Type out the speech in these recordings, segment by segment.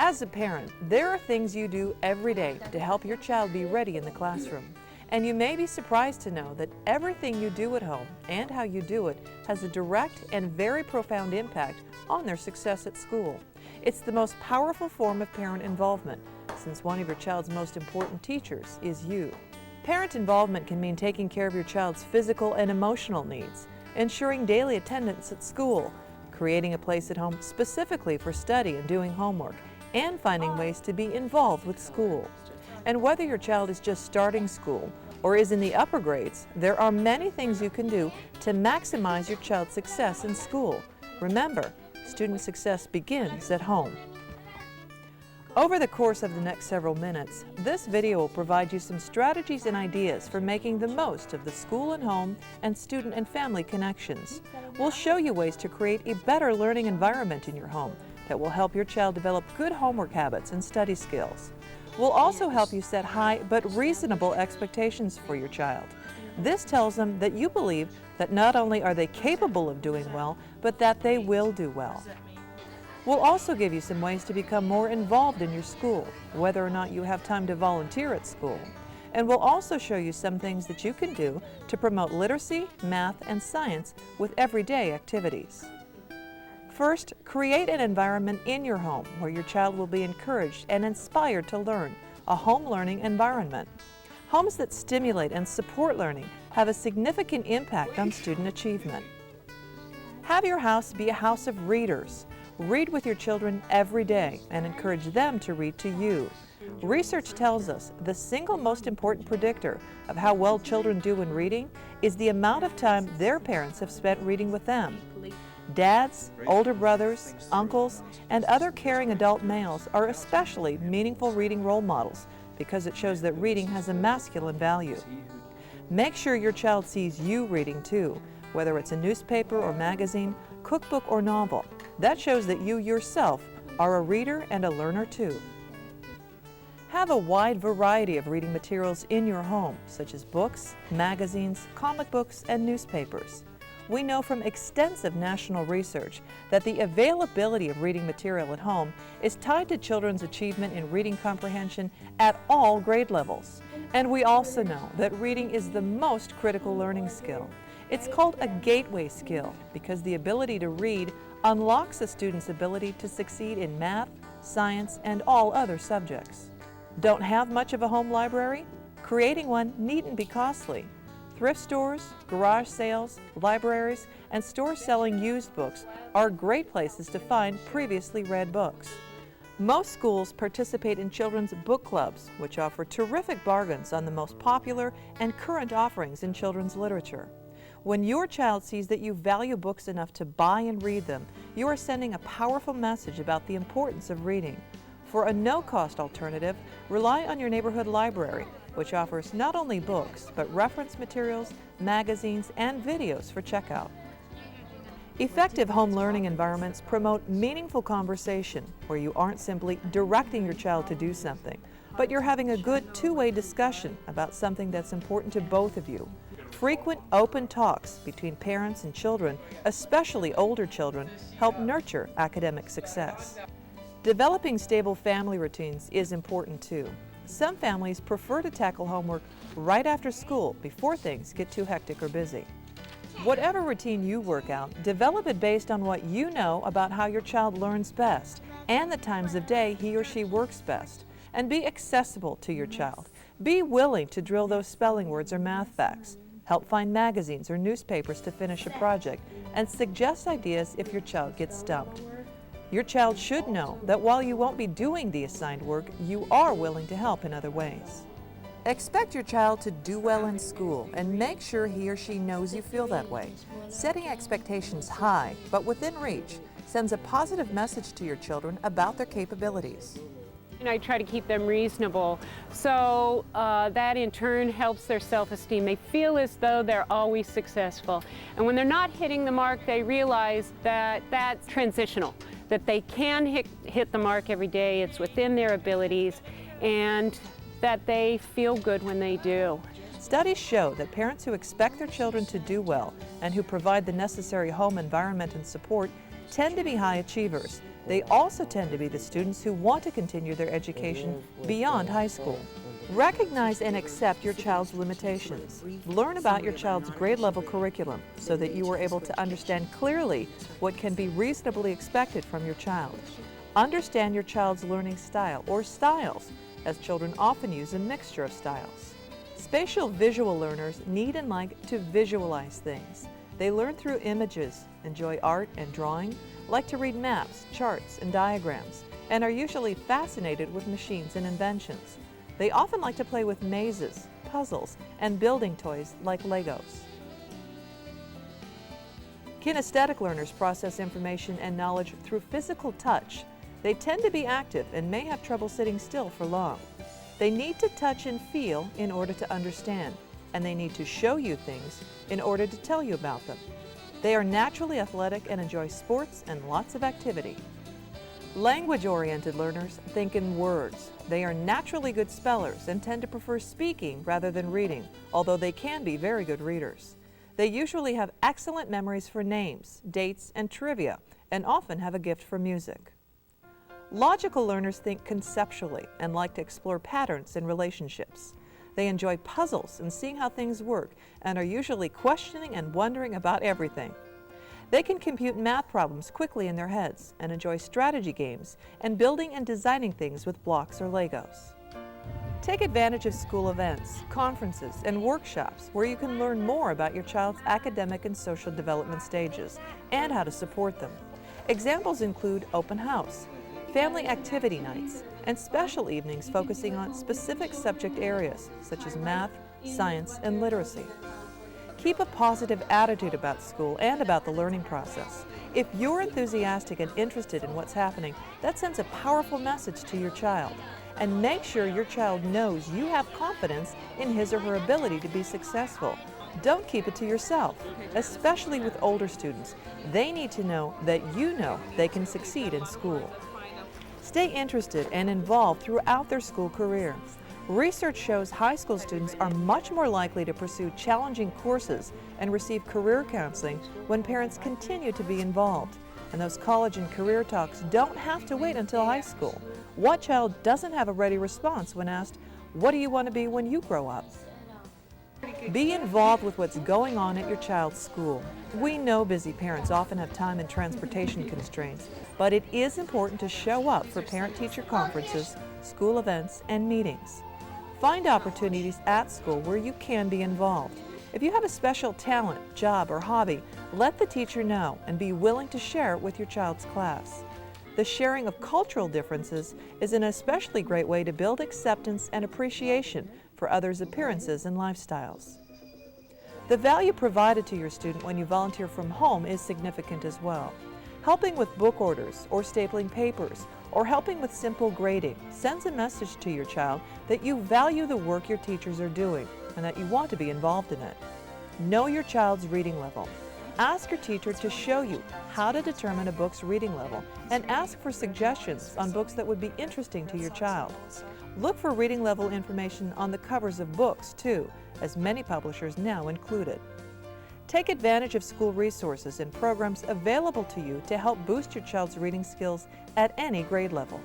As a parent, there are things you do every day to help your child be ready in the classroom. And you may be surprised to know that everything you do at home and how you do it has a direct and very profound impact on their success at school. It's the most powerful form of parent involvement, since one of your child's most important teachers is you. Parent involvement can mean taking care of your child's physical and emotional needs, ensuring daily attendance at school, creating a place at home specifically for study and doing homework, and finding ways to be involved with school. And whether your child is just starting school or is in the upper grades, there are many things you can do to maximize your child's success in school. Remember, student success begins at home. Over the course of the next several minutes, this video will provide you some strategies and ideas for making the most of the school and home and student and family connections. We'll show you ways to create a better learning environment in your home that will help your child develop good homework habits and study skills. We'll also help you set high but reasonable expectations for your child. This tells them that you believe that not only are they capable of doing well, but that they will do well. We'll also give you some ways to become more involved in your school, whether or not you have time to volunteer at school. And we'll also show you some things that you can do to promote literacy, math, and science with everyday activities. First, create an environment in your home where your child will be encouraged and inspired to learn, a home learning environment. Homes that stimulate and support learning have a significant impact on student achievement. Have your house be a house of readers. Read with your children every day and encourage them to read to you. Research tells us the single most important predictor of how well children do in reading is the amount of time their parents have spent reading with them. Dads, older brothers, uncles, and other caring adult males are especially meaningful reading role models because it shows that reading has a masculine value. Make sure your child sees you reading too, whether it's a newspaper or magazine, cookbook or novel. That shows that you yourself are a reader and a learner too. Have a wide variety of reading materials in your home, such as books, magazines, comic books, and newspapers. We know from extensive national research that the availability of reading material at home is tied to children's achievement in reading comprehension at all grade levels. And we also know that reading is the most critical learning skill. It's called a gateway skill because the ability to read unlocks a student's ability to succeed in math, science, and all other subjects. Don't have much of a home library? Creating one needn't be costly. Thrift stores, garage sales, libraries, and stores selling used books are great places to find previously read books. Most schools participate in children's book clubs, which offer terrific bargains on the most popular and current offerings in children's literature. When your child sees that you value books enough to buy and read them, you are sending a powerful message about the importance of reading. For a no-cost alternative, rely on your neighborhood library, which offers not only books, but reference materials, magazines, and videos for checkout. Effective home learning environments promote meaningful conversation, where you aren't simply directing your child to do something, but you're having a good two-way discussion about something that's important to both of you. Frequent open talks between parents and children, especially older children, help nurture academic success. Developing stable family routines is important too. Some families prefer to tackle homework right after school before things get too hectic or busy. Whatever routine you work out, develop it based on what you know about how your child learns best and the times of day he or she works best. And be accessible to your child. Be willing to drill those spelling words or math facts. Help find magazines or newspapers to finish a project, and suggest ideas if your child gets stumped. Your child should know that while you won't be doing the assigned work, you are willing to help in other ways. Expect your child to do well in school and make sure he or she knows you feel that way. Setting expectations high, but within reach, sends a positive message to your children about their capabilities. And I try to keep them reasonable, so that in turn helps their self-esteem. They feel as though they're always successful. And when they're not hitting the mark, they realize that that's transitional, that they can hit the mark every day, it's within their abilities, and that they feel good when they do. Studies show that parents who expect their children to do well and who provide the necessary home environment and support tend to be high achievers, They also tend to be the students who want to continue their education beyond high school. Recognize and accept your child's limitations. Learn about your child's grade level curriculum so that you are able to understand clearly what can be reasonably expected from your child. Understand your child's learning style or styles, as children often use a mixture of styles. Spatial visual learners need and like to visualize things. They learn through images, enjoy art and drawing, like to read maps, charts, and diagrams, and are usually fascinated with machines and inventions. They often like to play with mazes, puzzles, and building toys like Legos. Kinesthetic learners process information and knowledge through physical touch. They tend to be active and may have trouble sitting still for long. They need to touch and feel in order to understand, and they need to show you things in order to tell you about them. They are naturally athletic and enjoy sports and lots of activity. Language-oriented learners think in words. They are naturally good spellers and tend to prefer speaking rather than reading, although they can be very good readers. They usually have excellent memories for names, dates, and trivia, and often have a gift for music. Logical learners think conceptually and like to explore patterns in relationships. They enjoy puzzles and seeing how things work and are usually questioning and wondering about everything. They can compute math problems quickly in their heads and enjoy strategy games and building and designing things with blocks or Legos. Take advantage of school events, conferences, and workshops where you can learn more about your child's academic and social development stages and how to support them. Examples include open house, family activity nights, and special evenings focusing on specific subject areas such as math, science, and literacy. Keep a positive attitude about school and about the learning process. If you're enthusiastic and interested in what's happening, that sends a powerful message to your child. And make sure your child knows you have confidence in his or her ability to be successful. Don't keep it to yourself, especially with older students. They need to know that you know they can succeed in school. Stay interested and involved throughout their school career. Research shows high school students are much more likely to pursue challenging courses and receive career counseling when parents continue to be involved. And those college and career talks don't have to wait until high school. What child doesn't have a ready response when asked, "What do you want to be when you grow up?" Be involved with what's going on at your child's school. We know busy parents often have time and transportation constraints, but it is important to show up for parent-teacher conferences, school events, and meetings. Find opportunities at school where you can be involved. If you have a special talent, job, or hobby, let the teacher know and be willing to share it with your child's class. The sharing of cultural differences is an especially great way to build acceptance and appreciation for others' appearances and lifestyles. The value provided to your student when you volunteer from home is significant as well. Helping with book orders or stapling papers or helping with simple grading sends a message to your child that you value the work your teachers are doing and that you want to be involved in it. Know your child's reading level. Ask your teacher to show you how to determine a book's reading level and ask for suggestions on books that would be interesting to your child. Look for reading level information on the covers of books too, as many publishers now include it. Take advantage of school resources and programs available to you to help boost your child's reading skills at any grade level.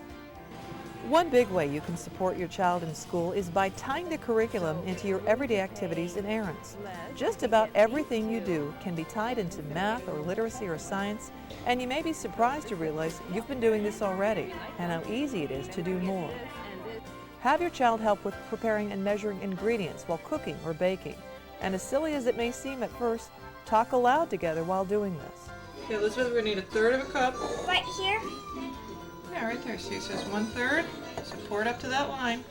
One big way you can support your child in school is by tying the curriculum into your everyday activities and errands. Just about everything you do can be tied into math or literacy or science, and you may be surprised to realize you've been doing this already and how easy it is to do more. Have your child help with preparing and measuring ingredients while cooking or baking. And as silly as it may seem at first, talk aloud together while doing this. Okay, Elizabeth, we're going to need 1/3 of a cup. Right here? Yeah, right there. See, it says 1/3. So pour it up to that line.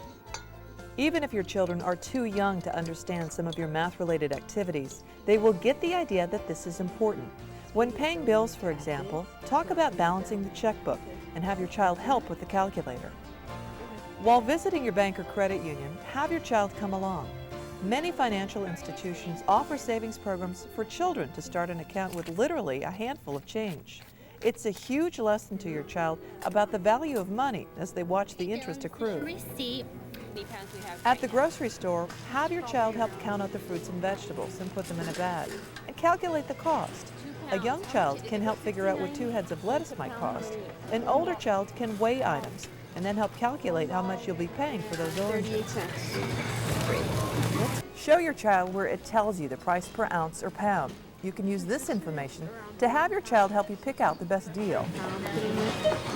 Even if your children are too young to understand some of your math-related activities, they will get the idea that this is important. When paying bills, for example, talk about balancing the checkbook and have your child help with the calculator. While visiting your bank or credit union, have your child come along. Many financial institutions offer savings programs for children to start an account with literally a handful of change. It's a huge lesson to your child about the value of money as they watch the interest accrue. Receipt. At the grocery store, have your child help count out the fruits and vegetables and put them in a bag and calculate the cost. A young child can help figure out what 2 heads of lettuce might cost. An older child can weigh items and then help calculate how much you'll be paying for those oranges. 38 cents. Show your child where it tells you the price per ounce or pound. You can use this information to have your child help you pick out the best deal.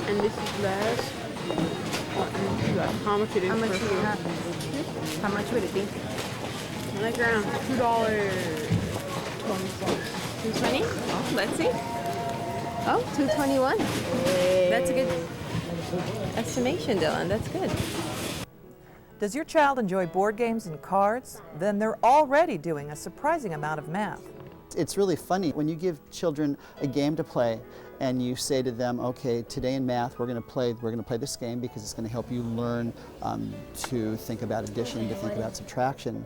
And this is less. How much it is? How much do you have? How much would it be? 1 gram. $2. 220? Oh, let's see. Oh, 221. That's a good estimation, Dylan. That's good. Does your child enjoy board games and cards? Then they're already doing a surprising amount of math. It's really funny when you give children a game to play and you say to them, okay, today in math we're going to play this game because it's going to help you learn to think about addition, to think about subtraction.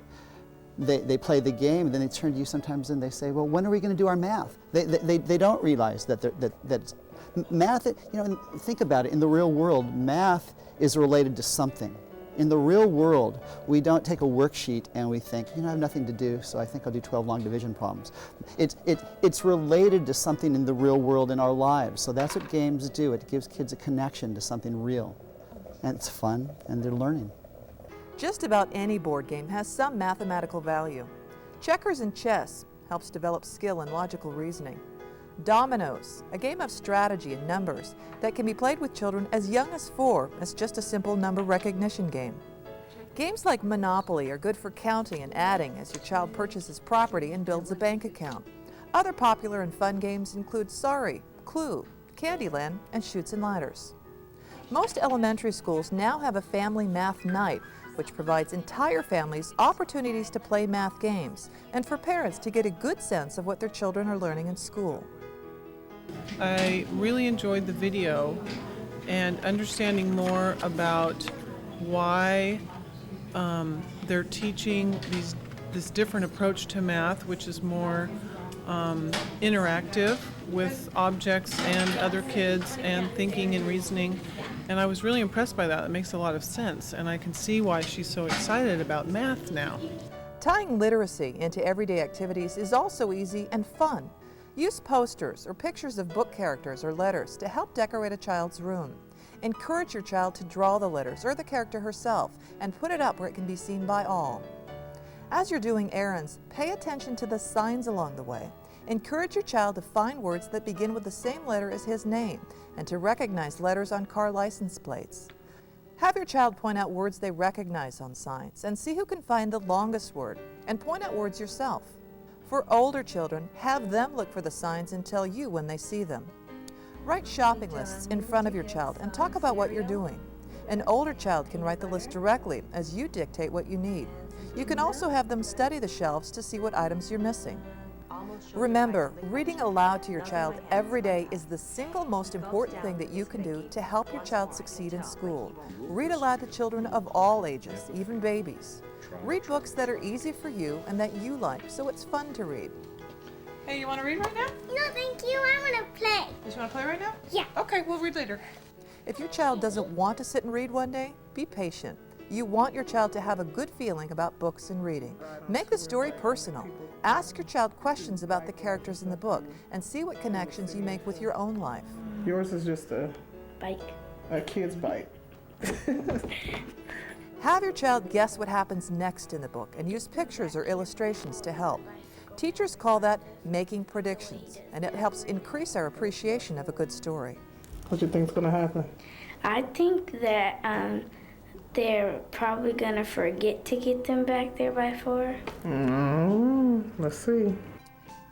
They play the game, and then they turn to you sometimes and they say, well, when are we going to do our math? They don't realize that math, you know, think about it, in the real world, math is related to something. In the real world, we don't take a worksheet and we think, you know, I have nothing to do, so I think I'll do 12 long division problems. It's related to something in the real world in our lives, so that's what games do. It gives kids a connection to something real. And it's fun, and they're learning. Just about any board game has some mathematical value. Checkers and chess helps develop skill in logical reasoning. Dominoes, a game of strategy and numbers that can be played with children as young as 4 as just a simple number recognition game. Games like Monopoly are good for counting and adding as your child purchases property and builds a bank account. Other popular and fun games include Sorry, Clue, Candyland, and Chutes and Ladders. Most elementary schools now have a family math night, which provides entire families opportunities to play math games and for parents to get a good sense of what their children are learning in school. I really enjoyed the video and understanding more about why they're teaching this different approach to math, which is more interactive with objects and other kids and thinking and reasoning. And I was really impressed by that. It makes a lot of sense, and I can see why she's so excited about math now. Tying literacy into everyday activities is also easy and fun. Use posters or pictures of book characters or letters to help decorate a child's room. Encourage your child to draw the letters or the character herself and put it up where it can be seen by all. As you're doing errands, pay attention to the signs along the way. Encourage your child to find words that begin with the same letter as his name and to recognize letters on car license plates. Have your child point out words they recognize on signs and see who can find the longest word, and point out words yourself. For older children, have them look for the signs and tell you when they see them. Write shopping lists in front of your child and talk about what you're doing. An older child can write the list directly as you dictate what you need. You can also have them study the shelves to see what items you're missing. Remember, reading aloud to your child every day is the single most important thing that you can do to help your child succeed in school. Read aloud to children of all ages, even babies. Read books that are easy for you and that you like, so it's fun to read. Hey, you want to read right now? No, thank you. I want to play. You just want to play right now? Yeah. Okay, we'll read later. If your child doesn't want to sit and read one day, be patient. You want your child to have a good feeling about books and reading. Make the story personal. Ask your child questions about the characters in the book and see what connections you make with your own life. Yours is just a Bike. kid's bike. Have your child guess what happens next in the book and use pictures or illustrations to help. Teachers call that making predictions, and it helps increase our appreciation of a good story. What do you think's gonna happen? I think that they're probably gonna forget to get them back there by 4. Let's see.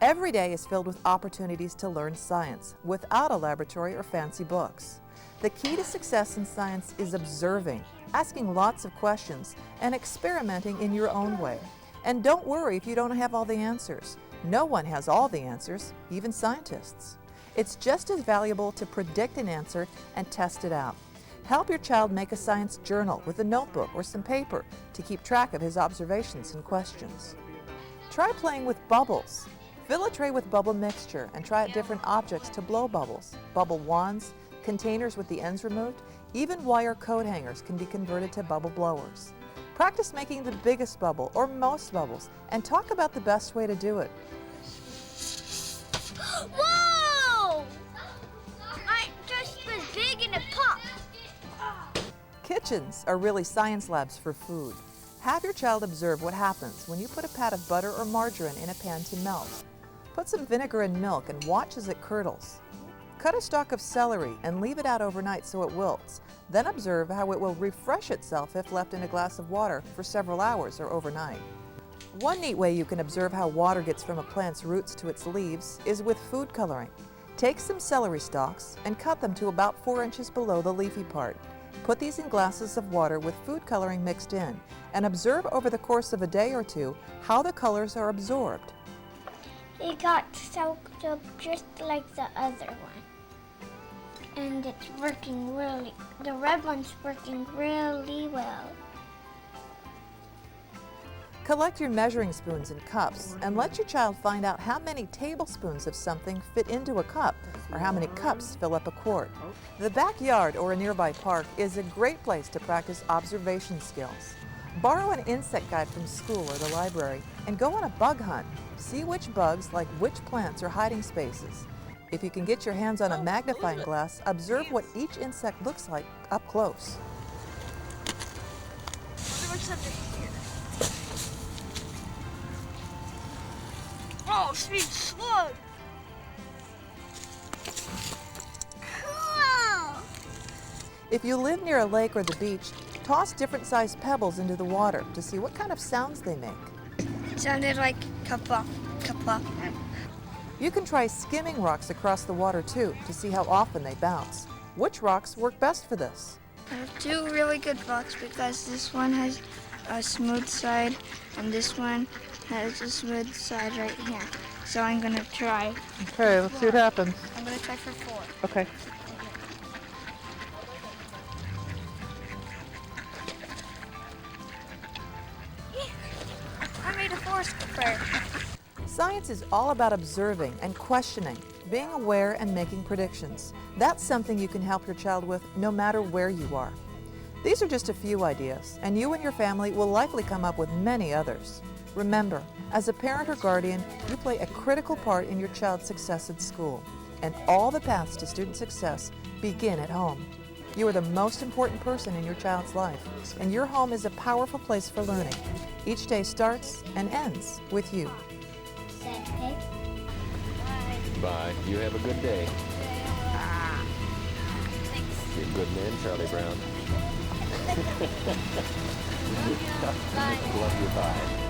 Every day is filled with opportunities to learn science without a laboratory or fancy books. The key to success in science is observing, asking lots of questions, and experimenting in your own way. And don't worry if you don't have all the answers. No one has all the answers, even scientists. It's just as valuable to predict an answer and test it out. Help your child make a science journal with a notebook or some paper to keep track of his observations and questions. Try playing with bubbles. Fill a tray with bubble mixture and try out different objects to blow bubbles. Bubble wands, containers with the ends removed, even wire coat hangers can be converted to bubble blowers. Practice making the biggest bubble or most bubbles and talk about the best way to do it. Whoa! Kitchens are really science labs for food. Have your child observe what happens when you put a pat of butter or margarine in a pan to melt. Put some vinegar and milk and watch as it curdles. Cut a stalk of celery and leave it out overnight so it wilts. Then observe how it will refresh itself if left in a glass of water for several hours or overnight. One neat way you can observe how water gets from a plant's roots to its leaves is with food coloring. Take some celery stalks and cut them to about 4 inches below the leafy part. Put these in glasses of water with food coloring mixed in and observe over the course of a day or two how the colors are absorbed. It got soaked up just like the other one. And it's working the red one's working really well. Collect your measuring spoons and cups and let your child find out how many tablespoons of something fit into a cup or how many cups fill up a quart. The backyard or a nearby park is a great place to practice observation skills. Borrow an insect guide from school or the library and go on a bug hunt. See which bugs like which plants or hiding spaces. If you can get your hands on a magnifying glass, observe what each insect looks like up close. Oh, sweet slug! Cool! If you live near a lake or the beach, toss different sized pebbles into the water to see what kind of sounds they make. It sounded like kapla, kapla. You can try skimming rocks across the water too to see how often they bounce. Which rocks work best for this? I have two really good rocks because this one has a smooth side and this one has a smooth side right here. So I'm gonna try. Okay, let's see what happens. I'm gonna try for 4. Okay. I made a 4 square. Science is all about observing and questioning, being aware and making predictions. That's something you can help your child with no matter where you are. These are just a few ideas, and you and your family will likely come up with many others. Remember, as a parent or guardian, you play a critical part in your child's success at school, and all the paths to student success begin at home. You are the most important person in your child's life, and your home is a powerful place for learning. Each day starts and ends with you. Bye. You have a good day. Thanks. You're a good man, Charlie Brown. Bye. Love you. Bye.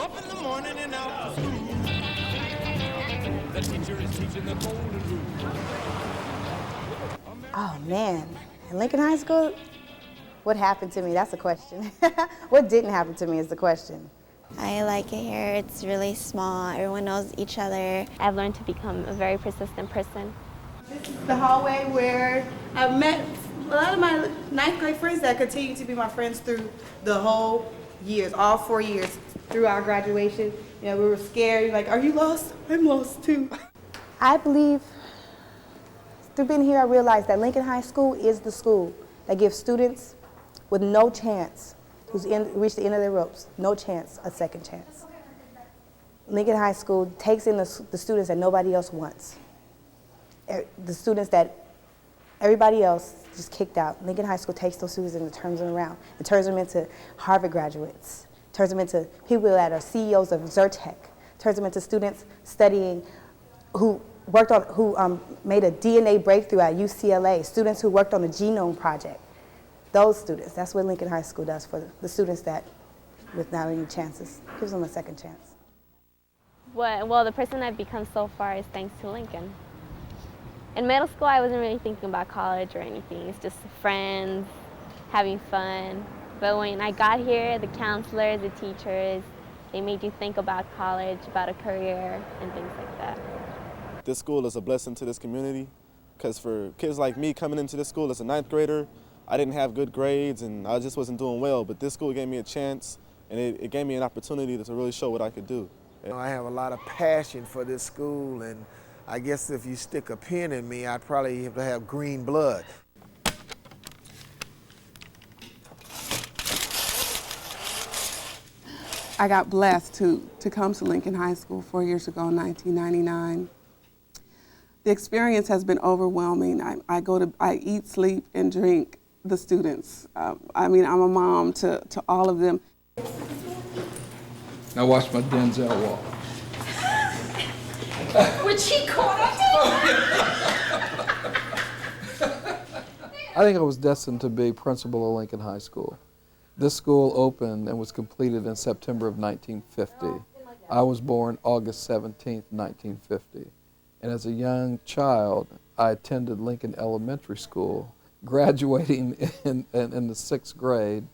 Up in the morning and out to school. The teacher is teaching the golden rule. Oh man, in Lincoln High School, what happened to me? That's a question. What didn't happen to me is the question. I like it here. It's really small. Everyone knows each other. I've learned to become a very persistent person. This is the hallway where I've met a lot of my ninth grade friends that continue to be my friends through the whole years, all 4 years through our graduation. You know, we were scared, like, are you lost? I'm lost too. I believe through being here, I realized that Lincoln High School is the school that gives students with no chance, who's reached the end of their ropes, no chance, a second chance. Lincoln High School takes in the students that nobody else wants. The students that everybody else just kicked out. Lincoln High School takes those students and turns them around. It turns them into Harvard graduates. Turns them into people that are CEOs of Zyrtec. Turns them into students studying who made a DNA breakthrough at UCLA. Students who worked on the Genome Project. Those students, that's what Lincoln High School does for the students that, with not any chances, gives them a second chance. Well, the person I've become so far is thanks to Lincoln. In middle school, I wasn't really thinking about college or anything. It's just friends, having fun. But when I got here, the counselors, the teachers, they made you think about college, about a career, and things like that. This school is a blessing to this community, because for kids like me coming into this school as a ninth grader, I didn't have good grades and I just wasn't doing well, but this school gave me a chance and it gave me an opportunity to really show what I could do. I have a lot of passion for this school, and I guess if you stick a pin in me, I'd probably have to have green blood. I got blessed to come to Lincoln High School 4 years ago in 1999. The experience has been overwhelming. I eat, sleep, and drink the students. I mean, I'm a mom to all of them. Now watch my Denzel walk. Which he caught up I think I was destined to be principal of Lincoln High School. This school opened and was completed in September of 1950. I was born August 17th, 1950. And as a young child, I attended Lincoln Elementary School, graduating in the 6th grade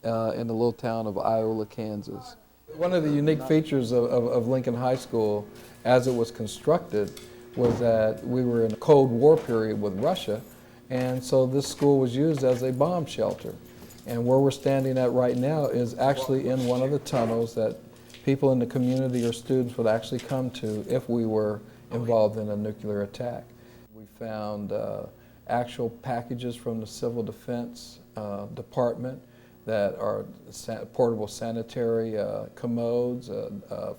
in the little town of Iola, Kansas. One of the unique features of Lincoln High School as it was constructed was that we were in a Cold War period with Russia, and so this school was used as a bomb shelter. And where we're standing at right now is actually in one of the tunnels that people in the community or students would actually come to if we were involved in a nuclear attack. We found actual packages from the Civil Defense Department that are portable sanitary commodes,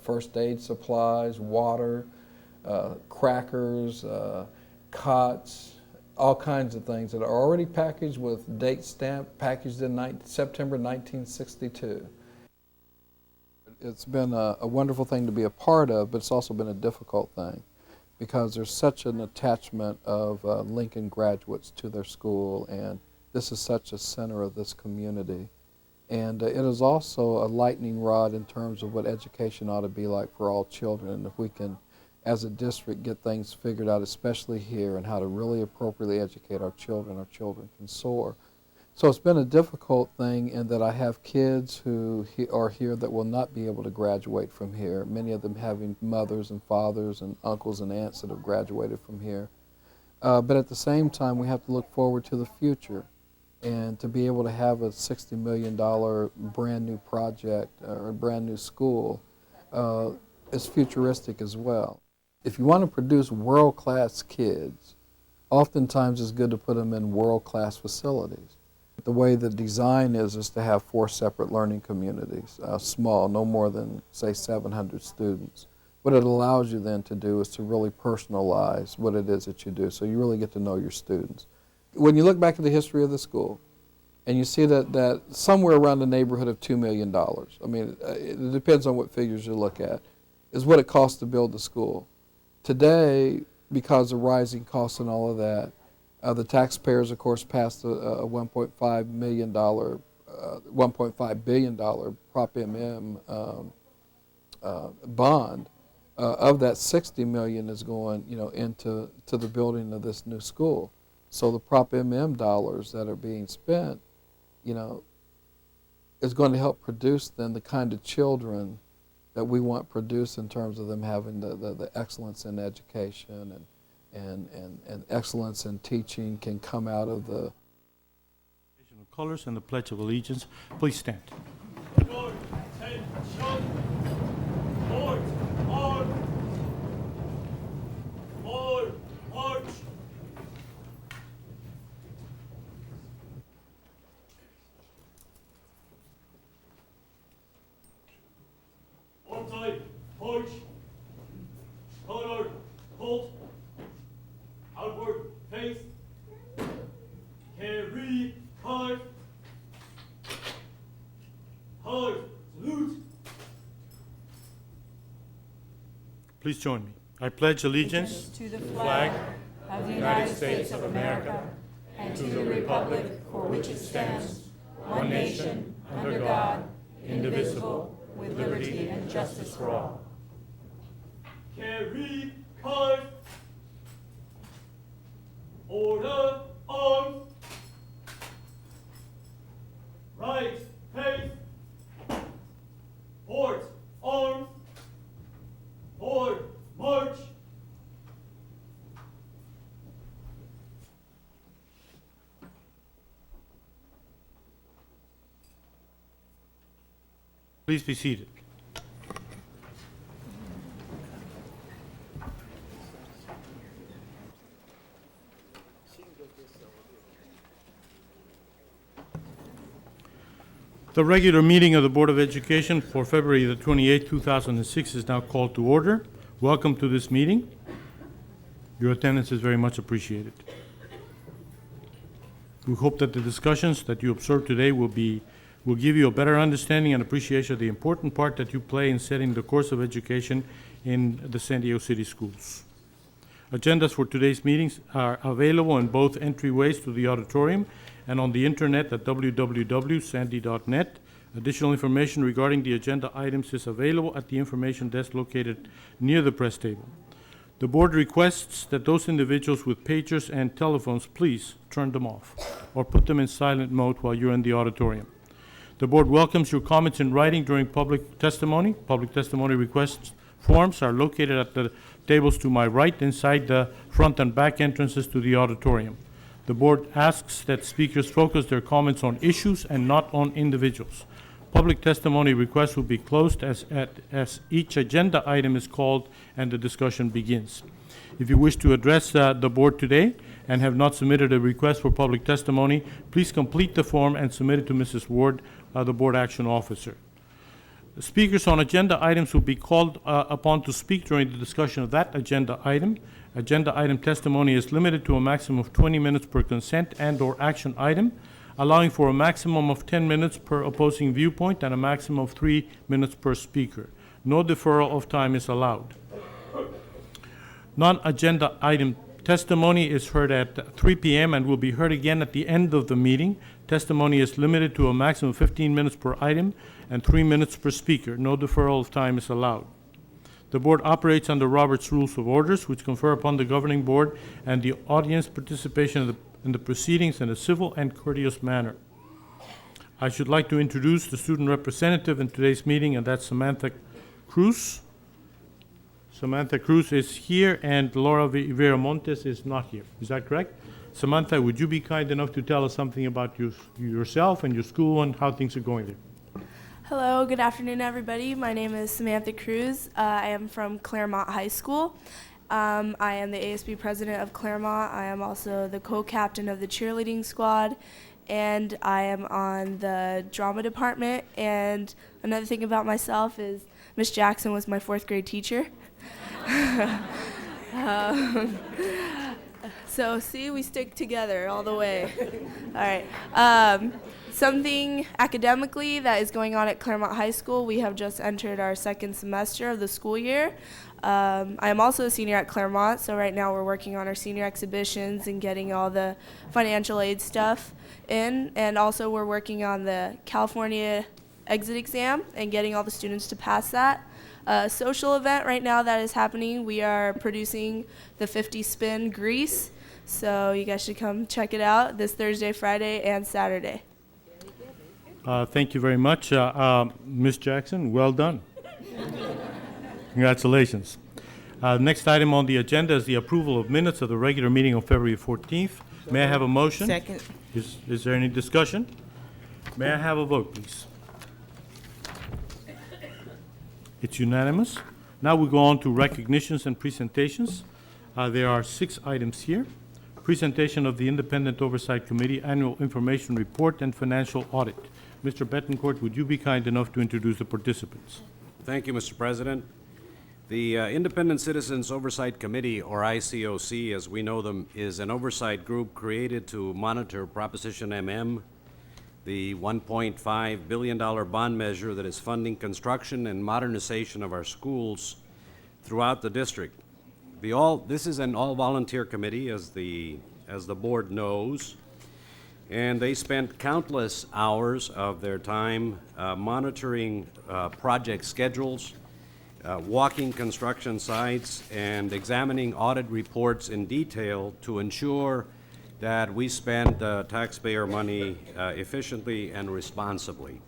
first aid supplies, water, crackers, cots, all kinds of things that are already packaged with date stamp, packaged in September 1962. It's been a wonderful thing to be a part of, but it's also been a difficult thing because there's such an attachment of Lincoln graduates to their school, and this is such a center of this community. And it is also a lightning rod in terms of what education ought to be like for all children. And if we can, as a district, get things figured out, especially here, and how to really appropriately educate our children can soar. So it's been a difficult thing in that I have kids who are here that will not be able to graduate from here, many of them having mothers and fathers and uncles and aunts that have graduated from here. But at the same time, we have to look forward to the future. And to be able to have a $60 million brand new project or a brand new school is futuristic as well. If you want to produce world-class kids, oftentimes it's good to put them in world-class facilities. The way the design is to have 4 separate learning communities, small, no more than, say, 700 students. What it allows you then to do is to really personalize what it is that you do, so you really get to know your students. When you look back at the history of the school, and you see that somewhere around the neighborhood of $2 million, I mean, it depends on what figures you look at, is what it costs to build the school. Today, because of rising costs and all of that, the taxpayers, of course, passed a $1.5 billion Prop MM bond. Of that, 60 million is going, into the building of this new school. So the Prop MM dollars that are being spent, is going to help produce then the kind of children that we want produced in terms of them having the excellence in education and excellence in teaching can come out of the colors and the Pledge of Allegiance. Please stand. Onside, march, color, halt, outward, face, carry, hard, salute. Please join me. I pledge allegiance To the flag of the United States of America and to the republic for which it stands, one nation, under God, indivisible, with liberty and justice for all. Carry, hard, order, arms, right, face, port, arms, forward, march. Please be seated. The regular meeting of the Board of Education for February the 28th, 2006 is now called to order. Welcome to this meeting. Your attendance is very much appreciated. We hope that the discussions that you observe today will give you a better understanding and appreciation of the important part that you play in setting the course of education in the San Diego City schools. Agendas for today's meetings are available in both entryways to the auditorium and on the internet at www.sandy.net. Additional information regarding the agenda items is available at the information desk located near the press table. The board requests that those individuals with pagers and telephones please turn them off or put them in silent mode while you're in the auditorium. The board welcomes your comments in writing during public testimony. Public testimony request forms are located at the tables to my right inside the front and back entrances to the auditorium. The board asks that speakers focus their comments on issues and not on individuals. Public testimony requests will be closed as each agenda item is called and the discussion begins. If you wish to address the board today and have not submitted a request for public testimony, please complete the form and submit it to Mrs. Ward, the board action officer. The speakers on agenda items will be called upon to speak during the discussion of that agenda item. Agenda item testimony is limited to a maximum of 20 minutes per consent and/or action item, allowing for a maximum of 10 minutes per opposing viewpoint and a maximum of 3 minutes per speaker. No deferral of time is allowed. Non-agenda item testimony is heard at 3 p.m. and will be heard again at the end of the meeting. Testimony is limited to a maximum of 15 minutes per item and 3 minutes per speaker. No deferral of time is allowed. The board operates under Robert's Rules of Orders, which confer upon the governing board and the audience participation in the proceedings in a civil and courteous manner. I should like to introduce the student representative in today's meeting, and that's Samantha Cruz. Samantha Cruz is here, and Laura Veramontes is not here. Is that correct? Samantha, would you be kind enough to tell us something about yourself and your school and how things are going there? Hello, good afternoon, everybody. My name is Samantha Cruz. I am from Claremont High School. I am the ASB president of Claremont. I am also the co-captain of the cheerleading squad, and I am on the drama department. And another thing about myself is Miss Jackson was my 4th grade teacher. So see, we stick together all the way. All right. Something academically that is going on at Claremont High School, we have just entered our 2nd semester of the school year. I am also a senior at Claremont, so right now we're working on our senior exhibitions and getting all the financial aid stuff in. And also we're working on the California exit exam and getting all the students to pass that. Social event right now that is happening, we are producing the 50 Spin Grease, so you guys should come check it out this Thursday, Friday, and Saturday. Thank you very much. Ms. Jackson, well done. Congratulations. Next item on the agenda is the approval of minutes of the regular meeting on February 14th. May I have a motion? Second. Is there any discussion? May I have a vote, please? It's unanimous. Now we go on to recognitions and presentations. There are 6 items here. Presentation of the Independent Oversight Committee Annual Information Report and Financial Audit. Mr. Betancourt, would you be kind enough to introduce the participants? Thank you, Mr. President. The Independent Citizens Oversight Committee, or ICOC as we know them, is an oversight group created to monitor Proposition MM, the $1.5 billion bond measure that is funding construction and modernization of our schools throughout the district. This is an all-volunteer committee, as the board knows, and they spent countless hours of their time monitoring project schedules, walking construction sites, and examining audit reports in detail to ensure that we spend taxpayer money efficiently and responsibly.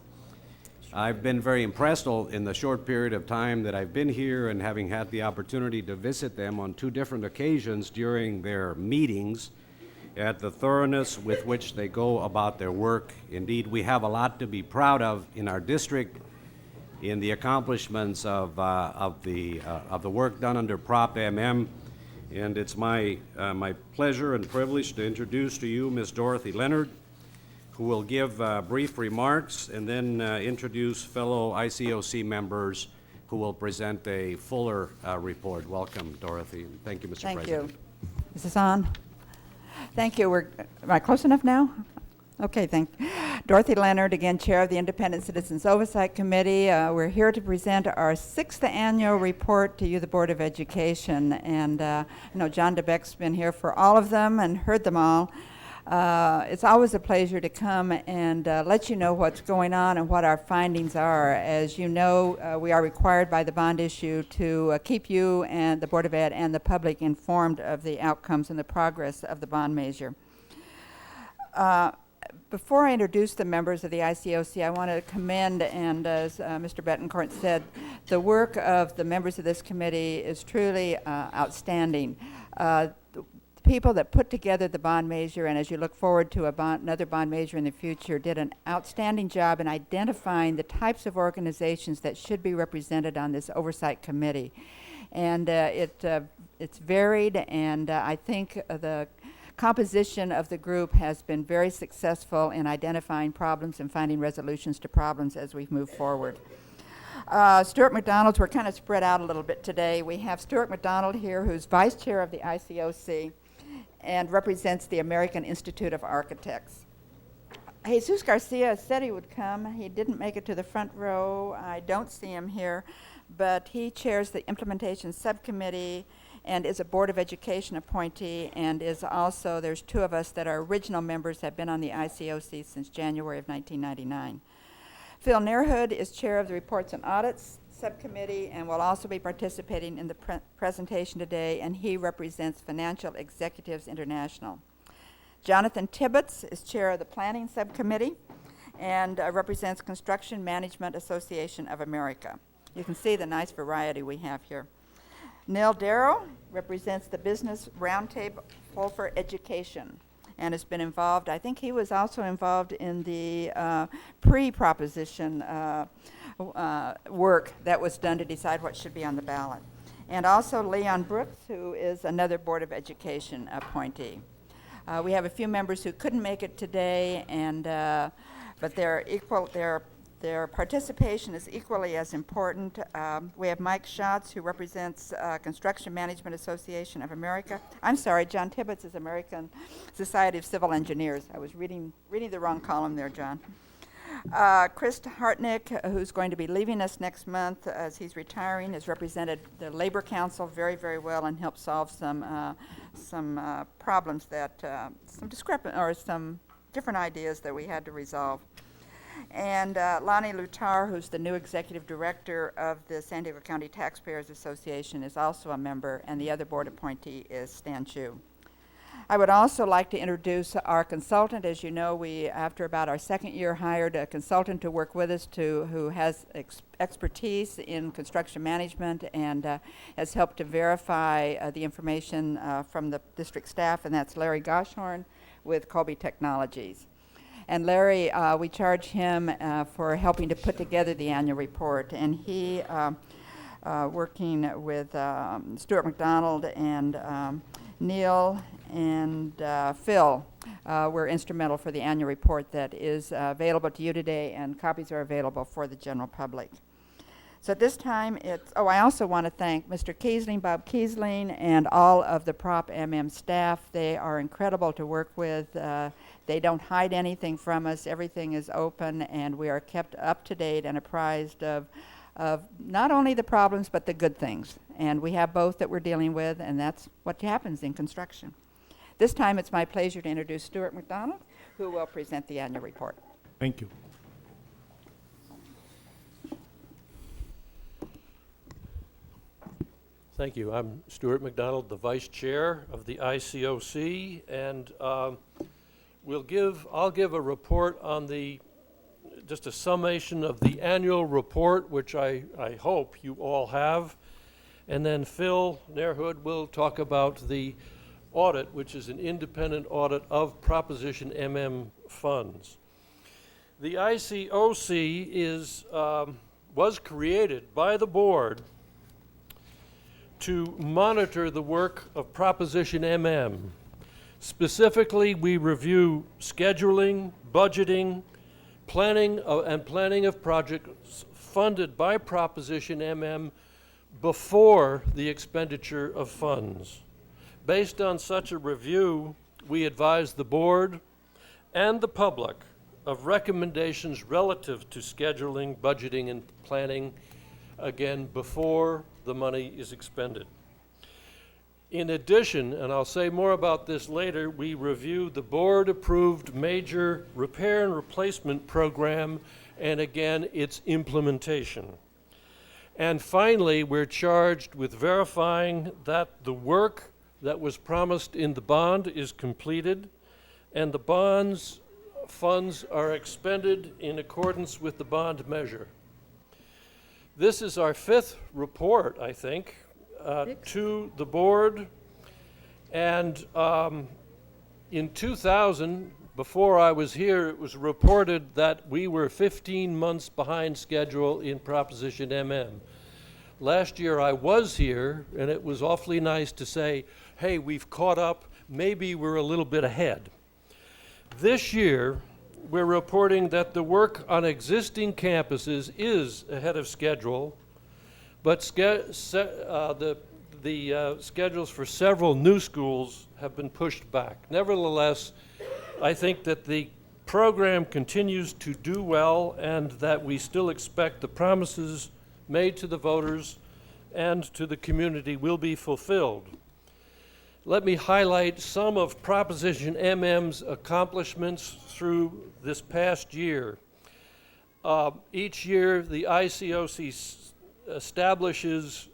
I've been very impressed in the short period of time that I've been here, and having had the opportunity to visit them on 2 different occasions during their meetings, at the thoroughness with which they go about their work. Indeed, we have a lot to be proud of in our district in the accomplishments of the work done under Prop MM. And it's my pleasure and privilege to introduce to you Ms. Dorothy Leonard, who will give brief remarks and then introduce fellow ICOC members who will present a fuller report. Welcome, Dorothy. Thank you, Mr. President. Thank you. Is this on? Thank you. Am I close enough now? Okay, thank you. Dorothy Leonard, again, Chair of the Independent Citizens Oversight Committee. We're here to present our 6th annual report to you, the Board of Education. And I know John DeBeck's been here for all of them and heard them all. It's always a pleasure to come and let you know what's going on and what our findings are. As you know, we are required by the bond issue to keep you and the Board of Ed and the public informed of the outcomes and the progress of the bond measure. Before I introduce the members of the ICOC, I want to commend, and as Mr. Betancourt said, the work of the members of this committee is truly outstanding. The people that put together the bond measure, and as you look forward to another bond measure in the future, did an outstanding job in identifying the types of organizations that should be represented on this oversight committee. And it's varied, and I think the composition of the group has been very successful in identifying problems and finding resolutions to problems as we move forward. Stuart McDonald's, we're kind of spread out a little bit today. We have Stuart McDonald here, who's Vice Chair of the ICOC and represents the American Institute of Architects. Jesus Garcia said he would come. He didn't make it to the front row. I don't see him here, but he chairs the Implementation Subcommittee and is a Board of Education appointee, and is also, there's 2 of us that are original members, have been on the ICOC since January of 1999. Phil Nearhood is chair of the Reports and Audits Subcommittee and will also be participating in the presentation today, and he represents Financial Executives International. Jonathan Tibbetts is chair of the Planning Subcommittee and represents Construction Management Association of America. You can see the nice variety we have here. Neil Darrow represents the Business Roundtable for Education and has been involved. I think he was also involved in the pre-proposition work that was done to decide what should be on the ballot. And also Leon Brooks, who is another Board of Education appointee. We have a few members who couldn't make it today, and but their participation is equally as important. We have Mike Schatz, who represents Construction Management Association of America. I'm sorry, John Tibbetts is American Society of Civil Engineers. I was reading the wrong column there, John. Chris Hartnick, who's going to be leaving us next month as he's retiring, has represented the Labor Council very, very well and helped solve some problems that, some different ideas that we had to resolve. And Lonnie Lutar, who's the new executive director of the San Diego County Taxpayers Association, is also a member, and the other board appointee is Stan Chu. I would also like to introduce our consultant. As you know, we, after about our second year, hired a consultant to work with us who has expertise in construction management and has helped to verify the information from the district staff, and that's Larry Goshorn with Colby Technologies. And Larry, we charge him for helping to put together the annual report, and he, working with Stuart McDonald and Neil and Phil were instrumental for the annual report that is available to you today, and copies are available for the general public. So at this time, I also want to thank Mr. Kiesling, Bob Kiesling, and all of the Prop MM staff. They are incredible to work with. They don't hide anything from us. Everything is open, and we are kept up to date and apprised of not only the problems, but the good things. And we have both that we're dealing with, and that's what happens in construction. This time, it's my pleasure to introduce Stuart McDonald, who will present the annual report. Thank you. Thank you. I'm Stuart McDonald, the Vice Chair of the ICOC, and I'll give a report on just a summation of the annual report, which I hope you all have, and then Phil Nairhood will talk about the audit, which is an independent audit of Proposition MM funds. The ICOC was created by the board to monitor the work of Proposition MM. Specifically, we review scheduling, budgeting, planning of projects funded by Proposition MM before the expenditure of funds. Based on such a review, we advise the board and the public of recommendations relative to scheduling, budgeting, and planning, again, before the money is expended. In addition, and I'll say more about this later, we review the board-approved major repair and replacement program and, again, its implementation. And finally, we're charged with verifying that the work that was promised in the bond is completed and the bond's funds are expended in accordance with the bond measure. This is our fifth report, I think, to the board. And in 2000, before I was here, it was reported that we were 15 months behind schedule in Proposition MM. Last year I was here, and it was awfully nice to say, hey, we've caught up, maybe we're a little bit ahead. This year, we're reporting that the work on existing campuses is ahead of schedule, but the schedules for several new schools have been pushed back. Nevertheless, I think that the program continues to do well and that we still expect the promises made to the voters and to the community will be fulfilled. Let me highlight some of Proposition MM's accomplishments through this past year. Each year, the ICOC establishes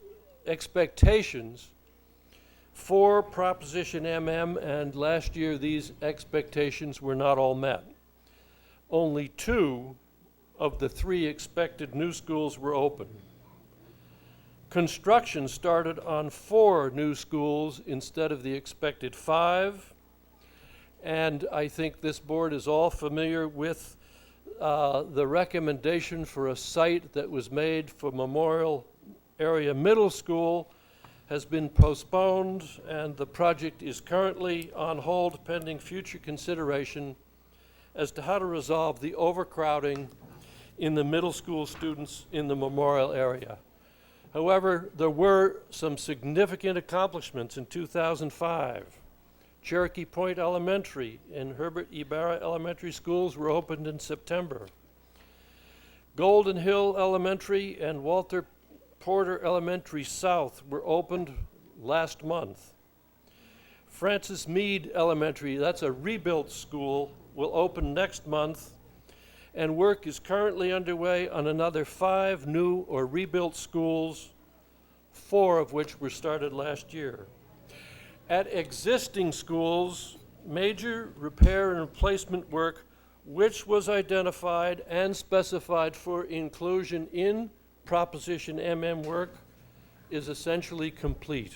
expectations for Proposition MM, and last year these expectations were not all met. Only 2 of the 3 expected new schools were open. Construction started on 4 new schools instead of the expected 5. And I think this board is all familiar with the recommendation for a site that was made for Memorial Area Middle School has been postponed, and the project is currently on hold pending future consideration as to how to resolve the overcrowding in the middle school students in the Memorial area. However, there were some significant accomplishments in 2005. Cherokee Point Elementary and Herbert Ibarra Elementary Schools were opened in September. Golden Hill Elementary and Walter Porter Elementary South were opened last month. Francis Meade Elementary, that's a rebuilt school, will open next month. and work is currently underway on another 5 new or rebuilt schools, 4 of which were started last year. At existing schools, major repair and replacement work, which was identified and specified for inclusion in Proposition MM work, is essentially complete.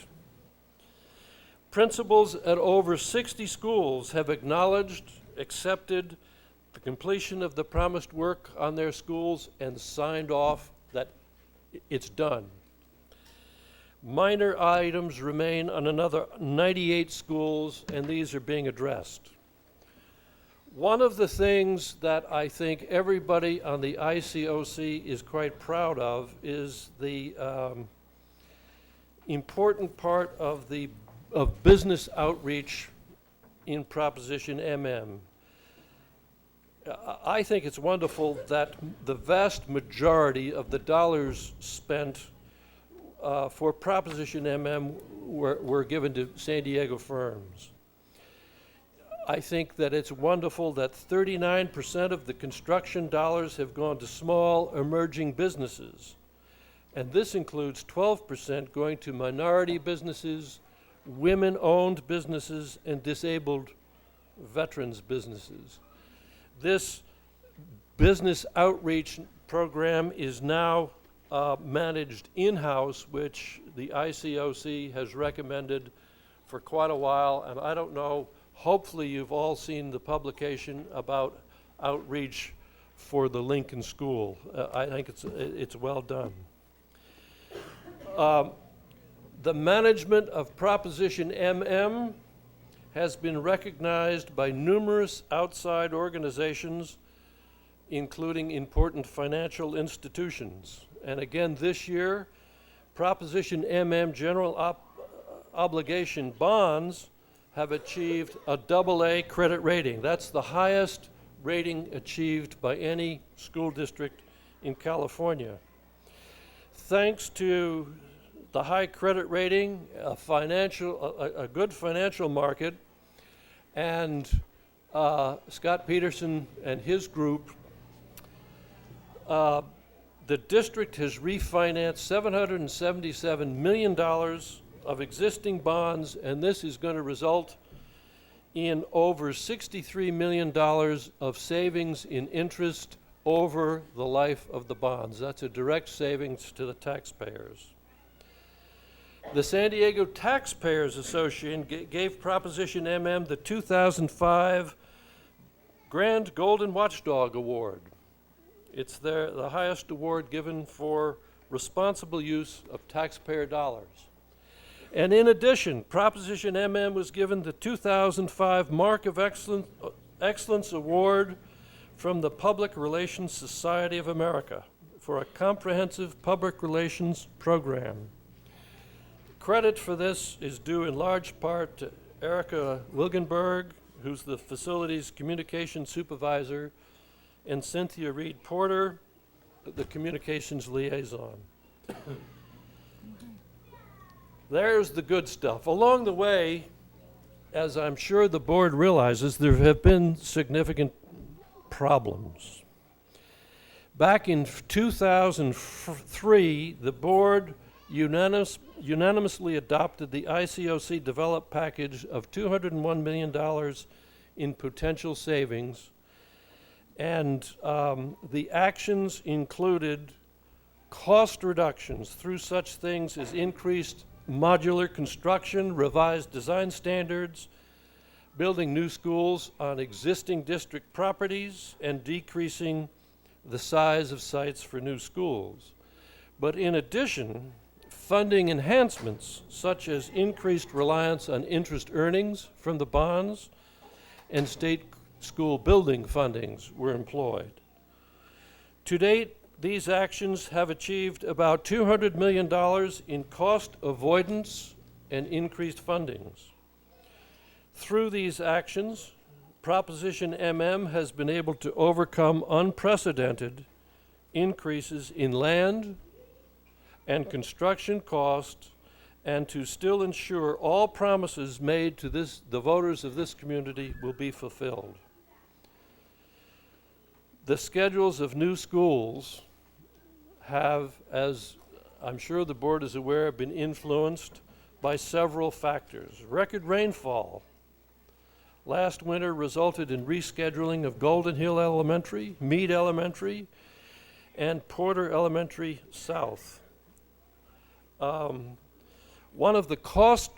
Principals at over 60 schools have acknowledged, accepted the completion of the promised work on their schools and signed off that it's done. Minor items remain on another 98 schools, and these are being addressed. One of the things that I think everybody on the ICOC is quite proud of is the important part of business outreach in Proposition MM. I think it's wonderful that the vast majority of the dollars spent for Proposition MM were given to San Diego firms. I think that it's wonderful that 39% of the construction dollars have gone to small emerging businesses. And this includes 12% going to minority businesses, women-owned businesses, and disabled veterans businesses. This business outreach program is now managed in-house, which the ICOC has recommended for quite a while, and I don't know, hopefully you've all seen the publication about outreach for the Lincoln School. I think it's well done. The management of Proposition MM has been recognized by numerous outside organizations, including important financial institutions. And again, this year, Proposition MM general obligation bonds have achieved a AA credit rating. That's the highest rating achieved by any school district in California. Thanks to the high credit rating, a good financial market, and Scott Peterson and his group, the district has refinanced $777 million of existing bonds, and this is going to result in over $63 million of savings in interest over the life of the bonds. That's a direct savings to the taxpayers. The San Diego Taxpayers Association gave Proposition MM the 2005 Grand Golden Watchdog Award. It's the highest award given for responsible use of taxpayer dollars. And in addition, Proposition MM was given the 2005 Mark of Excellence Award from the Public Relations Society of America for a comprehensive public relations program. Credit for this is due in large part to Erica Wilgenberg, who's the facilities communications supervisor, and Cynthia Reed Porter, the communications liaison. There's the good stuff. Along the way, as I'm sure the board realizes, there have been significant problems. Back in 2003, the board unanimously adopted the ICOC developed package of $201 million in potential savings, and the actions included cost reductions through such things as increased modular construction, revised design standards, building new schools on existing district properties, and decreasing the size of sites for new schools. But in addition, funding enhancements such as increased reliance on interest earnings from the bonds and state school building fundings were employed. To date, these actions have achieved about $200 million in cost avoidance and increased fundings. Through these actions, Proposition MM has been able to overcome unprecedented increases in land and construction costs, and to still ensure all promises made to the voters of this community will be fulfilled. The schedules of new schools have, as I'm sure the board is aware, been influenced by several factors. Record rainfall last winter resulted in rescheduling of Golden Hill Elementary, Meade Elementary, and Porter Elementary South. One of the cost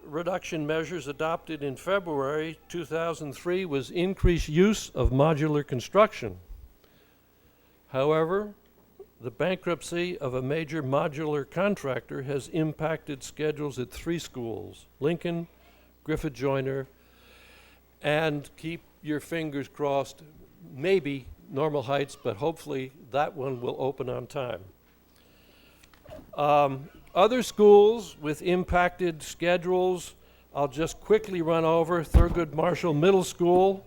reduction measures adopted in February 2003 was increased use of modular construction. However, the bankruptcy of a major modular contractor has impacted schedules at 3 schools, Lincoln, Griffith Joyner, and keep your fingers crossed, maybe Normal Heights, but hopefully that one will open on time. Other schools with impacted schedules, I'll just quickly run over. Thurgood Marshall Middle School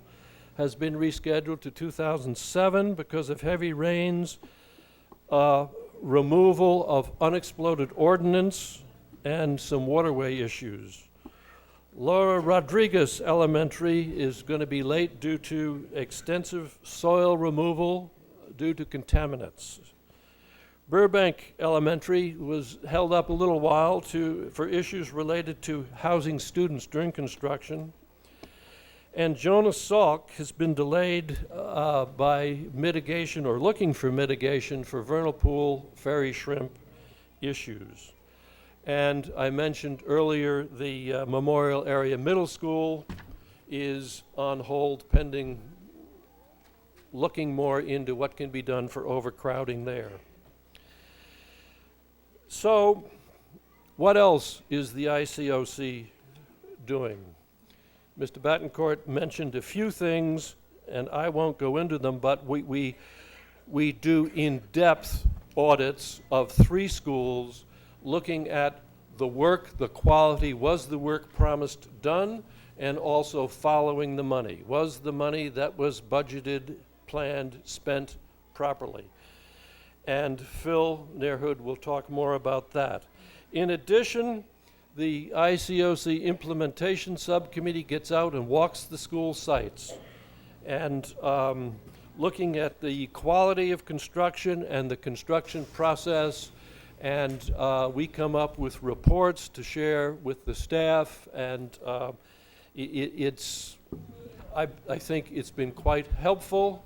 has been rescheduled to 2007 because of heavy rains, removal of unexploded ordnance, and some waterway issues. Laura Rodriguez Elementary is going to be late due to extensive soil removal due to contaminants. Burbank Elementary was held up a little while for issues related to housing students during construction. And Jonas Salk has been delayed by mitigation or looking for mitigation for vernal pool fairy shrimp issues. And I mentioned earlier the Memorial Area Middle School is on hold pending looking more into what can be done for overcrowding there. So, what else is the ICOC doing? Mr. Battencourt mentioned a few things, and I won't go into them, but we do in-depth audits of 3 schools looking at the work, the quality, was the work promised done, and also following the money. Was the money that was budgeted, planned, spent properly? And Phil Nairhood will talk more about that. In addition, the ICOC Implementation Subcommittee gets out and walks the school sites and looking at the quality of construction and the construction process, and we come up with reports to share with the staff, and I think it's been quite helpful.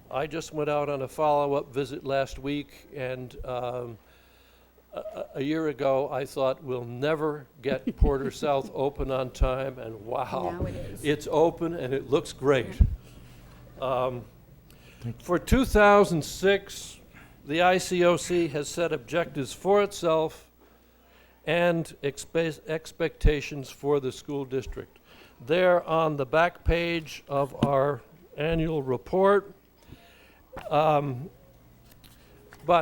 I just went out on a follow-up visit last week, and a year ago I thought we'll never get Porter South open on time, and wow, it's open and it looks great. For 2006, the ICOC has set objectives for itself and expectations for the school district. They're on the back page of our annual report. But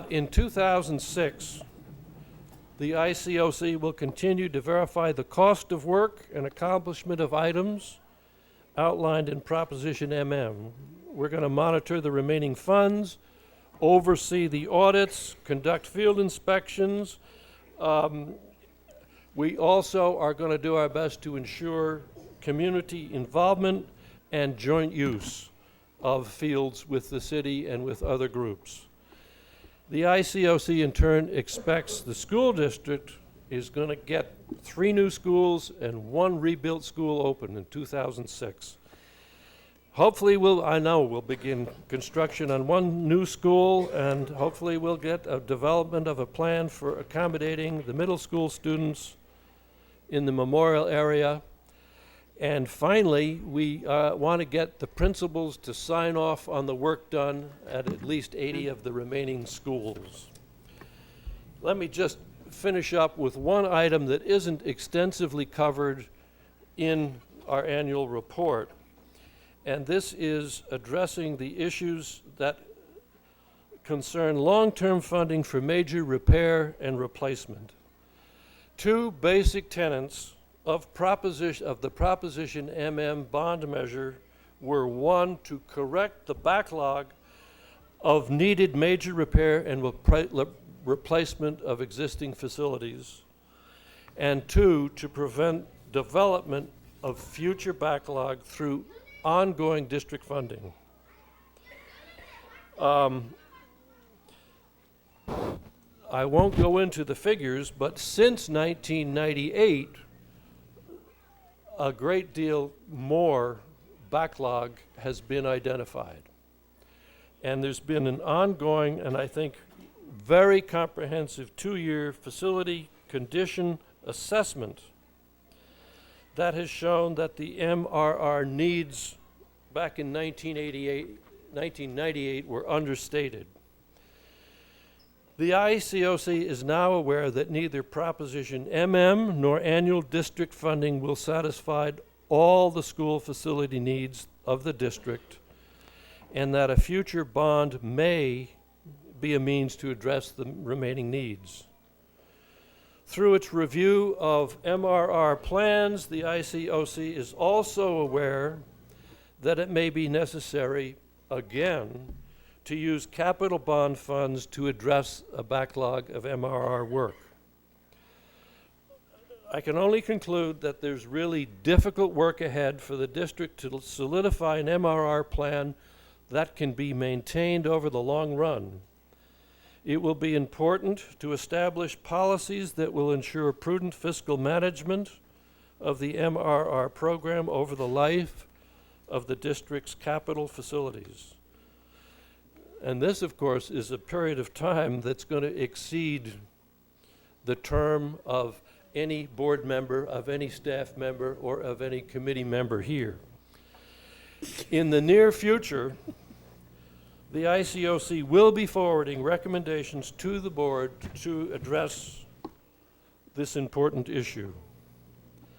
in 2006, the ICOC will continue to verify the cost of work and accomplishment of items outlined in Proposition MM. We're going to monitor the remaining funds, oversee the audits, conduct field inspections. We also are going to do our best to ensure community involvement and joint use of fields with the city and with other groups. The ICOC in turn expects the school district is going to get 3 new schools and 1 rebuilt school open in 2006. Hopefully we'll begin construction on 1 new school, and hopefully we'll get a development of a plan for accommodating the middle school students in the Memorial area. And finally, we want to get the principals to sign off on the work done at least 80 of the remaining schools. Let me just finish up with one item that isn't extensively covered in our annual report. And this is addressing the issues that concern long-term funding for major repair and replacement. 2 basic tenets of the Proposition MM bond measure were: 1, to correct the backlog of needed major repair and replacement of existing facilities, and 2, to prevent development of future backlog through ongoing district funding. I won't go into the figures, but since 1998, a great deal more backlog has been identified. And there's been an ongoing, and I think very comprehensive 2-year facility condition assessment that has shown that the MRR needs back in 1998 were understated. The ICOC is now aware that neither Proposition MM nor annual district funding will satisfy all the school facility needs of the district, and that a future bond may be a means to address the remaining needs. Through its review of MRR plans, the ICOC is also aware that it may be necessary, again, to use capital bond funds to address a backlog of MRR work. I can only conclude that there's really difficult work ahead for the district to solidify an MRR plan that can be maintained over the long run. It will be important to establish policies that will ensure prudent fiscal management of the MRR program over the life of the district's capital facilities. And this, of course, is a period of time that's going to exceed the term of any board member, of any staff member, or of any committee member here. In the near future, the ICOC will be forwarding recommendations to the board to address this important issue.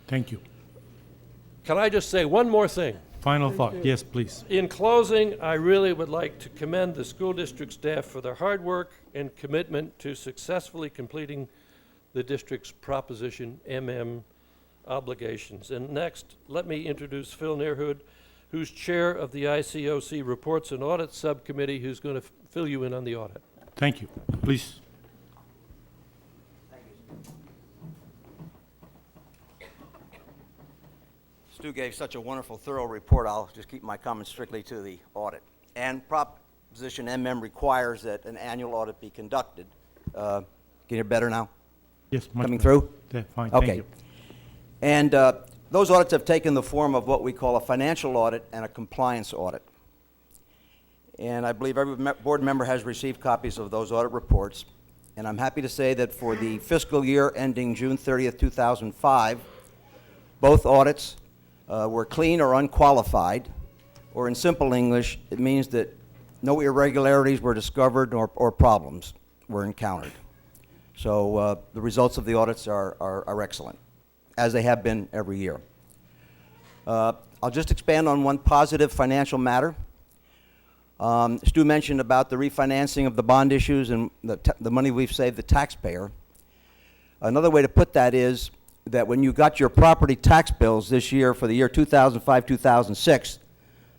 Thank you. Can I just say one more thing? Final thought. Yes, please. In closing, I really would like to commend the school district staff for their hard work and commitment to successfully completing the district's Proposition MM obligations. And next, let me introduce Phil Neerhood, who's chair of the ICOC Reports and Audit Subcommittee, who's going to fill you in on the audit. Thank you. Please. Stu gave such a wonderful, thorough report. I'll just keep my comments strictly to the audit. And Proposition MM requires that an annual audit be conducted. Can you hear better now? Yes, much coming better. through? Yeah, fine. Okay. Thank you. And those audits have taken the form of what we call a financial audit and a compliance audit. And I believe every board member has received copies of those audit reports. And I'm happy to say that for the fiscal year ending June 30th, 2005, both audits were clean or unqualified, or in simple English, it means that no irregularities were discovered or problems were encountered. So the results of the audits are excellent, as they have been every year. I'll just expand on one positive financial matter. Stu mentioned about the refinancing of the bond issues and the money we've saved the taxpayer. Another way to put that is that when you got your property tax bills this year for the year 2005-2006,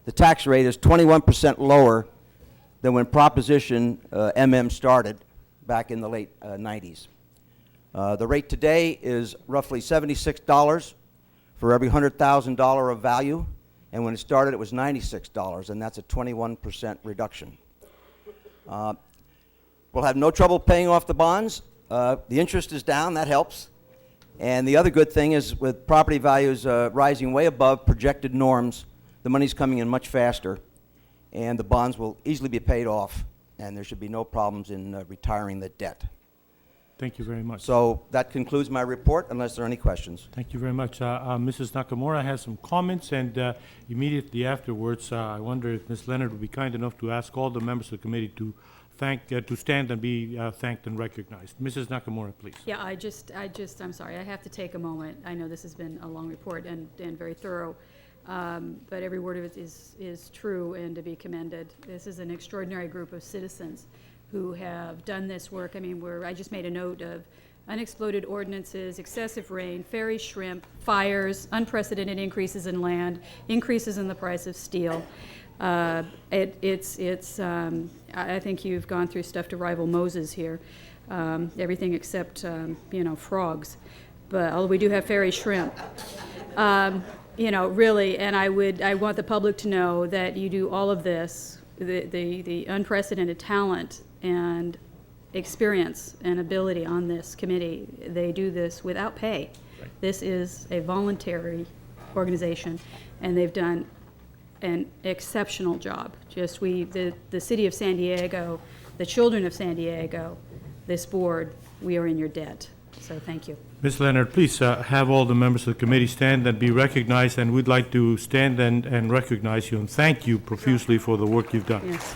the tax rate is 21% lower than when Proposition MM started back in the late 90s. The rate today is roughly $76 for every $100,000 of value, and when it started it was $96, and that's a 21% reduction. We'll have no trouble paying off the bonds. The interest is down, that helps. And the other good thing is with property values rising way above projected norms, the money's coming in much faster, and the bonds will easily be paid off, and there should be no problems in retiring the debt. Thank you very much. So that concludes my report, unless there are any questions. Thank you very much. Mrs. Nakamura has some comments, and immediately afterwards, I wonder if Ms. Leonard would be kind enough to ask all the members of the committee to to stand and be thanked and recognized. Mrs. Nakamura, please. Yeah, I'm sorry, I have to take a moment. I know this has been a long report and very thorough, but every word of it is true and to be commended. This is an extraordinary group of citizens who have done this work. I mean, I just made a note of unexploded ordinances, excessive rain, fairy shrimp, fires, unprecedented increases in land, increases in the price of steel. I think you've gone through stuff to rival Moses here, everything except, frogs. But although we do have fairy shrimp, really, and I want the public to know that you do all of this the unprecedented talent and experience and ability on this committee. They do this without pay. Right. This is a voluntary organization, and they've done an exceptional job. Just the city of San Diego, the children of San Diego, this board, we are in your debt. So thank you. Ms. Leonard, please have all the members of the committee stand and be recognized, and we'd like to stand and recognize you and thank you profusely for the work you've done. Yes.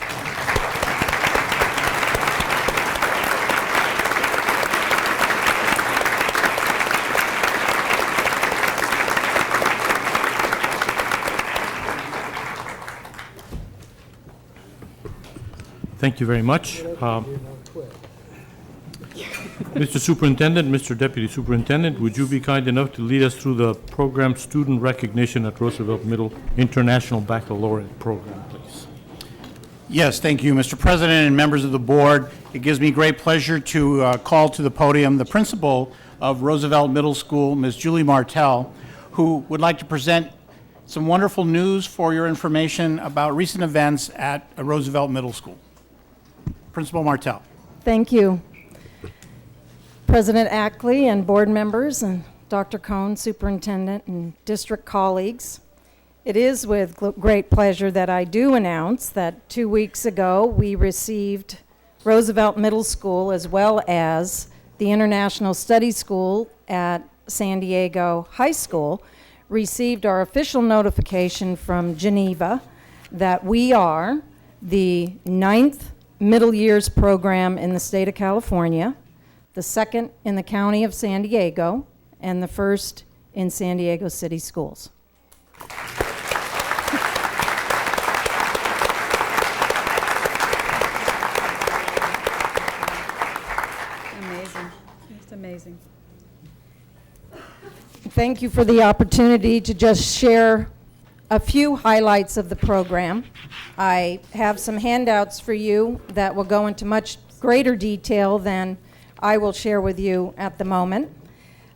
Thank you very much. Mr. Superintendent, Mr. Deputy Superintendent, would you be kind enough to lead us through the program Student Recognition at Roosevelt Middle International Baccalaureate Program, please? Yes, thank you, Mr. President and members of the board. It gives me great pleasure to call to the podium the principal of Roosevelt Middle School, Ms. Julie Martell, who would like to present some wonderful news for your information about recent events at Roosevelt Middle School. Principal Martell. Thank you. President Ackley and board members and Dr. Cohn, superintendent, and district colleagues. It is with great pleasure that I do announce that 2 weeks ago we received Roosevelt Middle School as well as the International Study School at San Diego High School received our official notification from Geneva that we are the 9th middle years program in the state of California, the 2nd in the county of San Diego, and the 1st in San Diego City Schools. Amazing. Just amazing. Thank you for the opportunity to just share a few highlights of the program. I have some handouts for you that will go into much greater detail than I will share with you at the moment.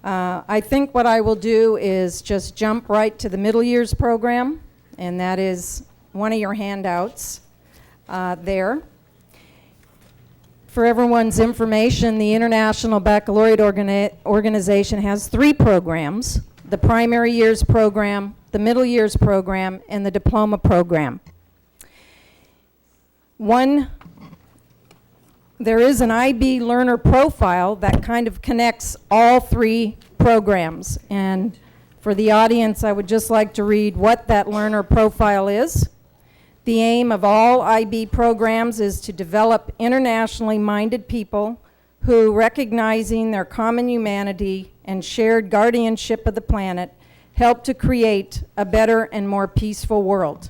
I think what I will do is just jump right to the middle years program, and that is one of your handouts there. For everyone's information, the International Baccalaureate Organization has 3 programs: the primary years program, the middle years program, and the diploma program. There is an IB learner profile that kind of connects all 3 programs. And for the audience, I would just like to read what that learner profile is. The aim of all IB programs is to develop internationally minded people who, recognizing their common humanity and shared guardianship of the planet, help to create a better and more peaceful world.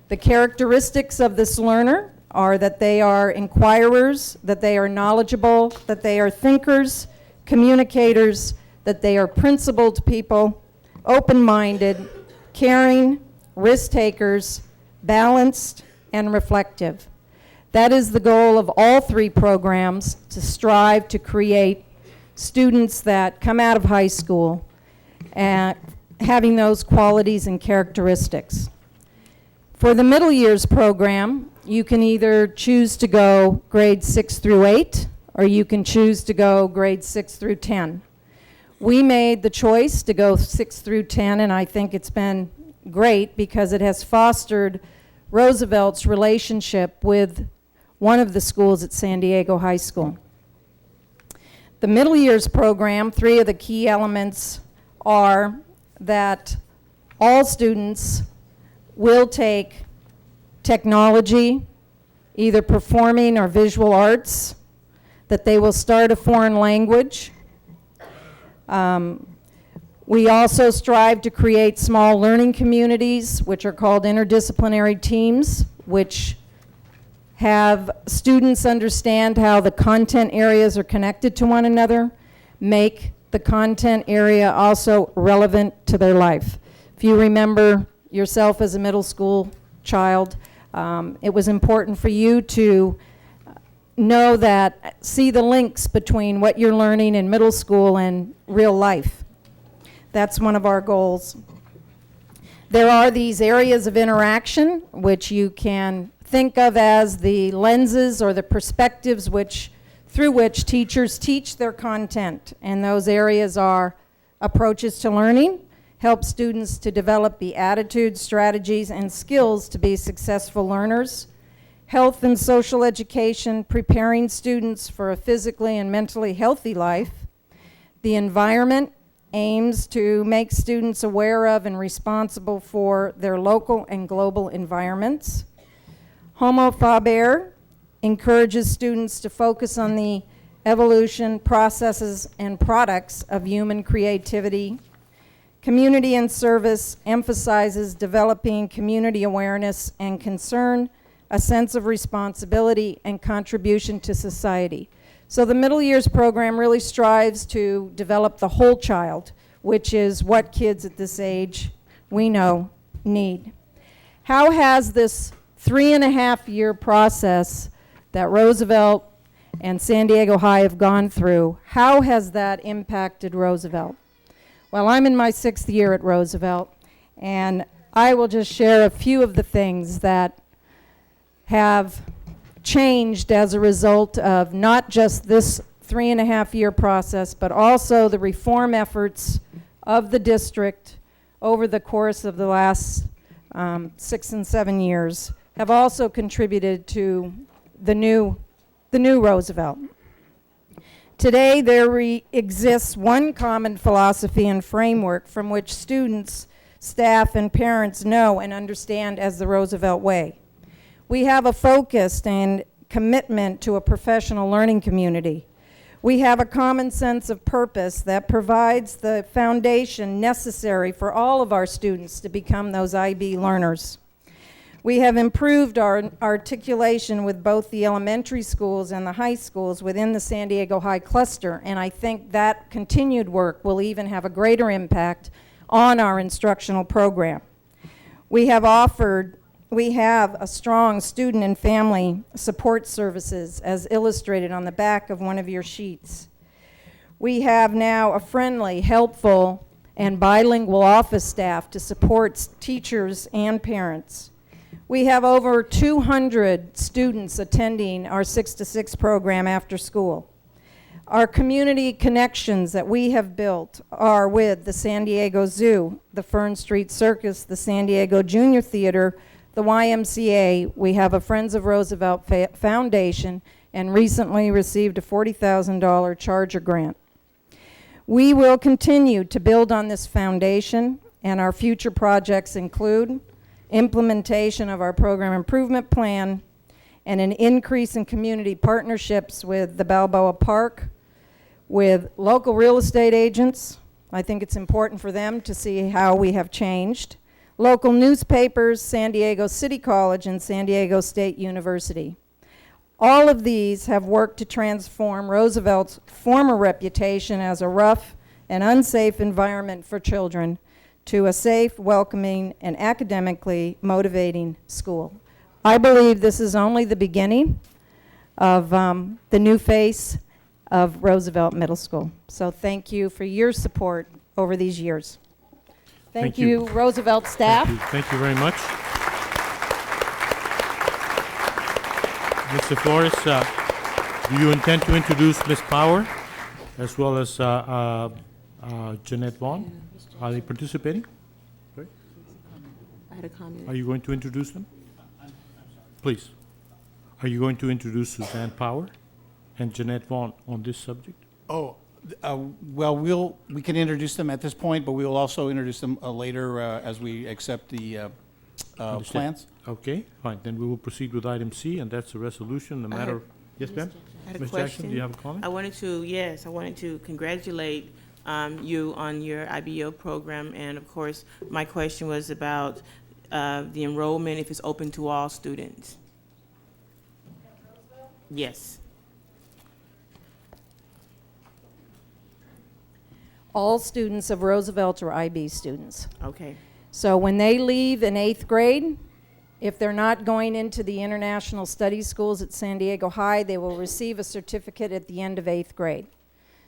The characteristics of this learner are that they are inquirers, that they are knowledgeable, that they are thinkers, communicators, that they are principled people, open-minded, caring, risk-takers, balanced, and reflective. That is the goal of all 3 programs, to strive to create students that come out of high school having those qualities and characteristics. For the middle years program, you can either choose to go grades 6 through 8, or you can choose to go grades 6 through 10. We made the choice to go 6 through 10, and I think it's been great because it has fostered Roosevelt's relationship with one of the schools at San Diego High School. The middle years program, 3 of the key elements are that all students will take technology, either performing or visual arts, that they will start a foreign language. We also strive to create small learning communities, which are called interdisciplinary teams, which have students understand how the content areas are connected to one another, make the content area also relevant to their life. If you remember yourself as a middle school child, it was important for you to know that, see the links between what you're learning in middle school and real life. That's one of our goals. There are these areas of interaction which you can think of as the lenses or the perspectives through which teachers teach their content. And those areas are approaches to learning, help students to develop the attitudes, strategies, and skills to be successful learners, health and social education, preparing students for a physically and mentally healthy life, the environment, aims to make students aware of and responsible for their local and global environments. Homo faber encourages students to focus on the evolution, processes, and products of human creativity. Community and service emphasizes developing community awareness and concern, a sense of responsibility and contribution to society. So the middle years program really strives to develop the whole child, which is what kids at this age we know need. How has this 3.5-year process that Roosevelt and San Diego High have gone through, how has that impacted Roosevelt? Well, I'm in my 6th year at Roosevelt, and I will just share a few of the things that have changed as a result of not just this 3.5-year process, but also the reform efforts of the district over the course of the last 6 and 7 years have also contributed to the new Roosevelt. Today, there exists one common philosophy and framework from which students, staff, and parents know and understand as the Roosevelt way. We have a focused and commitment to a professional learning community. We have a common sense of purpose that provides the foundation necessary for all of our students to become those IB learners. We have improved our articulation with both the elementary schools and the high schools within the San Diego High cluster, and I think that continued work will even have a greater impact on our instructional program. We have a strong student and family support services as illustrated on the back of one of your sheets. We have now a friendly, helpful, and bilingual office staff to support teachers and parents. We have over 200 students attending our 6 to 6 program after school. Our community connections that we have built are with the San Diego Zoo, the Fern Street Circus, the San Diego Junior Theater, the YMCA. We have a Friends of Roosevelt Foundation and recently received a $40,000 Charger grant. We will continue to build on this foundation, and our future projects include implementation of our program improvement plan and an increase in community partnerships with the Balboa Park, with local real estate agents. I think it's important for them to see how we have changed. Local newspapers, San Diego City College, and San Diego State University. All of these have worked to transform Roosevelt's former reputation as a rough and unsafe environment for children to a safe, welcoming, and academically motivating school. I believe this is only the beginning of the new face of Roosevelt Middle School. So thank you for your support over these years. Thank you, Roosevelt staff. Thank you very much. Mr. Flores, do you intend to introduce Ms. Power as well as Jeanette Vaughn? Are they participating? Right. I had a comment. Are you going to introduce them? Please. Are you going to introduce Suzanne Power and Jeanette Vaughn on this subject? Oh, well, we can introduce them at this point, but we will also introduce them later as we accept the plans. Okay, fine. Then we will proceed with item C, and that's a resolution, the matter. Yes, ma'am? I had a Ms. question. Jackson, do you have a comment? I wanted to congratulate you on your IBO program, and of course, my question was about the enrollment, if it's open to all students. Yes. All students of Roosevelt are IB students. Okay. So when they leave in 8th grade, if they're not going into the international studies schools at San Diego High, they will receive a certificate at the end of 8th grade.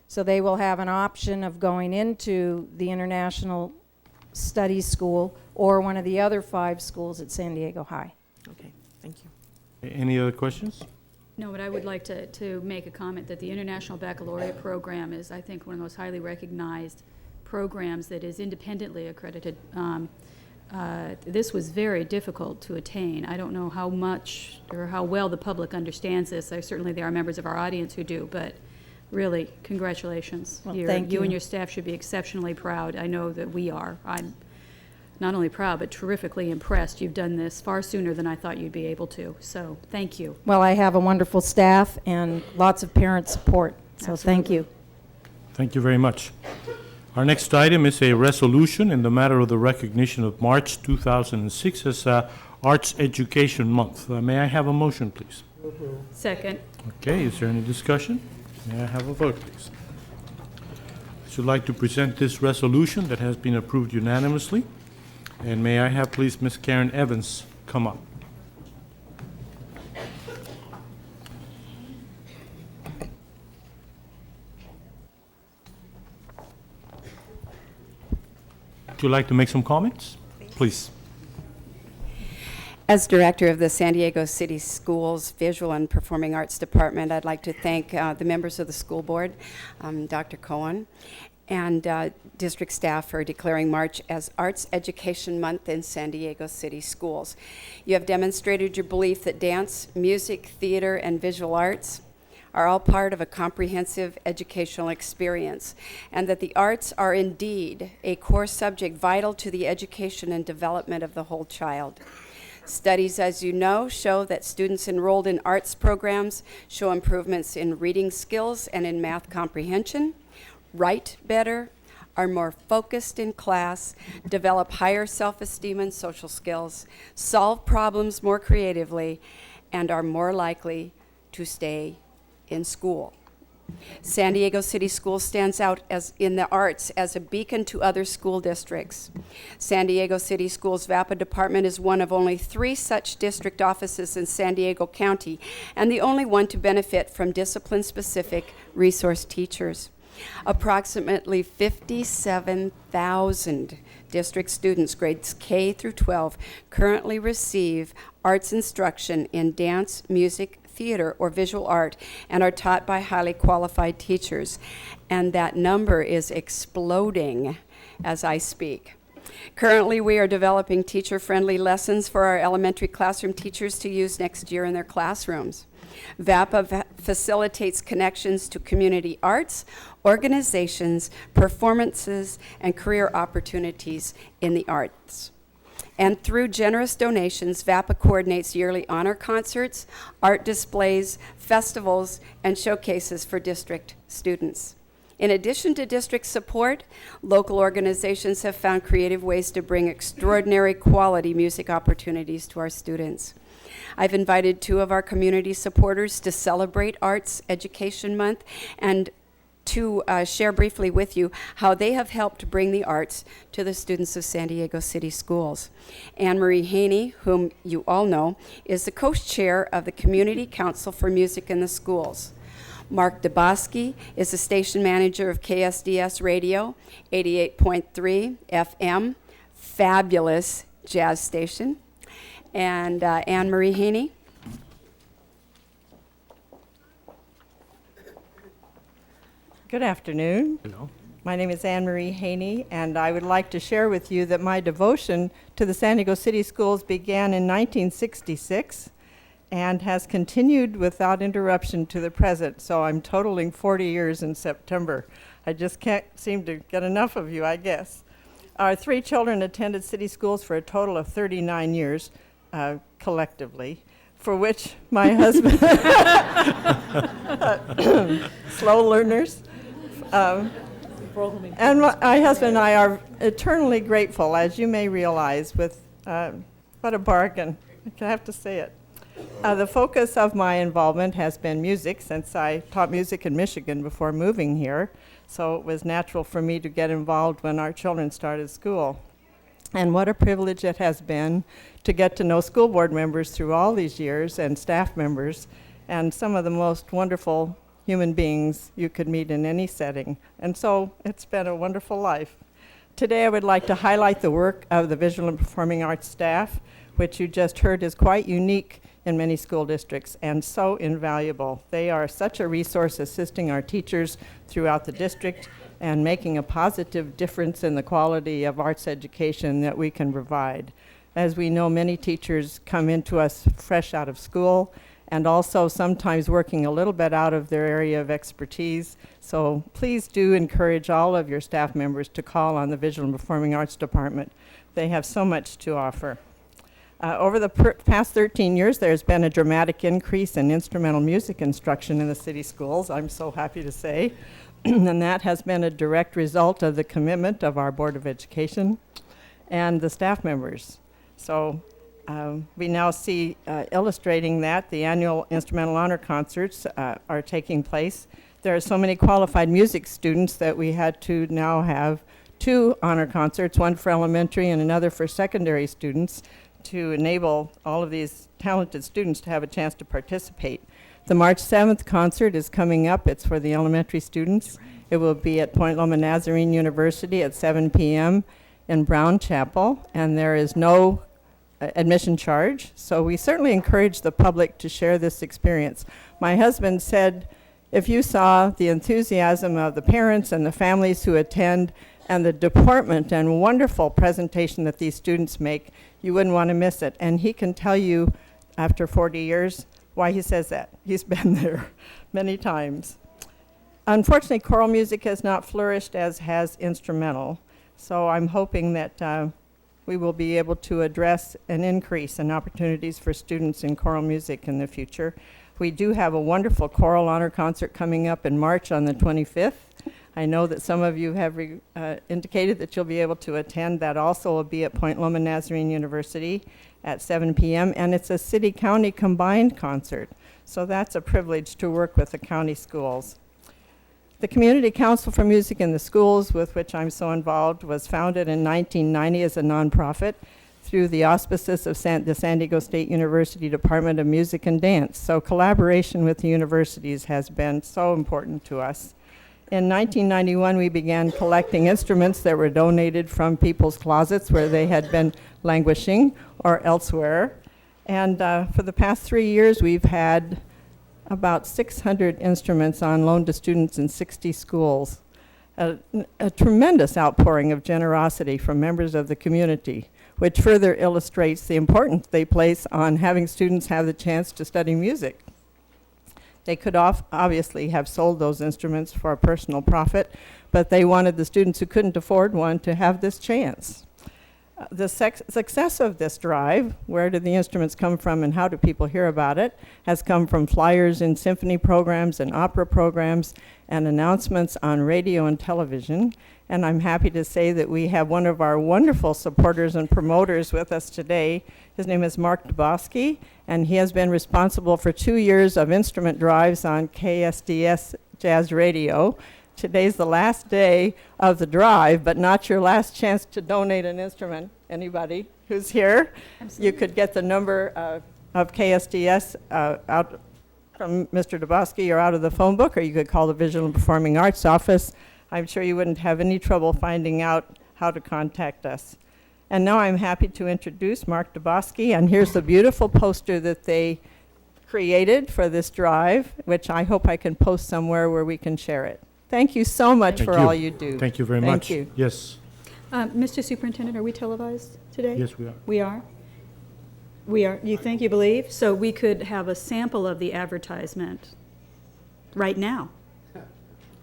So they will have an option of going into the international studies school or one of the other 5 schools at San Diego High. Okay, thank you. Any other questions? No, but I would like to make a comment that the International Baccalaureate program is, I think, one of the most highly recognized programs that is independently accredited. This was very difficult to attain. I don't know how much or how well the public understands this. Certainly there are members of our audience who do, but really, congratulations. Well, thank you. You and your staff should be exceptionally proud. I know that we are. I'm not only proud, but terrifically impressed. You've done this far sooner than I thought you'd be able to, so thank you. Well, I have a wonderful staff and lots of parent support, so thank you. Thank you very much. Our next item is a resolution in the matter of the recognition of March 2006 as Arts Education Month. May I have a motion, please? Second. Okay, is there any discussion? May I have a vote, please? I should like to present this resolution that has been approved unanimously. And may I have, please, Ms. Karen Evans come up? Would you like to make some comments? Please. As director of the San Diego City Schools Visual and Performing Arts Department, I'd like to thank the members of the school board, Dr. Cohen, and district staff for declaring March as Arts Education Month in San Diego City Schools. You have demonstrated your belief that dance, music, theater, and visual arts are all part of a comprehensive educational experience, and that the arts are indeed a core subject vital to the education and development of the whole child. Studies, as you know, show that students enrolled in arts programs show improvements in reading skills and in math comprehension, write better, are more focused in class, develop higher self-esteem and social skills, solve problems more creatively, and are more likely to stay in school. San Diego City Schools stands out as in the arts as a beacon to other school districts. San Diego City Schools VAPA department is one of only 3 such district offices in San Diego County, and the only one to benefit from discipline-specific resource teachers. Approximately 57,000 district students, grades K through 12, currently receive arts instruction in dance, music, theater, or visual art, and are taught by highly qualified teachers. And that number is exploding as I speak. Currently, we are developing teacher-friendly lessons for our elementary classroom teachers to use next year in their classrooms. VAPA facilitates connections to community arts, organizations, performances, and career opportunities in the arts. And through generous donations, VAPA coordinates yearly honor concerts, art displays, festivals, and showcases for district students. In addition to district support, local organizations have found creative ways to bring extraordinary quality music opportunities to our students. I've invited 2 of our community supporters to celebrate Arts Education Month and to share briefly with you how they have helped bring the arts to the students of San Diego City Schools. Anne Marie Haney, whom you all know, is the co-chair of the Community Council for Music in the Schools. Mark Dabosky is the station manager of KSDS Radio, 88.3 FM, fabulous jazz station. And Anne Marie Haney. Good afternoon. Hello. My name is Anne Marie Haney, and I would like to share with you that my devotion to the San Diego City Schools began in 1966 and has continued without interruption to the present. So I'm totaling 40 years in September. I just can't seem to get enough of you, I guess. Our 3 children attended city schools for a total of 39 years collectively, for which my husband, slow learners, and my husband and I are eternally grateful, as you may realize, with what a bargain. I have to say it. The focus of my involvement has been music, since I taught music in Michigan before moving here, so it was natural for me to get involved when our children started school. And what a privilege it has been to get to know school board members through all these years, and staff members, and some of the most wonderful human beings you could meet in any setting. And so it's been a wonderful life. Today I would like to highlight the work of the Visual and Performing Arts staff. which you just heard is quite unique in many school districts and so invaluable. They are such a resource assisting our teachers throughout the district and making a positive difference in the quality of arts education that we can provide. As we know, many teachers come into us fresh out of school and also sometimes working a little bit out of their area of expertise. So please do encourage all of your staff members to call on the Visual and Performing Arts Department. They have so much to offer. Over the past 13 years, there's been a dramatic increase in instrumental music instruction in the city schools, I'm so happy to say. And that has been a direct result of the commitment of our Board of Education and the staff members. So we now see illustrating that the annual instrumental honor concerts are taking place. There are so many qualified music students that we had to now have 2 honor concerts, one for elementary and another for secondary students, to enable all of these talented students to have a chance to participate. The March 7th concert is coming up. It's for the elementary students. It will be at Point Loma Nazarene University at 7 p.m. in Brown Chapel, and there is no admission charge. So we certainly encourage the public to share this experience. My husband said, if you saw the enthusiasm of the parents and the families who attend and the department and wonderful presentation that these students make, you wouldn't want to miss it. And he can tell you, after 40 years, why he says that. He's been there many times. Unfortunately, choral music has not flourished as has instrumental. So I'm hoping that we will be able to address an increase in opportunities for students in choral music in the future. We do have a wonderful choral honor concert coming up in March on the 25th. I know that some of you have indicated that you'll be able to attend. That also will be at Point Loma Nazarene University at 7 p.m. And it's a city-county combined concert. So that's a privilege to work with the county schools. The Community Council for Music in the Schools, with which I'm so involved, was founded in 1990 as a nonprofit through the auspices of the San Diego State University Department of Music and Dance. So collaboration with the universities has been so important to us. In 1991, we began collecting instruments that were donated from people's closets where they had been languishing or elsewhere. And for the past 3 years, we've had about 600 instruments on loan to students in 60 schools. A tremendous outpouring of generosity from members of the community, which further illustrates the importance they place on having students have the chance to study music. They could obviously have sold those instruments for a personal profit, but they wanted the students who couldn't afford one to have this chance. The success of this drive, where do the instruments come from and how do people hear about it, has come from flyers in symphony programs and opera programs and announcements on radio and television. And I'm happy to say that we have one of our wonderful supporters and promoters with us today. His name is Mark Dubosky, and he has been responsible for 2 years of instrument drives on KSDS Jazz Radio. Today's the last day of the drive, but not your last chance to donate an instrument. Anybody who's here? Absolutely. You could get the number of KSDS out from Mr. Dubosky or out of the phone book, or you could call the Visual and Performing Arts office. I'm sure you wouldn't have any trouble finding out how to contact us. And now I'm happy to introduce Mark Dubosky, and here's the beautiful poster that they created for this drive, which I hope I can post somewhere where we can share it. Thank you so much for all you do. Thank you very much. Thank you. Yes. Mr. Superintendent, are we televised today? Yes, we are. We are? We are. You think, you believe? So we could have a sample of the advertisement right now.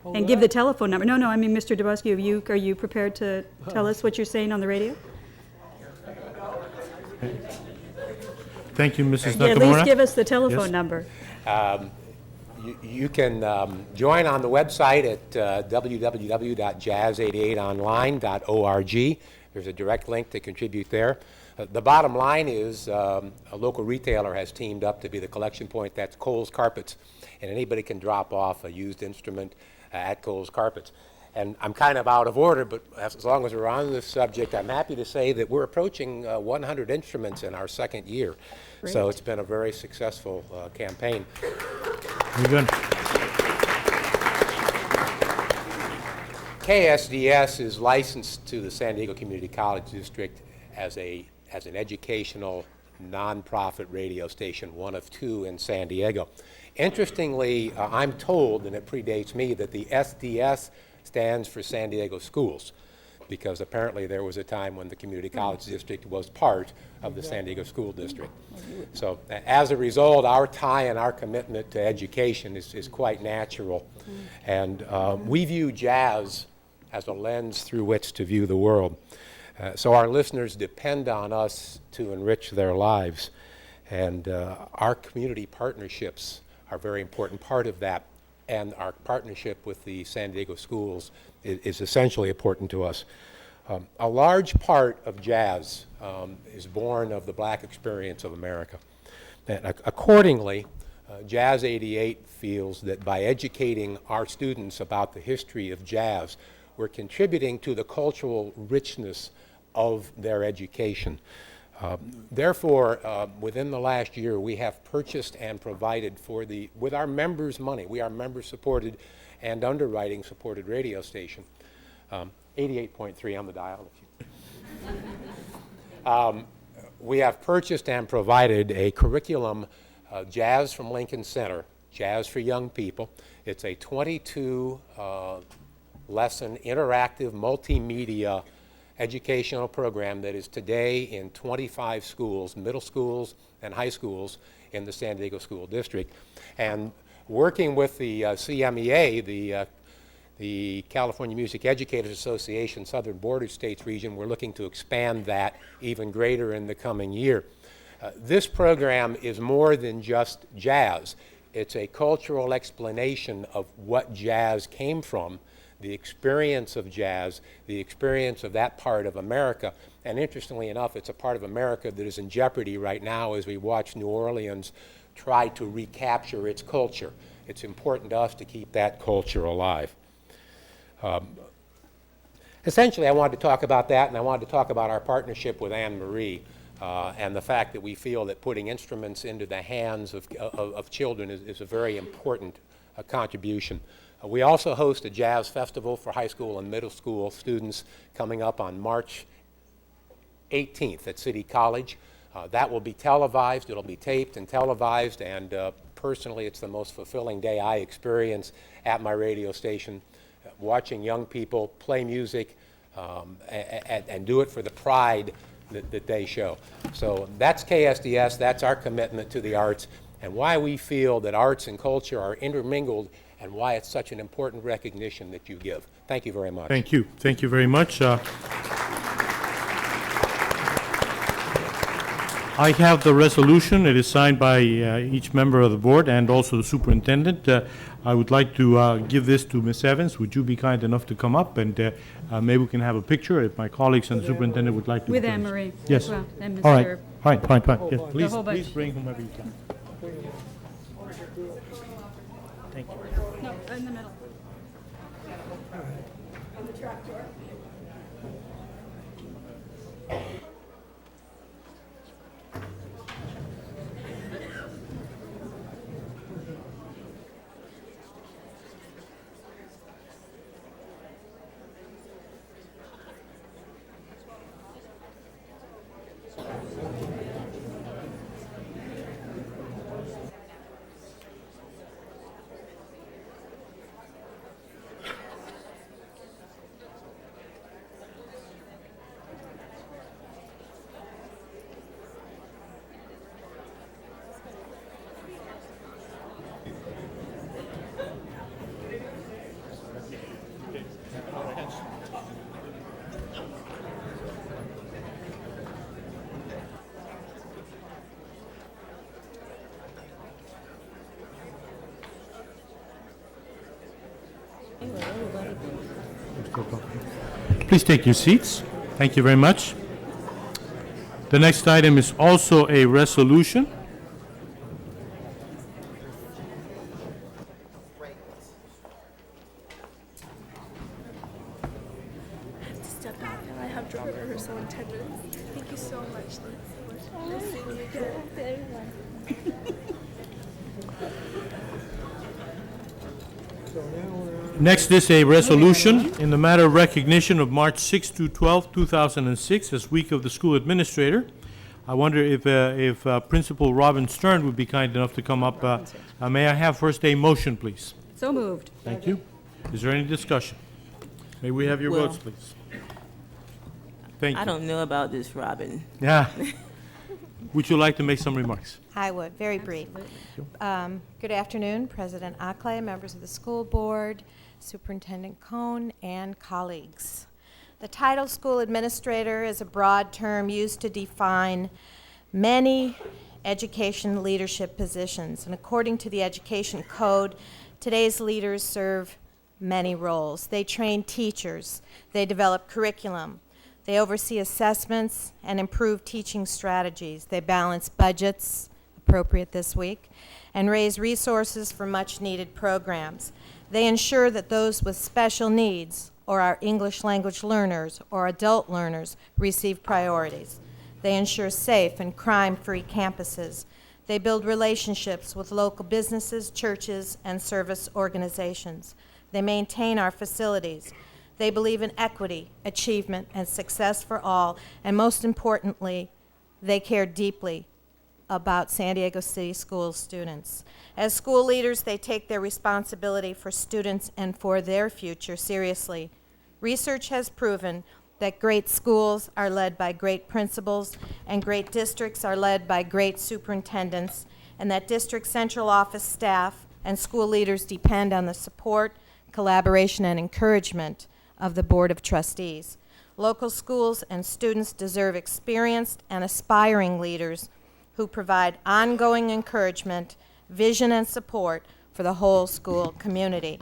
And give the telephone number. No, I mean, Mr. Dubosky, are you prepared to tell us what you're saying on the radio? Thank you, Mrs. Nakamura. Yeah, at least give us the telephone Yes. number. You can join on the website at www.jazz88online.org. There's a direct link to contribute there. The bottom line is a local retailer has teamed up to be the collection point. That's Kohl's Carpets, and anybody can drop off a used instrument at Kohl's Carpets. And I'm kind of out of order, but as long as we're on this subject, I'm happy to say that we're approaching 100 instruments in our second year. Great. So it's been a very successful campaign. Very good. KSDS is licensed to the San Diego Community College District as an educational nonprofit radio station, one of two in San Diego. Interestingly, I'm told, and it predates me, that the SDS stands for San Diego Schools, because apparently there was a time when the community college district was part of the San Diego School District. So as a result, our tie and our commitment to education is quite natural. And we view jazz as a lens through which to view the world. So our listeners depend on us to enrich their lives. And our community partnerships are a very important part of that. And our partnership with the San Diego schools is essentially important to us. A large part of jazz is born of the black experience of America. And accordingly, Jazz 88 feels that by educating our students about the history of jazz, we're contributing to the cultural richness of their education. Therefore, within the last year, we have purchased and provided for with our members' money, we are member-supported and underwriting-supported radio station, 88.3 on the dial. We have purchased and provided a curriculum, Jazz from Lincoln Center, Jazz for Young People. It's a 22-lesson interactive multimedia educational program that is today in 25 schools, middle schools and high schools in the San Diego School District. And working with the CMEA, the California Music Educators Association Southern Border States region, we're looking to expand that even greater in the coming year. This program is more than just jazz. It's a cultural explanation of what jazz came from, the experience of jazz, the experience of that part of America. And interestingly enough, it's a part of America that is in jeopardy right now as we watch New Orleans try to recapture its culture. It's important to us to keep that culture alive. Essentially, I wanted to talk about that, and I wanted to talk about our partnership with Anne Marie and the fact that we feel that putting instruments into the hands of children is a very important contribution. We also host a jazz festival for high school and middle school students coming up on March 18th at City College. That will be televised. It'll be taped and televised, and personally, it's the most fulfilling day I experience at my radio station, watching young people play music and do it for the pride that they show. So that's KSDS, that's our commitment to the arts, and why we feel that arts and culture are intermingled, and why it's such an important recognition that you give. Thank you very much. Thank you. Thank you very much. I have the resolution. It is signed by each member of the board and also the superintendent. I would like to give this to Ms. Evans. Would you be kind enough to come up, and maybe we can have a picture if my colleagues and the superintendent would like to. With Anne Marie. Yes. As well, and Mr. All right. Fine. Yes, The whole bunch. please bring whomever you can. Thank you. No, in the middle. On the trapdoor. Please take your seats. Thank you very much. The next item is also a resolution. I have to step out and I have drama rehearsal in 10 minutes. Thank you so much. Nice seeing you again. Next is a resolution in the matter of recognition of March 6 to 12, 2006 as Week of the School Administrator. I wonder if Principal Robin Stern would be kind enough to come up. May I have first a motion, please? So moved. Thank you. Is there any discussion? May we have your Well, votes, please? Thank you. I don't know about this, Robin. Yeah. Would you like to make some remarks? I would, very brief. Good afternoon, President Ackley, members of the school board, Superintendent Cohn, and colleagues. The title school administrator is a broad term used to define many education leadership positions. And according to the Education Code, today's leaders serve many roles. They train teachers, they develop curriculum, they oversee assessments and improve teaching strategies. They balance budgets, appropriate this week, and raise resources for much-needed programs. They ensure that those with special needs, or our English language learners, or adult learners, receive priorities. They ensure safe and crime-free campuses. They build relationships with local businesses, churches, and service organizations. They maintain our facilities. They believe in equity, achievement, and success for all, and most importantly, they care deeply about San Diego City Schools students. As school leaders, they take their responsibility for students and for their future seriously. Research has proven that great schools are led by great principals and great districts are led by great superintendents, and that district central office staff and school leaders depend on the support, collaboration, and encouragement of the Board of Trustees. Local schools and students deserve experienced and aspiring leaders who provide ongoing encouragement, vision, and support for the whole school community.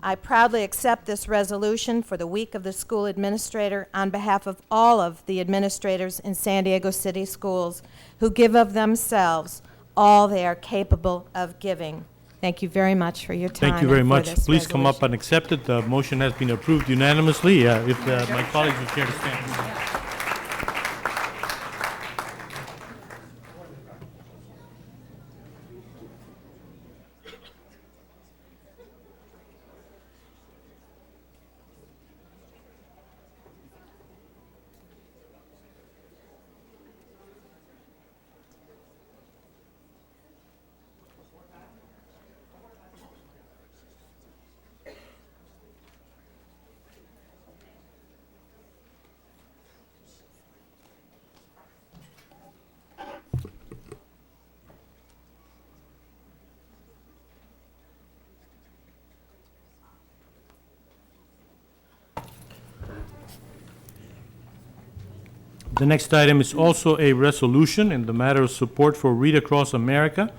I proudly accept this resolution for the Week of the School Administrator on behalf of all of the administrators in San Diego City Schools who give of themselves all they are capable of giving. Thank you very much for your time. Thank you very and for much. this Please come up resolution. and accept it. The motion has been approved unanimously. If my colleagues would care to stand. The next item is also a resolution in the matter of support for Read Across America,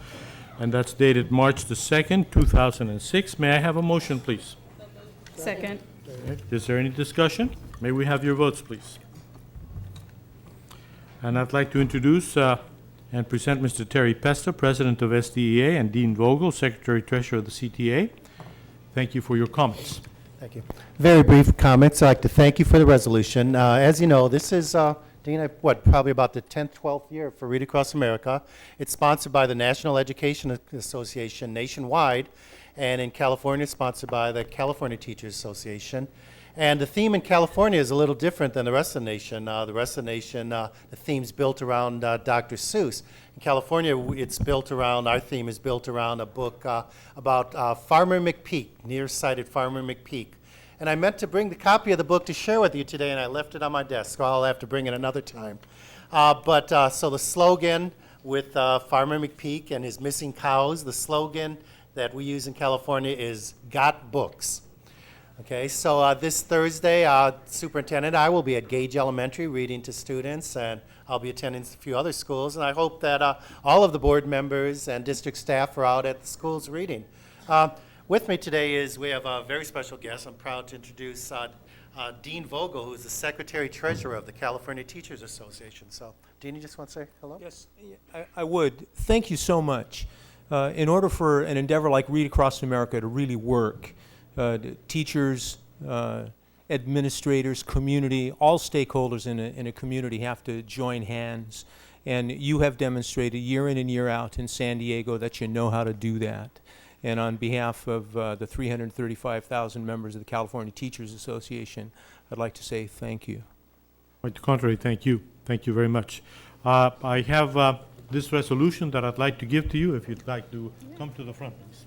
and that's dated March the 2nd, 2006. May I have a motion, please? Second. Is there any discussion? May we have your votes, please? And I'd like to introduce and present Mr. Terry Pesta, President of SDEA, and Dean Vogel, Secretary-Treasurer of the CTA. Thank you for your comments. Thank you. Very brief comments. I'd like to thank you for the resolution. As you know, this is, Dean, probably about the 10th, 12th year for Read Across America. It's sponsored by the National Education Association nationwide, and in California, sponsored by the California Teachers Association. And the theme in California is a little different than the rest of the nation. The rest of the nation, the theme's built around Dr. Seuss. In California, our theme is built around a book about Farmer McPeak, nearsighted Farmer McPeak. And I meant to bring the copy of the book to share with you today, and I left it on my desk, so I'll have to bring it another time. So the slogan with Farmer McPeak and his missing cows, the slogan that we use in California is "Got Books." Okay, so this Thursday, Superintendent, I will be at Gage Elementary reading to students, and I'll be attending a few other schools, and I hope that all of the board members and district staff are out at the schools reading. With me today we have a very special guest. I'm proud to introduce Dean Vogel, who is the Secretary-Treasurer of the California Teachers Association. So, Dean, you just want to say hello? Yes, I would. Thank you so much. In order for an endeavor like Read Across America to really work, teachers, administrators, community, all stakeholders in a community have to join hands. And you have demonstrated year in and year out in San Diego that you know how to do that. And on behalf of the 335,000 members of the California Teachers Association, I'd like to say thank you. Quite the contrary, thank you. Thank you very much. I have this resolution that I'd like to give to you, if you'd like to come to the front, please.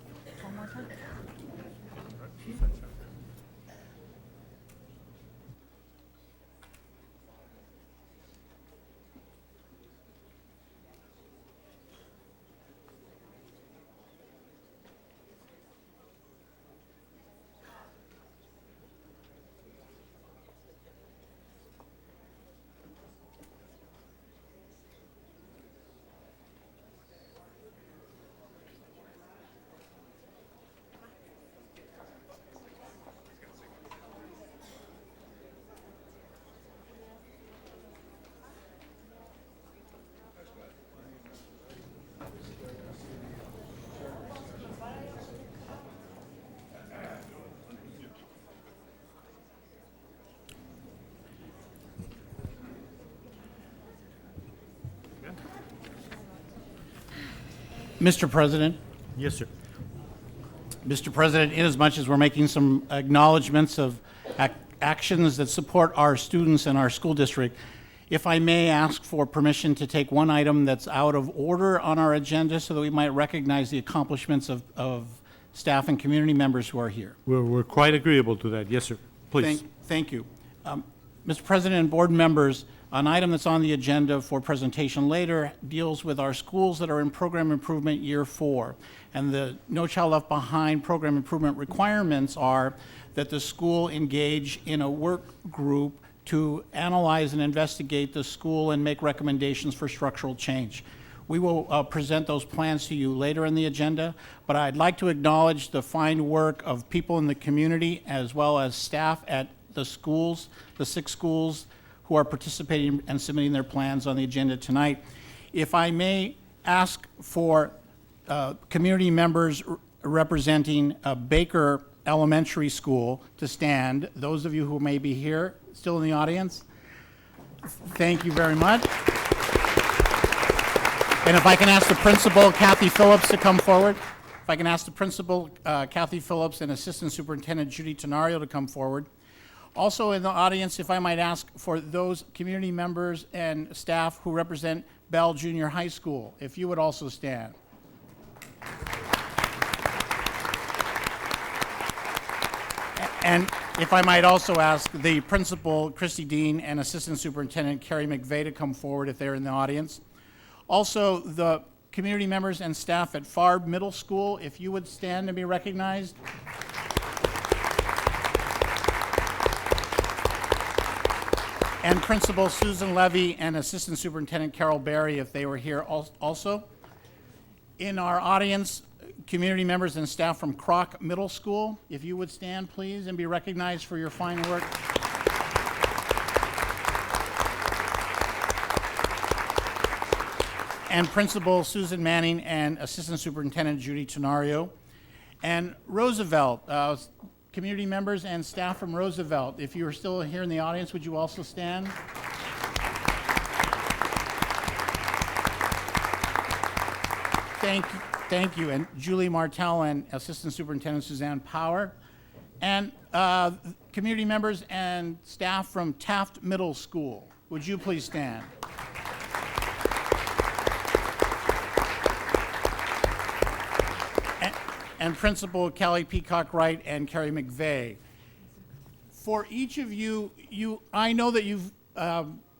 Mr. President. Yes, sir. Mr. President, inasmuch as we're making some acknowledgments of actions that support our students and our school district, if I may ask for permission to take one item that's out of order on our agenda so that we might recognize the accomplishments of staff and community members who are here. We're quite agreeable to that. Yes, sir. Please. Thank you. Mr. President and board members, an item that's on the agenda for presentation later deals with our schools that are in Program Improvement Year 4. And the No Child Left Behind program improvement requirements are that the school engage in a work group to analyze and investigate the school and make recommendations for structural change. We will present those plans to you later in the agenda, but I'd like to acknowledge the fine work of people in the community as well as staff at the schools, the 6 schools who are participating and submitting their plans on the agenda tonight. If I may ask for community members representing Baker Elementary School to stand, those of you who may be here, still in the audience, thank you very much. And if I can ask the principal, Kathy Phillips, to come forward. If I can ask the principal, Kathy Phillips, and Assistant Superintendent Judy Tenario to come forward. Also in the audience, if I might ask for those community members and staff who represent Bell Junior High School, if you would also stand. And if I might also ask the principal, Christy Dean, and Assistant Superintendent Carrie McVeigh to come forward if they're in the audience. Also, the community members and staff at Farb Middle School, if you would stand and be recognized. And Principal Susan Levy and Assistant Superintendent Carol Berry, if they were here also. In our audience, community members and staff from Kroc Middle School, if you would stand, please, and be recognized for your fine work. And Principal Susan Manning and Assistant Superintendent Judy Tenario. And Roosevelt, community members and staff from Roosevelt, if you are still here in the audience, would you also stand? Thank you. And Julie Martell and Assistant Superintendent Suzanne Power. And community members and staff from Taft Middle School, would you please stand? And Principal Kelly Peacock Wright and Carrie McVeigh. For each of you, I know that you've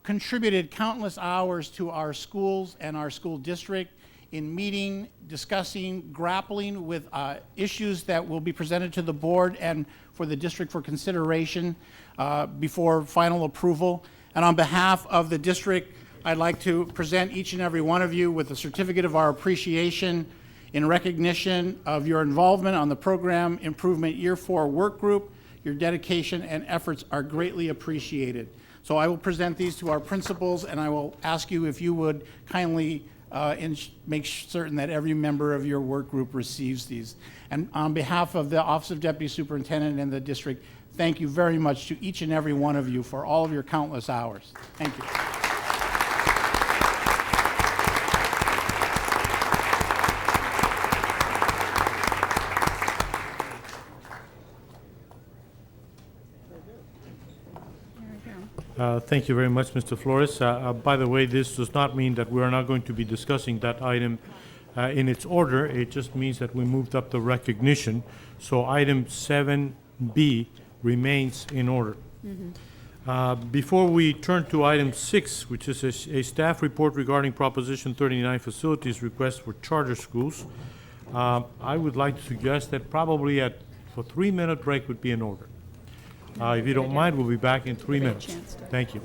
contributed countless hours to our schools and our school district in meeting, discussing, grappling with issues that will be presented to the board and for the district for consideration before final approval. And on behalf of the district, I'd like to present each and every one of you with a certificate of our appreciation in recognition of your involvement on the Program Improvement Year 4 work group. Your dedication and efforts are greatly appreciated. So I will present these to our principals, and I will ask you if you would kindly make certain that every member of your work group receives these. And on behalf of the Office of Deputy Superintendent and the district, thank you very much to each and every one of you for all of your countless hours. Thank you. Thank you very much, Mr. Flores. By the way, this does not mean that we are not going to be discussing that item in its order. It just means that we moved up the recognition. So item 7B remains in order. Before we turn to item 6, which is a staff report regarding Proposition 39 facilities request for charter schools, I would like to suggest that probably a 3-minute break would be in order. If you don't mind, we'll be back in 3 minutes. Thank you.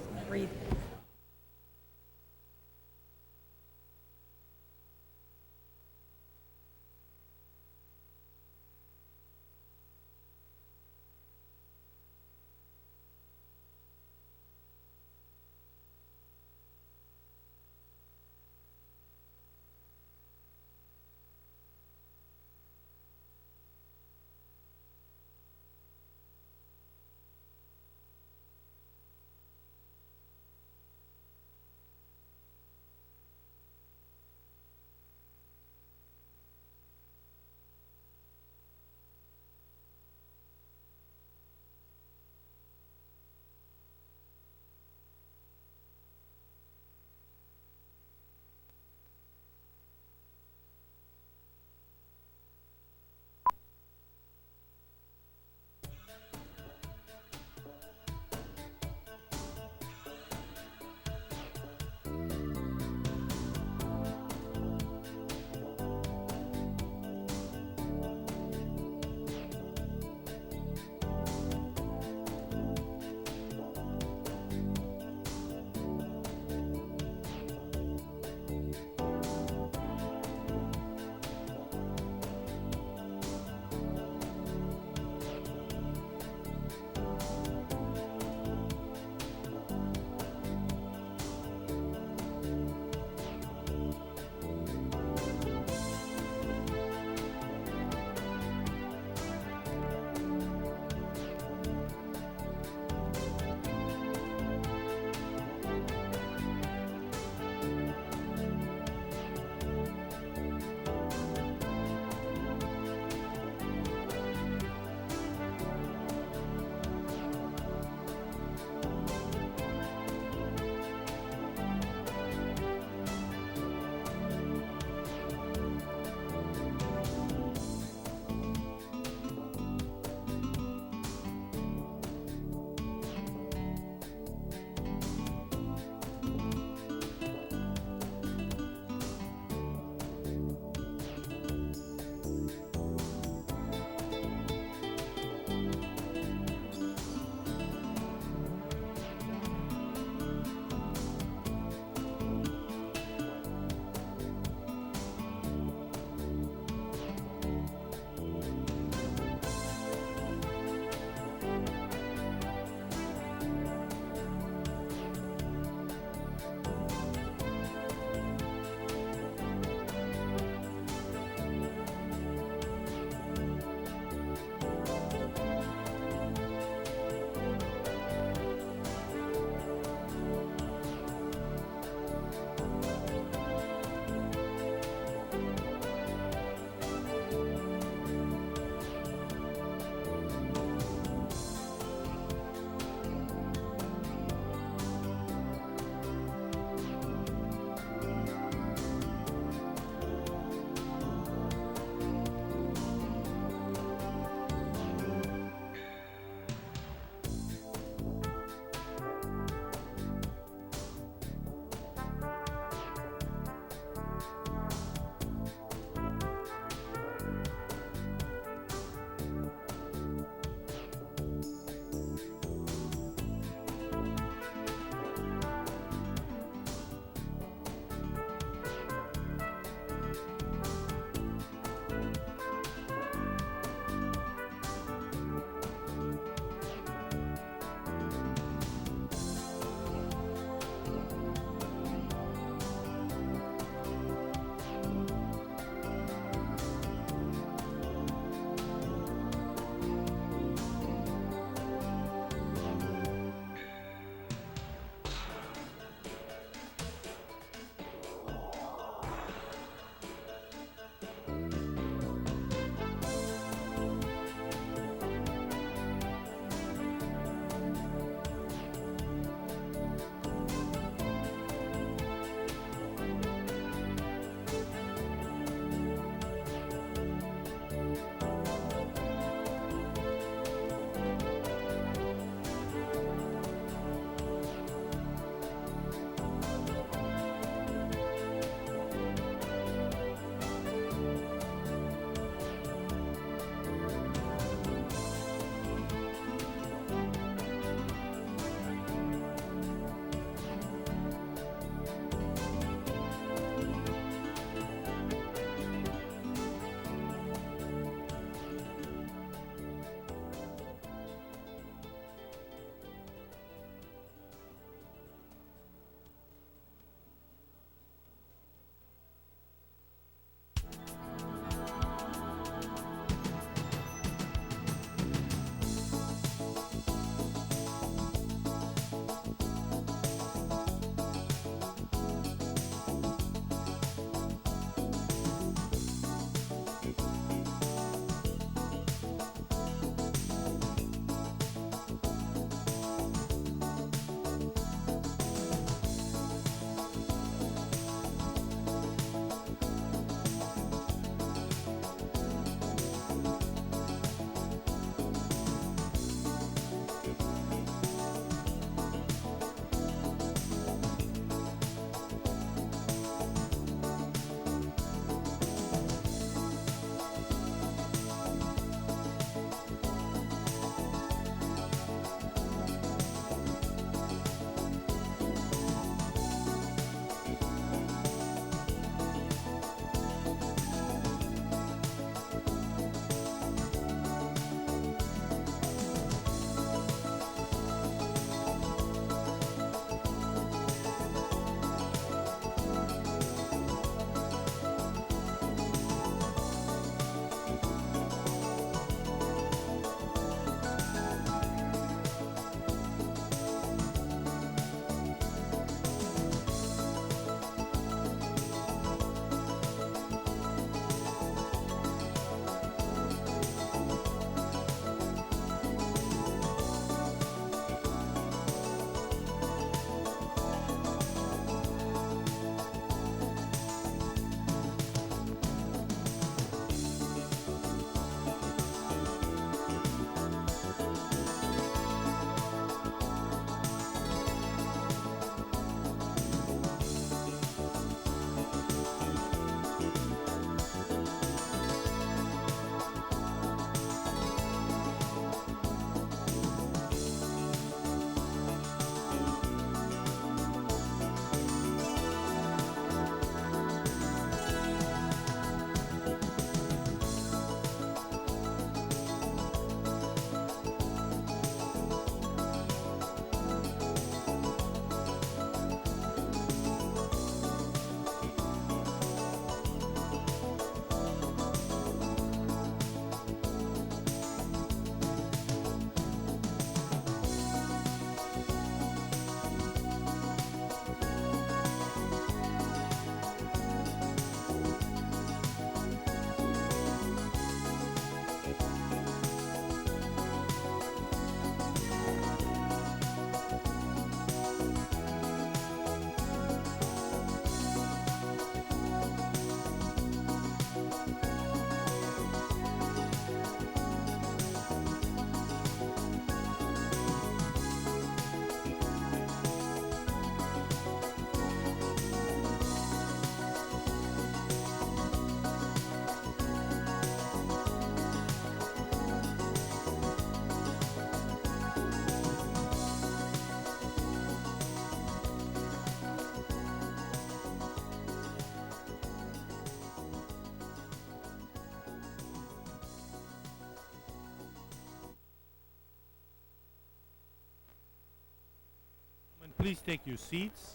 Please take your seats.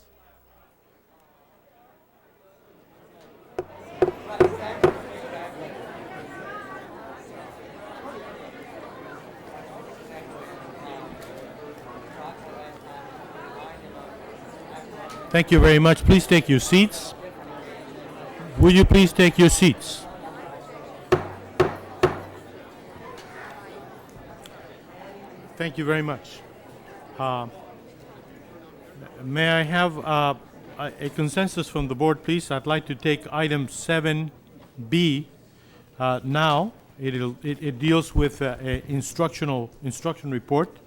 Thank you very much. Please take your seats. Will you please take your seats? Thank you very much. May I have a consensus from the board, please? I'd like to take item 7B now. It deals with an instruction report,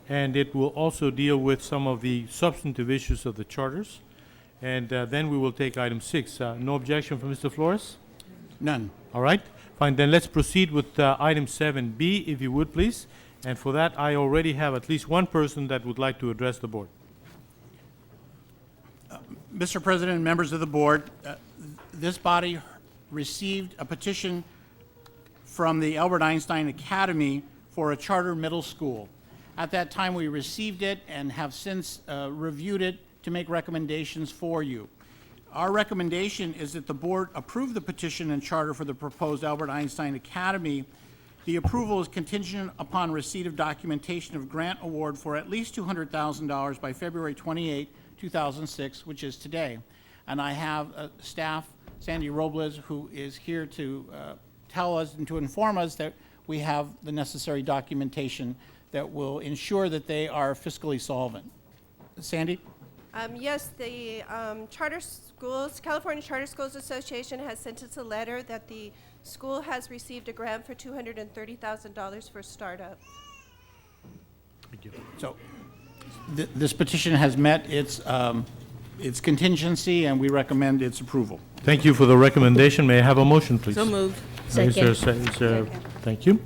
and it will also deal with some of the substantive issues of the charters. And then we will take item 6. No objection from Mr. Flores? None. All right. Fine. Then let's proceed with item 7B, if you would, please. And for that, I already have at least one person that would like to address the board. Mr. President and members of the board, this body received a petition from the Albert Einstein Academy for a charter middle school. At that time, we received it and have since reviewed it to make recommendations for you. Our recommendation is that the board approve the petition and charter for the proposed Albert Einstein Academy. The approval is contingent upon receipt of documentation of grant award for at least $200,000 by February 28, 2006, which is today. And I have staff, Sandy Robles, who is here to tell us and to inform us that we have the necessary documentation that will ensure that they are fiscally solvent. Sandy? Yes, the California Charter Schools Association has sent us a letter that the school has received a grant for $230,000 for startup. Thank you. So this petition has met its contingency, and we recommend its approval. Thank you for the recommendation. May I have a motion, please? So moved. Second. Thank you.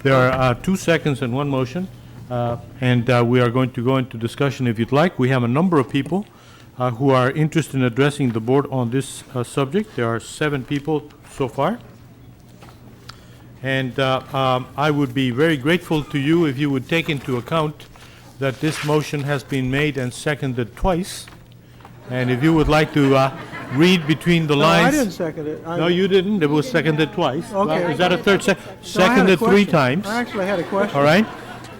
There are 2 seconds and 1 motion, and we are going to go into discussion if you'd like. We have a number of people who are interested in addressing the board on this subject. There are 7 people so far. And I would be very grateful to you if you would take into account that this motion has been made and seconded twice. And if you would like to read between the lines. No, I didn't second it. No, you didn't. It was seconded twice. Okay. Is that a third? So Seconded 3 times. I actually had a question. All right.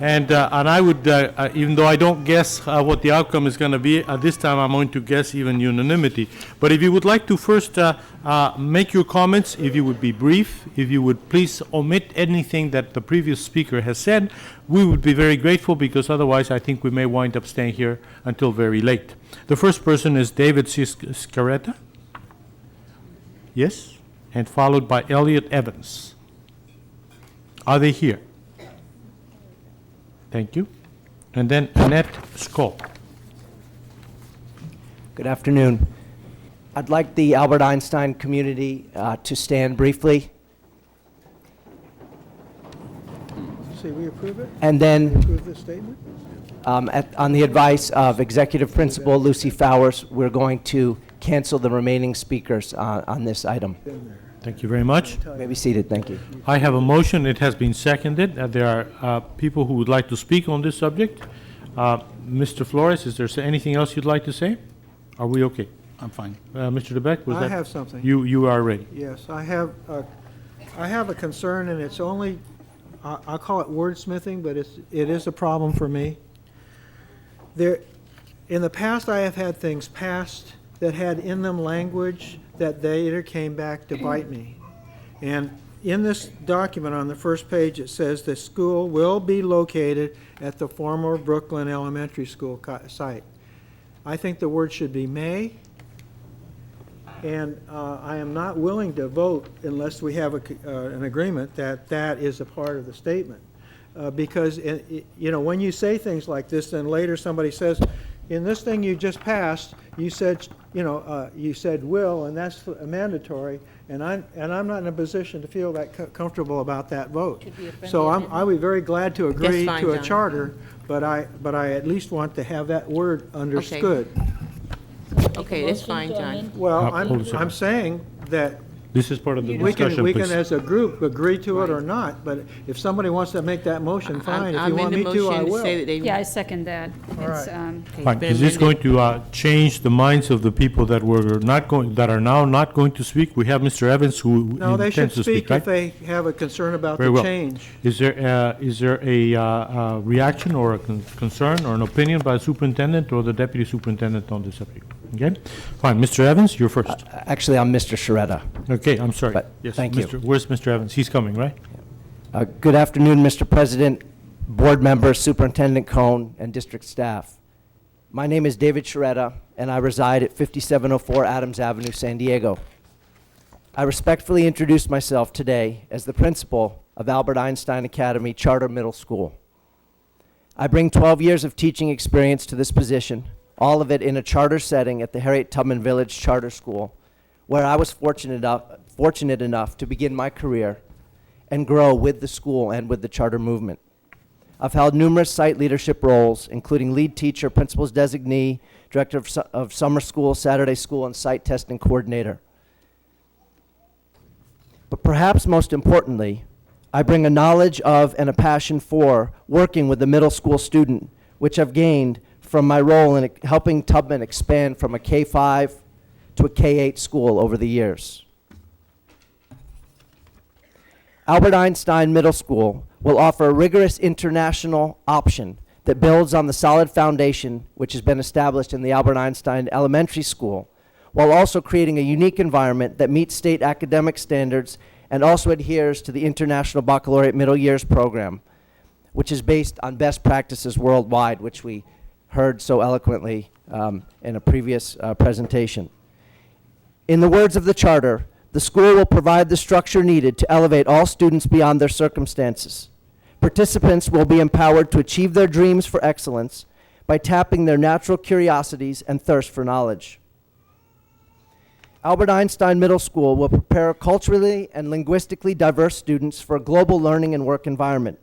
And I would, even though I don't guess what the outcome is going to be, at this time I'm going to guess even unanimity. But if you would like to first make your comments, if you would be brief, if you would please omit anything that the previous speaker has said, we would be very grateful, because otherwise I think we may wind up staying here until very late. The first person is David Sciarretta. Yes? And followed by Elliot Evans. Are they here? Thank you. And then Annette Skoll. Good afternoon. I'd like the Albert Einstein community to stand briefly. See, we approve it? And then, We approve this statement? on the advice of Executive Principal Lucy Fowers, we're going to cancel the remaining speakers on this item. Thank you very much. You may be seated. Thank you. I have a motion. It has been seconded. There are people who would like to speak on this subject. Mr. Flores, is there anything else you'd like to say? Are we okay? I'm fine. Mr. DeBeck, was that? I have something. You are ready. Yes, I have a concern, and it's only, I'll call it wordsmithing, but it is a problem for me. In the past, I have had things passed that had in them language that later came back to bite me. And in this document on the first page, it says the school will be located at the former Brooklyn Elementary School site. I think the word should be may, and I am not willing to vote unless we have an agreement that that is a part of the statement. Because, you know, when you say things like this, then later somebody says, in this thing you just passed, you said, you said will, and that's mandatory, and I'm not in a position to feel that comfortable about that vote. So I'll be very glad to agree to a charter, but I at least want to have that word understood. Okay, that's fine, John. Well, I'm saying that This is part of the We discussion, can, please. as a group, agree to it or not, but if somebody wants to make that motion, fine. If you want me to, I will. Yeah, I second that. It's, Fine, is this going to change the minds of the people that were not going, that are now not going to speak? We have Mr. Evans who No, they should intends to speak, speak right? if they have a concern about Very the well. change. Is there a reaction or a concern or an opinion by the superintendent or the deputy superintendent on this subject? Okay, fine. Mr. Evans, you're first. Actually, I'm Mr. Sciarretta. Okay, I'm sorry. But Yes, thank you. Where's Mr. Evans? He's coming, right? Good afternoon, Mr. President, board members, Superintendent Cohn, and district staff. My name is David Sciarretta, and I reside at 5704 Adams Avenue, San Diego. I respectfully introduce myself today as the principal of Albert Einstein Academy Charter Middle School. I bring 12 years of teaching experience to this position, all of it in a charter setting at the Harriet Tubman Village Charter School, where I was fortunate enough to begin my career and grow with the school and with the charter movement. I've held numerous site leadership roles, including lead teacher, principal's designee, director of summer school, Saturday school, and site testing coordinator. But perhaps most importantly, I bring a knowledge of and a passion for working with the middle school student, which I've gained from my role in helping Tubman expand from a K-5 to a K-8 school over the years. Albert Einstein Middle School will offer a rigorous international option that builds on the solid foundation which has been established in the Albert Einstein Elementary School, while also creating a unique environment that meets state academic standards and also adheres to the International Baccalaureate Middle Years program, which is based on best practices worldwide, which we heard so eloquently in a previous presentation. In the words of the charter, the school will provide the structure needed to elevate all students beyond their circumstances. Participants will be empowered to achieve their dreams for excellence by tapping their natural curiosities and thirst for knowledge. Albert Einstein Middle School will prepare culturally and linguistically diverse students for a global learning and work environment,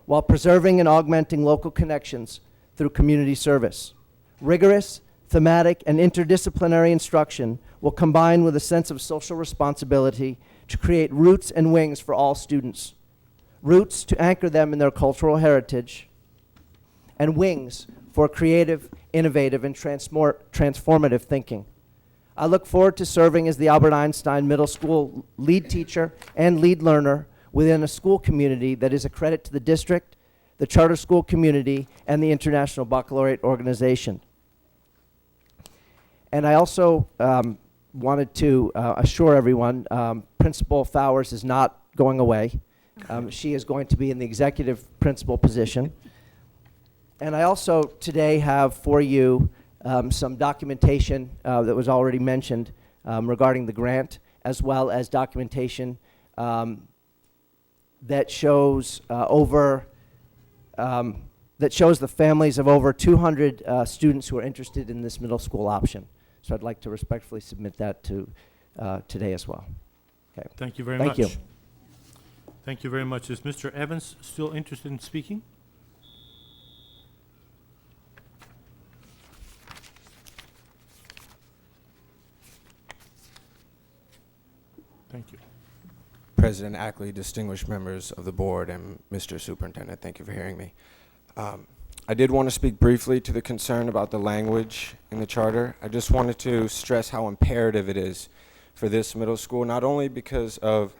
while preserving and augmenting local connections through community service. Rigorous, thematic, and interdisciplinary instruction will combine with a sense of social responsibility to create roots and wings for all students. Roots to anchor them in their cultural heritage, and wings for creative, innovative, and transformative thinking. I look forward to serving as the Albert Einstein Middle School lead teacher and lead learner within a school community that is a credit to the district, the charter school community, and the International Baccalaureate Organization. And I also wanted to assure everyone, Principal Fowers is not going away. She is going to be in the executive principal position. And I also today have for you some documentation that was already mentioned regarding the grant, as well as documentation that shows that shows the families of over 200 students who are interested in this middle school option. So I'd like to respectfully submit that to today as well. Okay. Thank you very much. Thank you. Thank you very much. Is Mr. Evans still interested in speaking? Thank you. President Ackley, distinguished members of the board, and Mr. Superintendent, thank you for hearing me. I did want to speak briefly to the concern about the language in the charter. I just wanted to stress how imperative it is for this middle school, not only because of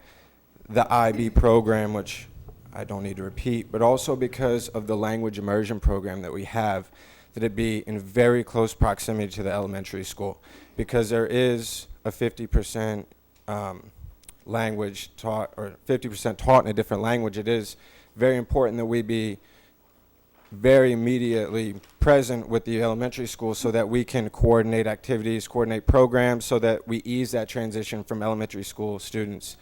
the IB program, which I don't need to repeat, but also because of the language immersion program that we have, that it be in very close proximity to the elementary school, because there is a 50% language taught, or 50% taught in a different language. It is very important that we be very immediately present with the elementary school so that we can coordinate activities, coordinate programs, so that we ease that transition from elementary school students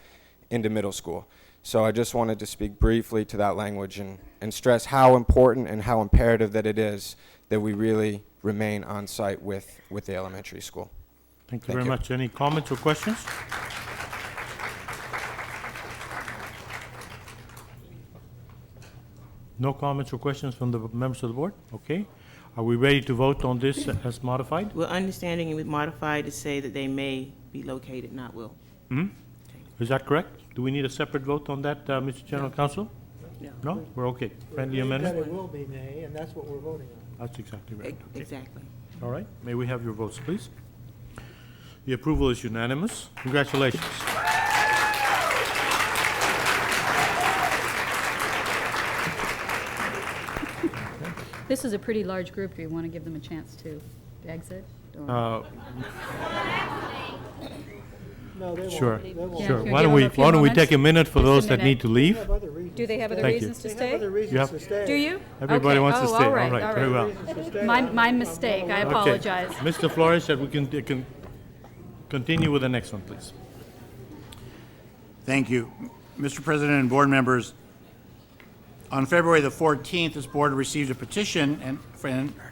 into middle school. So I just wanted to speak briefly to that language and stress how important and how imperative that it is that we really remain on site with the elementary school. Thank you very much. Any comments or questions? No comments or questions from the members of the board? Okay. Are we ready to vote on this as modified? Well, understanding it was modified to say that they may be located, not will. Mm-hmm. Is that correct? Do we need a separate vote on that, Mr. General Counsel? No? We're okay. Friendly That amendment? it will be nay, and that's what we're voting on. That's exactly right. Okay. Exactly. All right. May we have your votes, please? The approval is unanimous. Congratulations. This is a pretty large group. Do you want to give them a chance to exit? or- No, they won't. Sure, They won't. Yeah, sure. can you Why give don't we, them a few why don't we moments? take a minute for Just a those that minute. need to They leave? have other reasons. Do they have other Thank you. reasons to They have stay? other reasons You have- to stay. Do you? Everybody Okay. wants to Oh, stay. all right, Very well. Reasons to stay. My mistake. I Okay. apologize. Mr. Flores said we can continue with the next one, please. Thank you. Mr. President and board members, on February the 14th, this board received a petition and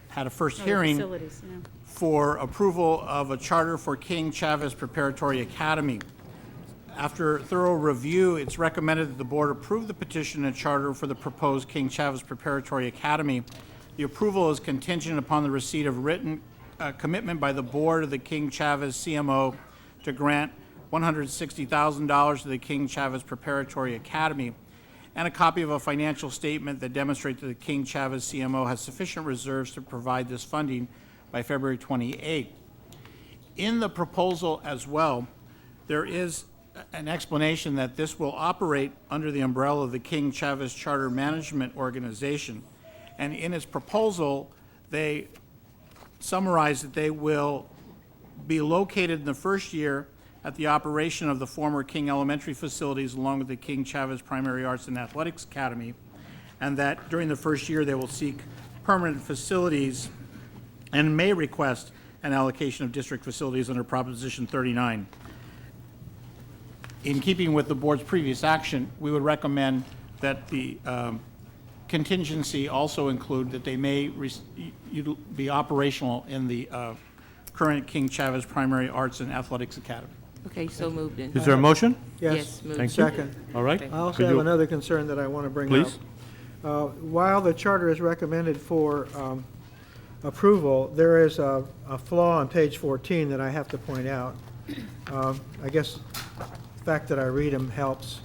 had a first Oh, the hearing facilities, yeah. for approval of a charter for King Chavez Preparatory Academy. After thorough review, it's recommended that the board approve the petition and charter for the proposed King Chavez Preparatory Academy. The approval is contingent upon the receipt of written commitment by the board of the King Chavez CMO to grant $160,000 to the King Chavez Preparatory Academy, and a copy of a financial statement that demonstrates that the King Chavez CMO has sufficient reserves to provide this funding by February 28. In the proposal as well, there is an explanation that this will operate under the umbrella of the King Chavez Charter Management Organization. And in its proposal, they summarize that they will be located in the first year at the operation of the former King Elementary facilities along with the King Chavez Primary Arts and Athletics Academy, and that during the first year they will seek permanent facilities and may request an allocation of district facilities under Proposition 39. In keeping with the board's previous action, we would recommend that the contingency also include that they may be operational in the current King Chavez Primary Arts and Athletics Academy. Okay, so moved in. Is there a motion? Yes, moved. Thank you. Second. All right. I also Could have you- another concern that I want to bring Please. up. While the charter is recommended for approval, there is a flaw on page 14 that I have to point out. I guess the fact that I read them helps.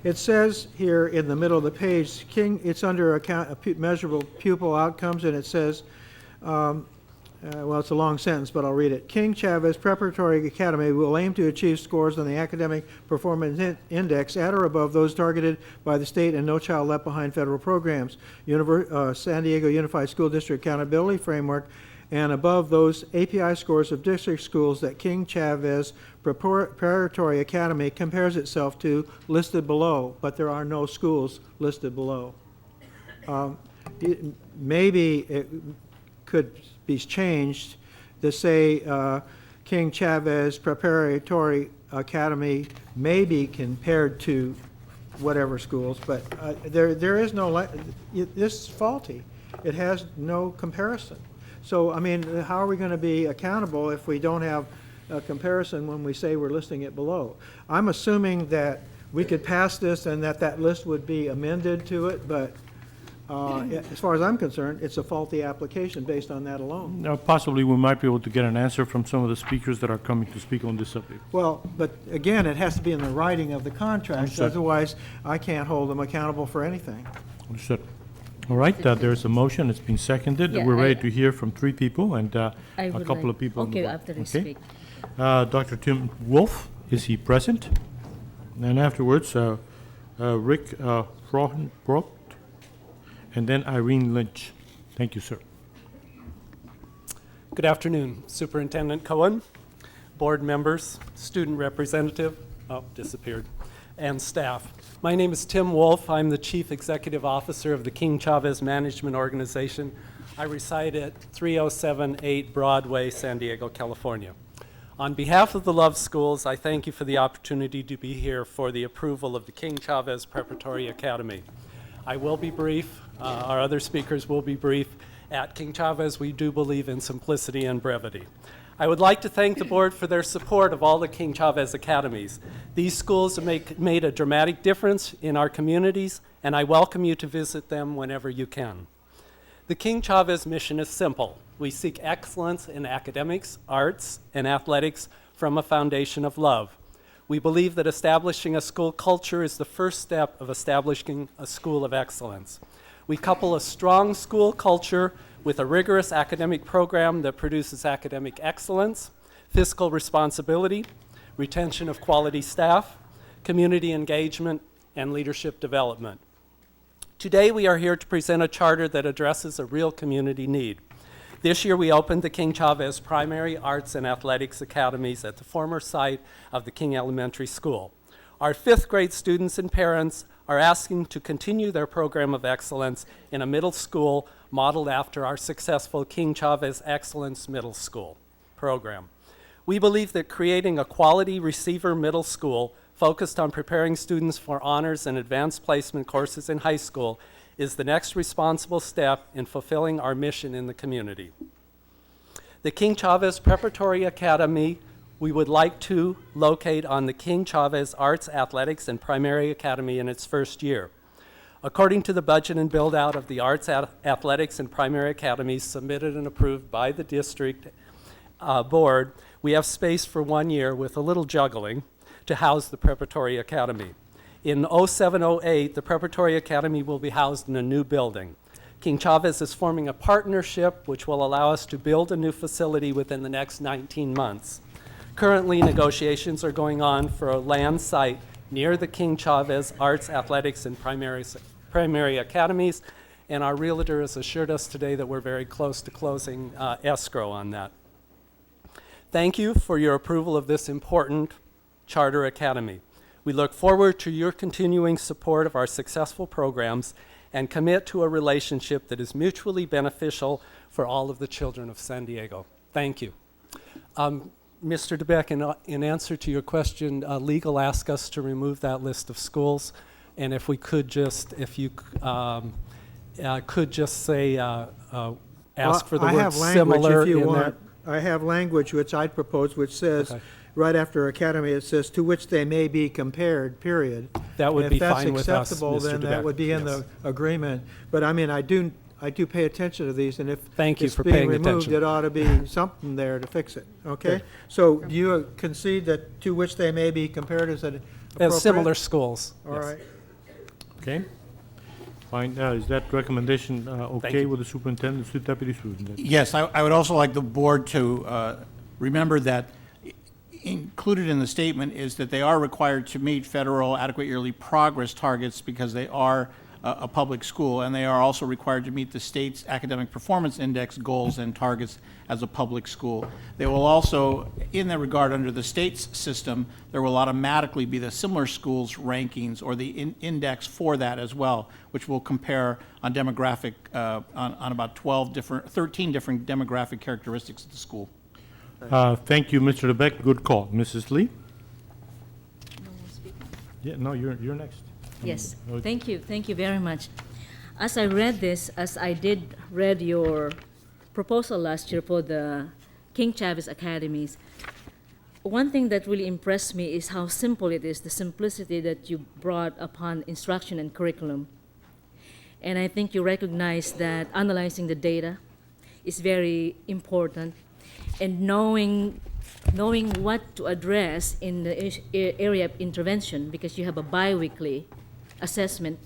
It says here in the middle of the page, it's under measurable pupil outcomes, and it says, well, it's a long sentence, but I'll read it. King Chavez Preparatory Academy will aim to achieve scores on the Academic Performance Index at or above those targeted by the state and No Child Left Behind federal programs, San Diego Unified School District Accountability Framework, and above those API scores of district schools that King Chavez Preparatory Academy compares itself to, listed below, but there are no schools listed below. Maybe it could be changed to say King Chavez Preparatory Academy may be compared to whatever schools, but there is no, this is faulty. It has no comparison. So, I mean, how are we going to be accountable if we don't have a comparison when we say we're listing it below? I'm assuming that we could pass this and that list would be amended to it, but as far as I'm concerned, it's a faulty application based on that alone. Now, possibly we might be able to get an answer from some of the speakers that are coming to speak on this subject. Well, but again, it has to be in the writing of the contract, Understood. otherwise I can't hold them accountable for anything. Understood. All right, there's a motion, it's been seconded. Yeah, We're ready to hear from three people and a I would couple like- of people. on the okay, board. after I speak. Dr. Tim Wolf, is he present? And afterwards, Rick Frohenbrook, and then Irene Lynch. Thank you, sir. Good afternoon, Superintendent Cohen, board members, student representative, disappeared, and staff. My name is Tim Wolf. I'm the Chief Executive Officer of the King Chavez Management Organization. I reside at 3078 Broadway, San Diego, California. On behalf of the Love Schools, I thank you for the opportunity to be here for the approval of the King Chavez Preparatory Academy. I will be brief. Our other speakers will be brief. At King Chavez, we do believe in simplicity and brevity. I would like to thank the board for their support of all the King Chavez academies. These schools have made a dramatic difference in our communities, and I welcome you to visit them whenever you can. The King Chavez mission is simple. We seek excellence in academics, arts, and athletics from a foundation of love. We believe that establishing a school culture is the first step of establishing a school of excellence. We couple a strong school culture with a rigorous academic program that produces academic excellence, fiscal responsibility, retention of quality staff, community engagement, and leadership development. Today, we are here to present a charter that addresses a real community need. This year, we opened the King Chavez Primary Arts and Athletics Academies at the former site of the King Elementary School. Our fifth grade students and parents are asking to continue their program of excellence in a middle school modeled after our successful King Chavez Excellence Middle School program. We believe that creating a quality receiver middle school focused on preparing students for honors and advanced placement courses in high school is the next responsible step in fulfilling our mission in the community. The King Chavez Preparatory Academy we would like to locate on the King Chavez Arts, Athletics, and Primary Academy in its first year. According to the budget and build-out of the Arts, Athletics, and Primary Academies submitted and approved by the district board, we have space for 1 year with a little juggling to house the Preparatory Academy. In 07-08, the Preparatory Academy will be housed in a new building. King Chavez is forming a partnership which will allow us to build a new facility within the next 19 months. Currently, negotiations are going on for a land site near the King Chavez Arts, Athletics, and Primary Academies, and our realtor has assured us today that we're very close to closing escrow on that. Thank you for your approval of this important charter academy. We look forward to your continuing support of our successful programs and commit to a relationship that is mutually beneficial for all of the children of San Diego. Thank you. Mr. DeBeck, in answer to your question, legal asked us to remove that list of schools, and if we could just, if you could just say, ask for the word similar in there. I have language which I'd propose, which says, right after academy, it says, to which they may be compared, period. That would be fine with us, If that's acceptable, then that would be in the agreement. But I mean, I do pay attention to these, and if it's being removed, it ought to be something there to fix it, okay? So do you concede that to which they may be compared as an appropriate? As similar schools. All right. Okay. Fine. Is that recommendation okay with the superintendent, deputy superintendent? Yes, I would also like the board to remember that included in the statement is that they are required to meet federal adequate yearly progress targets because they are a public school, and they are also required to meet the state's academic performance index goals and targets as a public school. They will also, in that regard, under the state's system, there will automatically be the similar schools rankings or the index for that as well, which will compare on demographic, on about 13 different demographic characteristics of the school. Thank you, Mr. DeBeck. Good call. Mrs. Lee? Yeah, no, you're next. Yes, thank you very much. As I read this, as I did read your proposal last year for the King Chavez Academies, one thing that really impressed me is how simple it is, the simplicity that you brought upon instruction and curriculum. And I think you recognize that analyzing the data is very important, and knowing what to address in the area of intervention, because you have a bi-weekly assessment.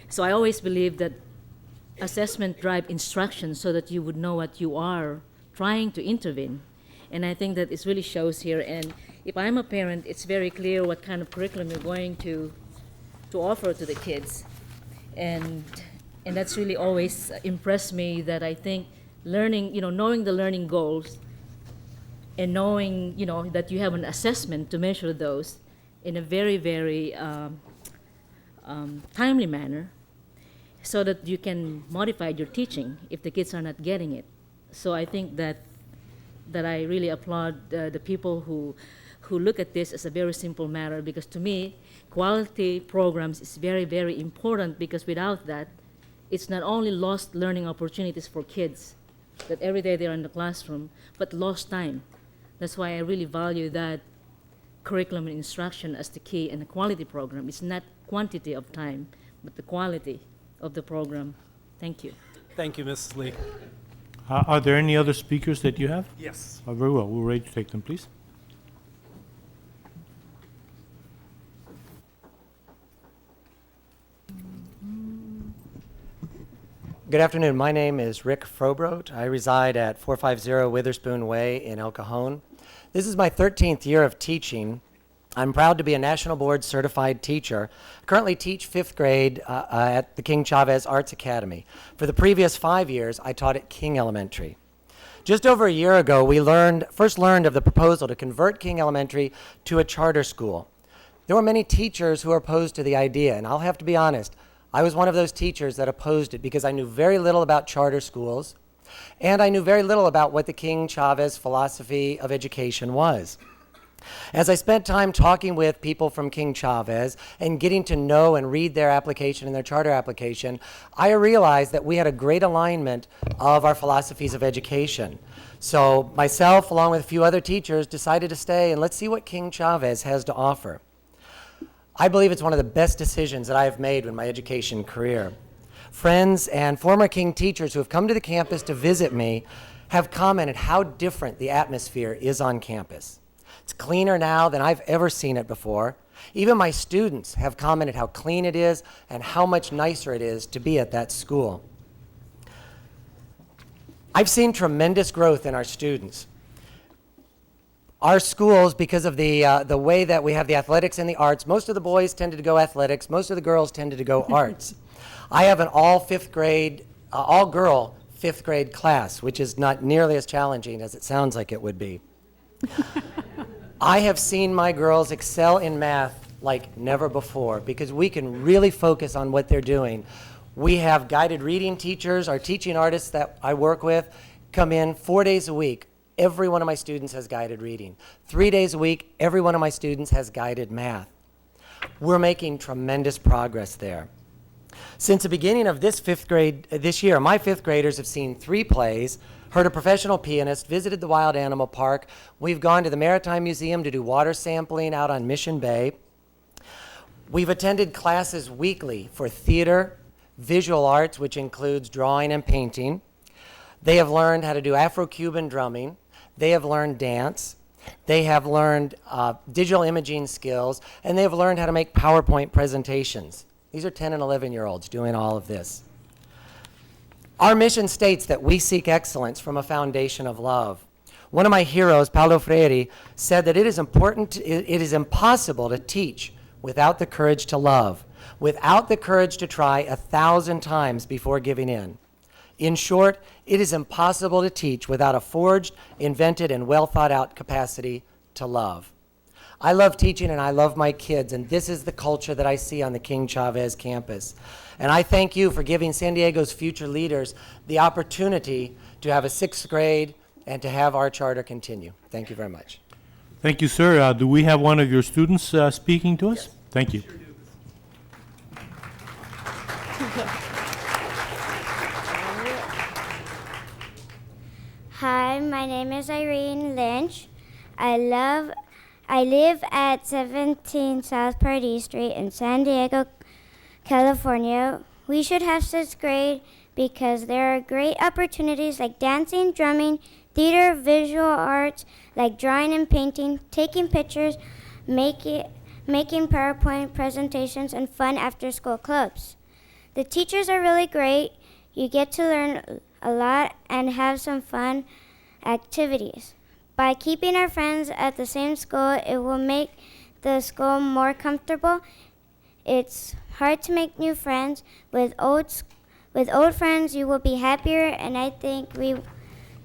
So I always believe that assessment drive instruction so that you would know what you are trying to intervene. And I think that it really shows here. And if I'm a parent, it's very clear what kind of curriculum you're going to offer to the kids. And that's really always impressed me, that I think learning, knowing the learning goals and knowing, that you have an assessment to measure those in a very, very timely manner, so that you can modify your teaching if the kids are not getting it. So I think that I really applaud the people who look at this as a very simple matter, because to me, quality programs is very, very important, because without that, it's not only lost learning opportunities for kids, that every day they're in the classroom, but lost time. That's why I really value that curriculum and instruction as the key, and the quality program. It's not quantity of time, but the quality of the program. Thank you. Thank you, Mrs. Lee. Are there any other speakers that you have? Yes. Very well. We're ready to take them, please. Good afternoon. My name is Rick Frobrodt. I reside at 450 Witherspoon Way in El Cajon. This is my 13th year of teaching. I'm proud to be a National Board certified teacher. I currently teach 5th grade at the King Chavez Arts Academy. For the previous 5 years, I taught at King Elementary. Just over a year ago, we first learned of the proposal to convert King Elementary to a charter school. There were many teachers who were opposed to the idea, and I'll have to be honest, I was one of those teachers that opposed it because I knew very little about charter schools, and I knew very little about what the King Chavez philosophy of education was. As I spent time talking with people from King Chavez and getting to know and read their application and their charter application, I realized that we had a great alignment of our philosophies of education. So myself, along with a few other teachers, decided to stay and let's see what King Chavez has to offer. I believe it's one of the best decisions that I have made in my education career. Friends and former King teachers who have come to the campus to visit me have commented how different the atmosphere is on campus. It's cleaner now than I've ever seen it before. Even my students have commented how clean it is and how much nicer it is to be at that school. I've seen tremendous growth in our students. Our schools, because of the way that we have the athletics and the arts, most of the boys tended to go athletics, most of the girls tended to go arts. I have an all-girl 5th grade class, which is not nearly as challenging as it sounds like it would be. I have seen my girls excel in math like never before because we can really focus on what they're doing. We have guided reading teachers, our teaching artists that I work with come in 4 days a week. Every one of my students has guided reading. 3 days a week, every one of my students has guided math. We're making tremendous progress there. Since the beginning of this year, my 5th graders have seen 3 plays, heard a professional pianist, visited the Wild Animal Park. We've gone to the Maritime Museum to do water sampling out on Mission Bay. We've attended classes weekly for theater, visual arts, which includes drawing and painting. They have learned how to do Afro-Cuban drumming. They have learned dance. They have learned digital imaging skills, and they have learned how to make PowerPoint presentations. These are 10 and 11-year-olds doing all of this. Our mission states that we seek excellence from a foundation of love. One of my heroes, Paulo Freire, said that it is impossible to teach without the courage to love, without the courage to try 1,000 times before giving in. In short, it is impossible to teach without a forged, invented, and well-thought-out capacity to love. I love teaching and I love my kids, and this is the culture that I see on the King Chavez campus. And I thank you for giving San Diego's future leaders the opportunity to have a 6th grade and to have our charter continue. Thank you very much. Thank you, sir. Do we have one of your students speaking to us? Yes. Thank you. Hi, my name is Irene Lynch. I live at 17 South Pardee Street in San Diego, California. We should have 6th grade because there are great opportunities like dancing, drumming, theater, visual arts, like drawing and painting, taking pictures, making PowerPoint presentations, and fun after-school clubs. The teachers are really great. You get to learn a lot and have some fun activities. By keeping our friends at the same school, it will make the school more comfortable. It's hard to make new friends. With old friends, you will be happier, and I think we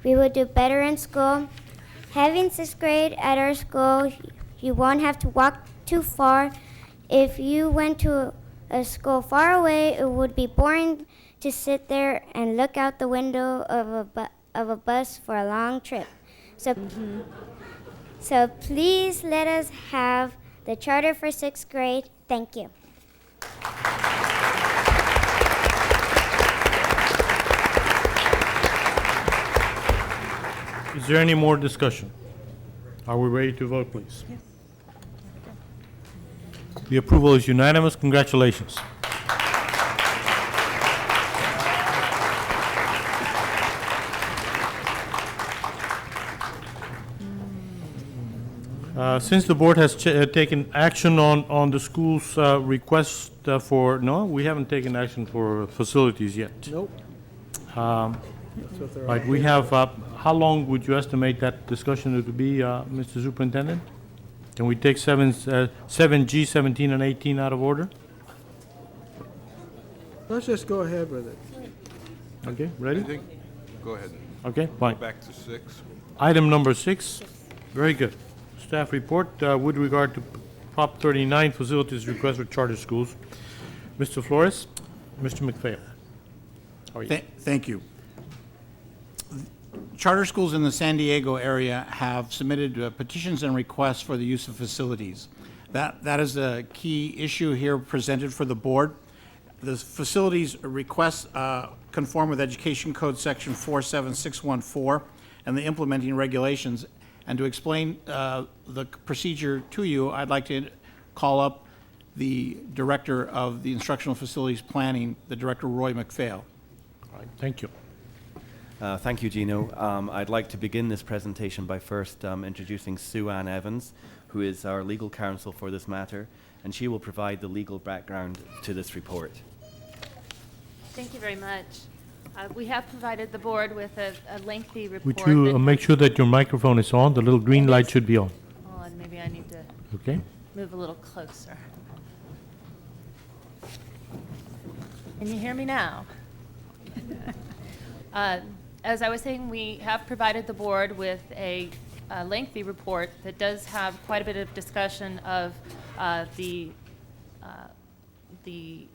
will do better in school. Having 6th grade at our school, you won't have to walk too far. If you went to a school far away, it would be boring to sit there and look out the window of a bus for a long trip. So please let us have the charter for 6th grade. Thank you. Is there any more discussion? Are we ready to vote, please? Yes. The approval is unanimous. Congratulations. Since the board has taken action on the school's request no, we haven't taken action for facilities yet. Nope. That's what they're Right, all we doing. have, how long would you estimate that discussion to be, Mr. Superintendent? Can we take 7G, 17, and 18 out of order? Let's just go ahead with it. Okay, ready? Go ahead. Okay, fine. Go back to 6. Item number 6, very good. Staff report with regard to Prop 39, facilities request for charter schools. Mr. Flores, Mr. McPhail. How are you? Thank you. Charter schools in the San Diego area have submitted petitions and requests for the use of facilities. That is a key issue here presented for the board. The facilities requests conform with Education Code Section 47614 and the implementing regulations. And to explain the procedure to you, I'd like to call up the Director of the Instructional Facilities Planning, the Director Roy McPhail. All right, thank you. Thank you, Gino. I'd like to begin this presentation by first introducing Sue Ann Evans, who is our legal counsel for this matter, and she will provide the legal background to this report. Thank you very much. We have provided the board with a lengthy report. Would you make sure that your microphone is on? The little green light should be on. Hold on, maybe I need to Okay. move a little closer. Can you hear me now? As I was saying, we have provided the board with a lengthy report that does have quite a bit of discussion of the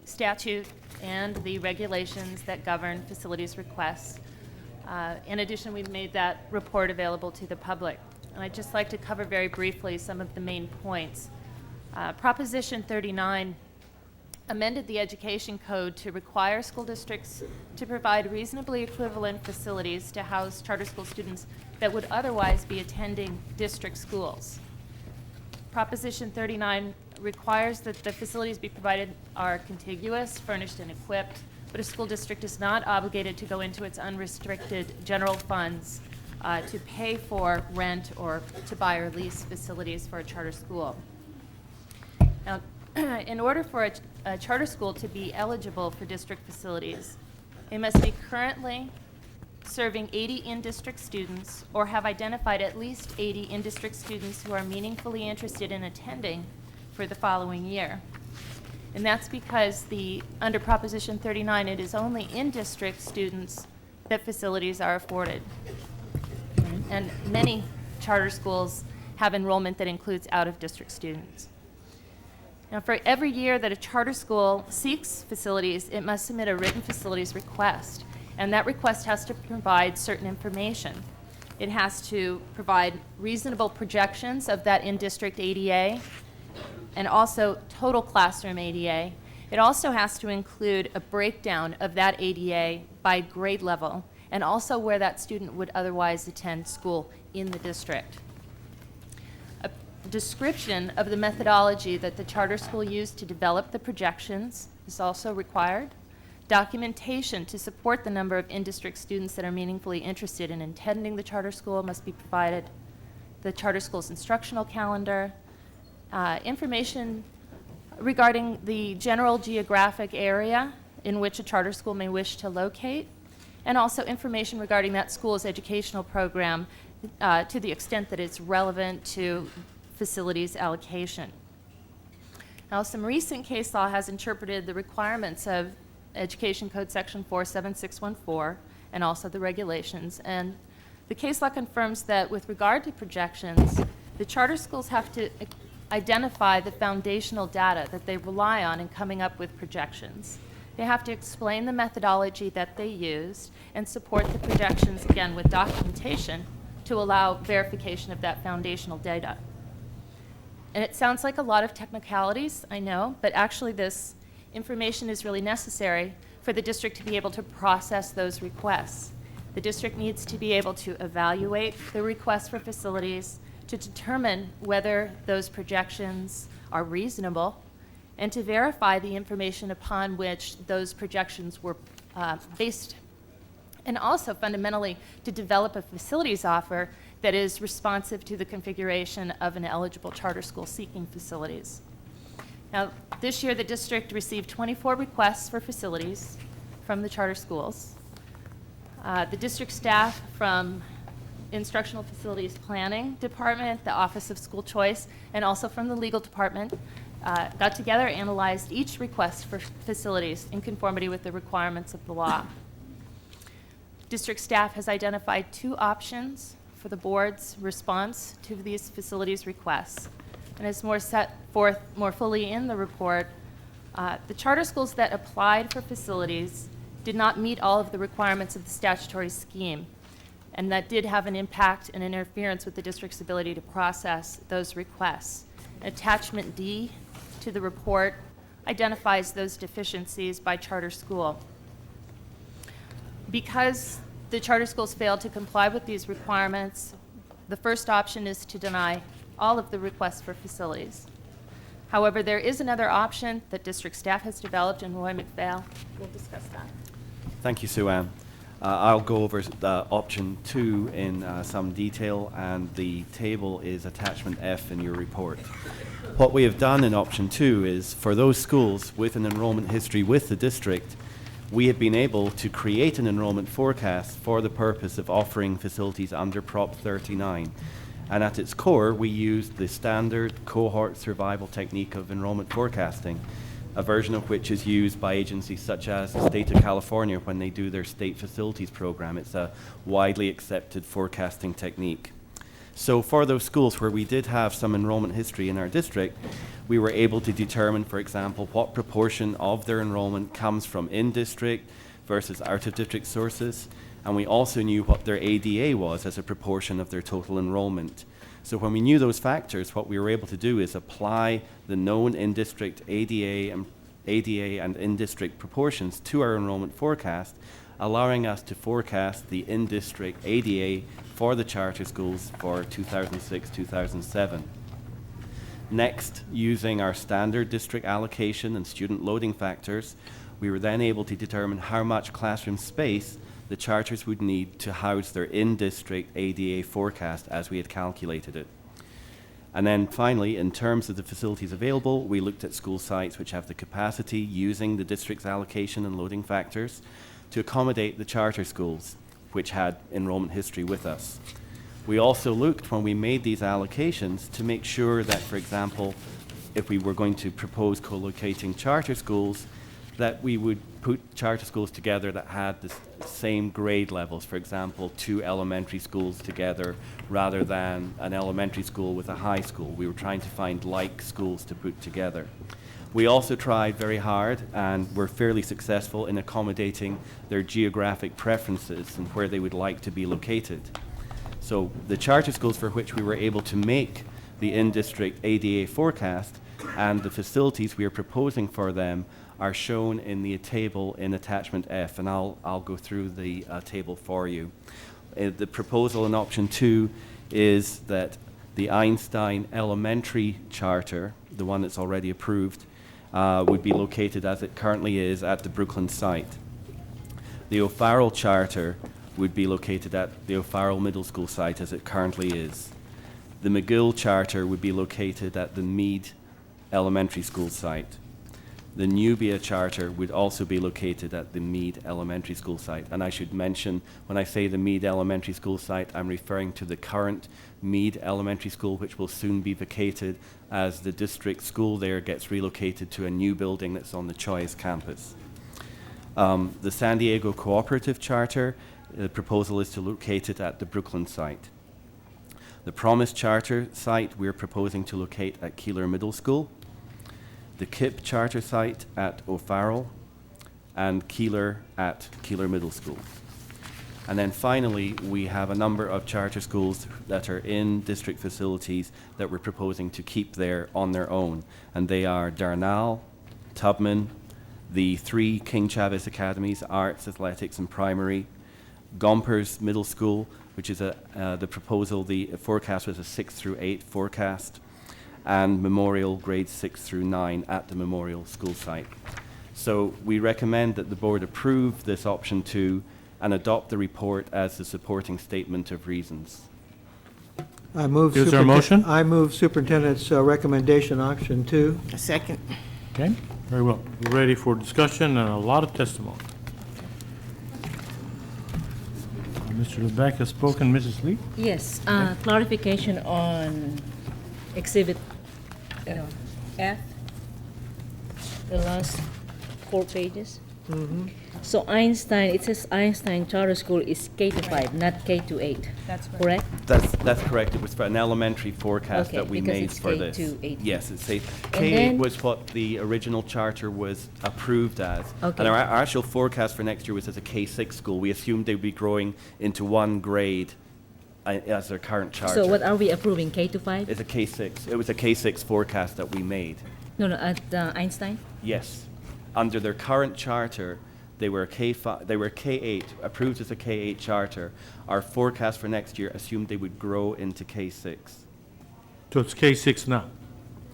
statute and the regulations that govern facilities requests. In addition, we've made that report available to the public. And I'd just like to cover very briefly some of the main points. Proposition 39 amended the Education Code to require school districts to provide reasonably equivalent facilities to house charter school students that would otherwise be attending district schools. Proposition 39 requires that the facilities be provided are contiguous, furnished, and equipped, but a school district is not obligated to go into its unrestricted general funds to pay for rent or to buy or lease facilities for a charter school. Now, in order for a charter school to be eligible for district facilities, it must be currently serving 80 in-district students or have identified at least 80 in-district students who are meaningfully interested in attending for the following year. And that's because under Proposition 39, it is only in-district students that facilities are afforded. And many charter schools have enrollment that includes out-of-district students. Now, for every year that a charter school seeks facilities, it must submit a written facilities request, and that request has to provide certain information. It has to provide reasonable projections of that in-district ADA, and also total classroom ADA. It also has to include a breakdown of that ADA by grade level, and also where that student would otherwise attend school in the district. Description of the methodology that the charter school used to develop the projections is also required. Documentation to support the number of in-district students that are meaningfully interested in attending the charter school must be provided. The charter school's instructional calendar, information regarding the general geographic area in which a charter school may wish to locate, and also information regarding that school's educational program to the extent that it's relevant to facilities allocation. Now, some recent case law has interpreted the requirements of Education Code Section 47614 and also the regulations. And the case law confirms that with regard to projections, the charter schools have to identify the foundational data that they rely on in coming up with projections. They have to explain the methodology that they used and support the projections, again, with documentation to allow verification of that foundational data. And it sounds like a lot of technicalities, I know, but actually this information is really necessary for the district to be able to process those requests. The district needs to be able to evaluate the requests for facilities to determine whether those projections are reasonable and to verify the information upon which those projections were based, and also fundamentally to develop a facilities offer that is responsive to the configuration of an eligible charter school seeking facilities. Now, this year the district received 24 requests for facilities from the charter schools. The district staff from Instructional Facilities Planning Department, the Office of School Choice, and also from the Legal Department got together, analyzed each request for facilities in conformity with the requirements of the law. District staff has identified 2 options for the board's response to these facilities requests, and is more set forth more fully in the report. The charter schools that applied for facilities did not meet all of the requirements of the statutory scheme, and that did have an impact and interference with the district's ability to process those requests. Attachment D to the report identifies those deficiencies by charter school. Because the charter schools failed to comply with these requirements, the first option is to deny all of the requests for facilities. However, there is another option that district staff has developed, and Roy McPhail will discuss that. Thank you, Sue Ann. I'll go over option 2 in some detail, and the table is attachment F in your report. What we have done in option 2 is, for those schools with an enrollment history with the district, we have been able to create an enrollment forecast for the purpose of offering facilities under Prop 39. And at its core, we used the standard cohort survival technique of enrollment forecasting, a version of which is used by agencies such as the state of California when they do their state facilities program. It's a widely accepted forecasting technique. So for those schools where we did have some enrollment history in our district, we were able to determine, for example, what proportion of their enrollment comes from in-district versus out-of-district sources, and we also knew what their ADA was as a proportion of their total enrollment. So when we knew those factors, what we were able to do is apply the known in-district ADA and in-district proportions to our enrollment forecast, allowing us to forecast the in-district ADA for the charter schools for 2006-2007. Next, using our standard district allocation and student loading factors, we were then able to determine how much classroom space the charters would need to house their in-district ADA forecast as we had calculated it. And then finally, in terms of the facilities available, we looked at school sites which have the capacity, using the district's allocation and loading factors, to accommodate the charter schools which had enrollment history with us. We also looked, when we made these allocations, to make sure that, for example, if we were going to propose co-locating charter schools, that we would put charter schools together that had the same grade levels. For example, 2 elementary schools together rather than an elementary school with a high school. We were trying to find like schools to put together. We also tried very hard, and were fairly successful in accommodating their geographic preferences and where they would like to be located. So the charter schools for which we were able to make the in-district ADA forecast and the facilities we are proposing for them are shown in the table in attachment F, and I'll go through the table for you. The proposal in option 2 is that the Einstein Elementary Charter, the one that's already approved, would be located as it currently is at the Brooklyn site. The O'Farrell Charter would be located at the O'Farrell Middle School site as it currently is. The McGill Charter would be located at the Meade Elementary School site. The Nubia Charter would also be located at the Meade Elementary School site. And I should mention, when I say the Meade Elementary School site, I'm referring to the current Meade Elementary School, which will soon be vacated as the district school there gets relocated to a new building that's on the Choice campus. The San Diego Cooperative Charter, the proposal is to locate it at the Brooklyn site. The Promise Charter site, we're proposing to locate at Keeler Middle School. The KIPP Charter site at O'Farrell, and Keeler at Keeler Middle School. And then finally, we have a number of charter schools that are in district facilities that we're proposing to keep there on their own. And they are Darnall, Tubman, the 3 King Chavez Academies, Arts, Athletics, and Primary, Gompers Middle School, which is the proposal, the forecast was a 6 through 8 forecast, and Memorial grades 6 through 9 at the Memorial School site. So we recommend that the board approve this option 2 and adopt the report as the supporting statement of reasons. I move. Is there a motion? I move superintendent's recommendation, option 2. A second. Okay, very well. We're ready for discussion and a lot of testimony. Mr. Lebec has spoken. Mrs. Lee? Yes, clarification on exhibit F, the last 4 pages. So Einstein, it says Einstein Charter School is K to 5, not K to 8. That's correct. That's correct. It was for an elementary forecast Okay, that we because made it's for K this. to 8. Yes, it's And K8 then- was what the original charter was approved as. Okay. And our actual forecast for next year was as a K6 school. We assumed they'd be growing into 1 grade as their current charter. So what are we approving, K to 5? It's a K6. It was a K6 forecast that we made. No, at Einstein? Yes. Under their current charter, they were K5, they were K8, approved as a K8 charter. Our forecast for next year assumed they would grow into K6. So it's K6 now?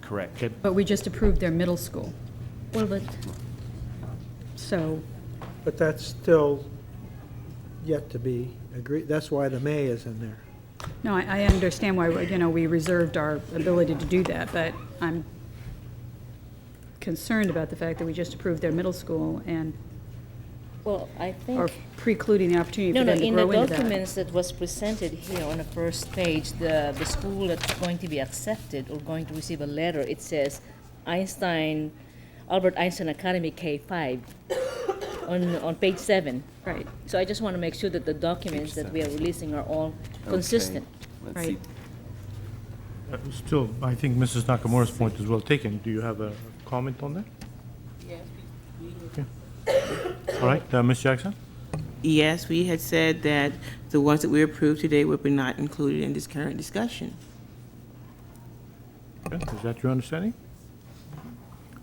Correct. Okay. But we just approved their middle school, Well, but so, But that's still yet to be agreed. That's why the may is in there. no, I understand why, we reserved our ability to do that, but I'm concerned about the fact that we just approved their middle school and well, I think. are precluding the opportunity No, for no, them to in the grow into that. documents that was presented here on the first page, the school that's going to be accepted or going to receive a letter, it says Albert Einstein Academy K5 on page 7. Right. So I just want to make sure that the documents that we are releasing are all consistent. Let's Right. see. Still, I think Mrs. Nakamura's point is well taken. Do you have a comment on that? All right, Ms. Jackson? Yes, we had said that the ones that we approved today would be not included in this current discussion. Okay, is that your understanding?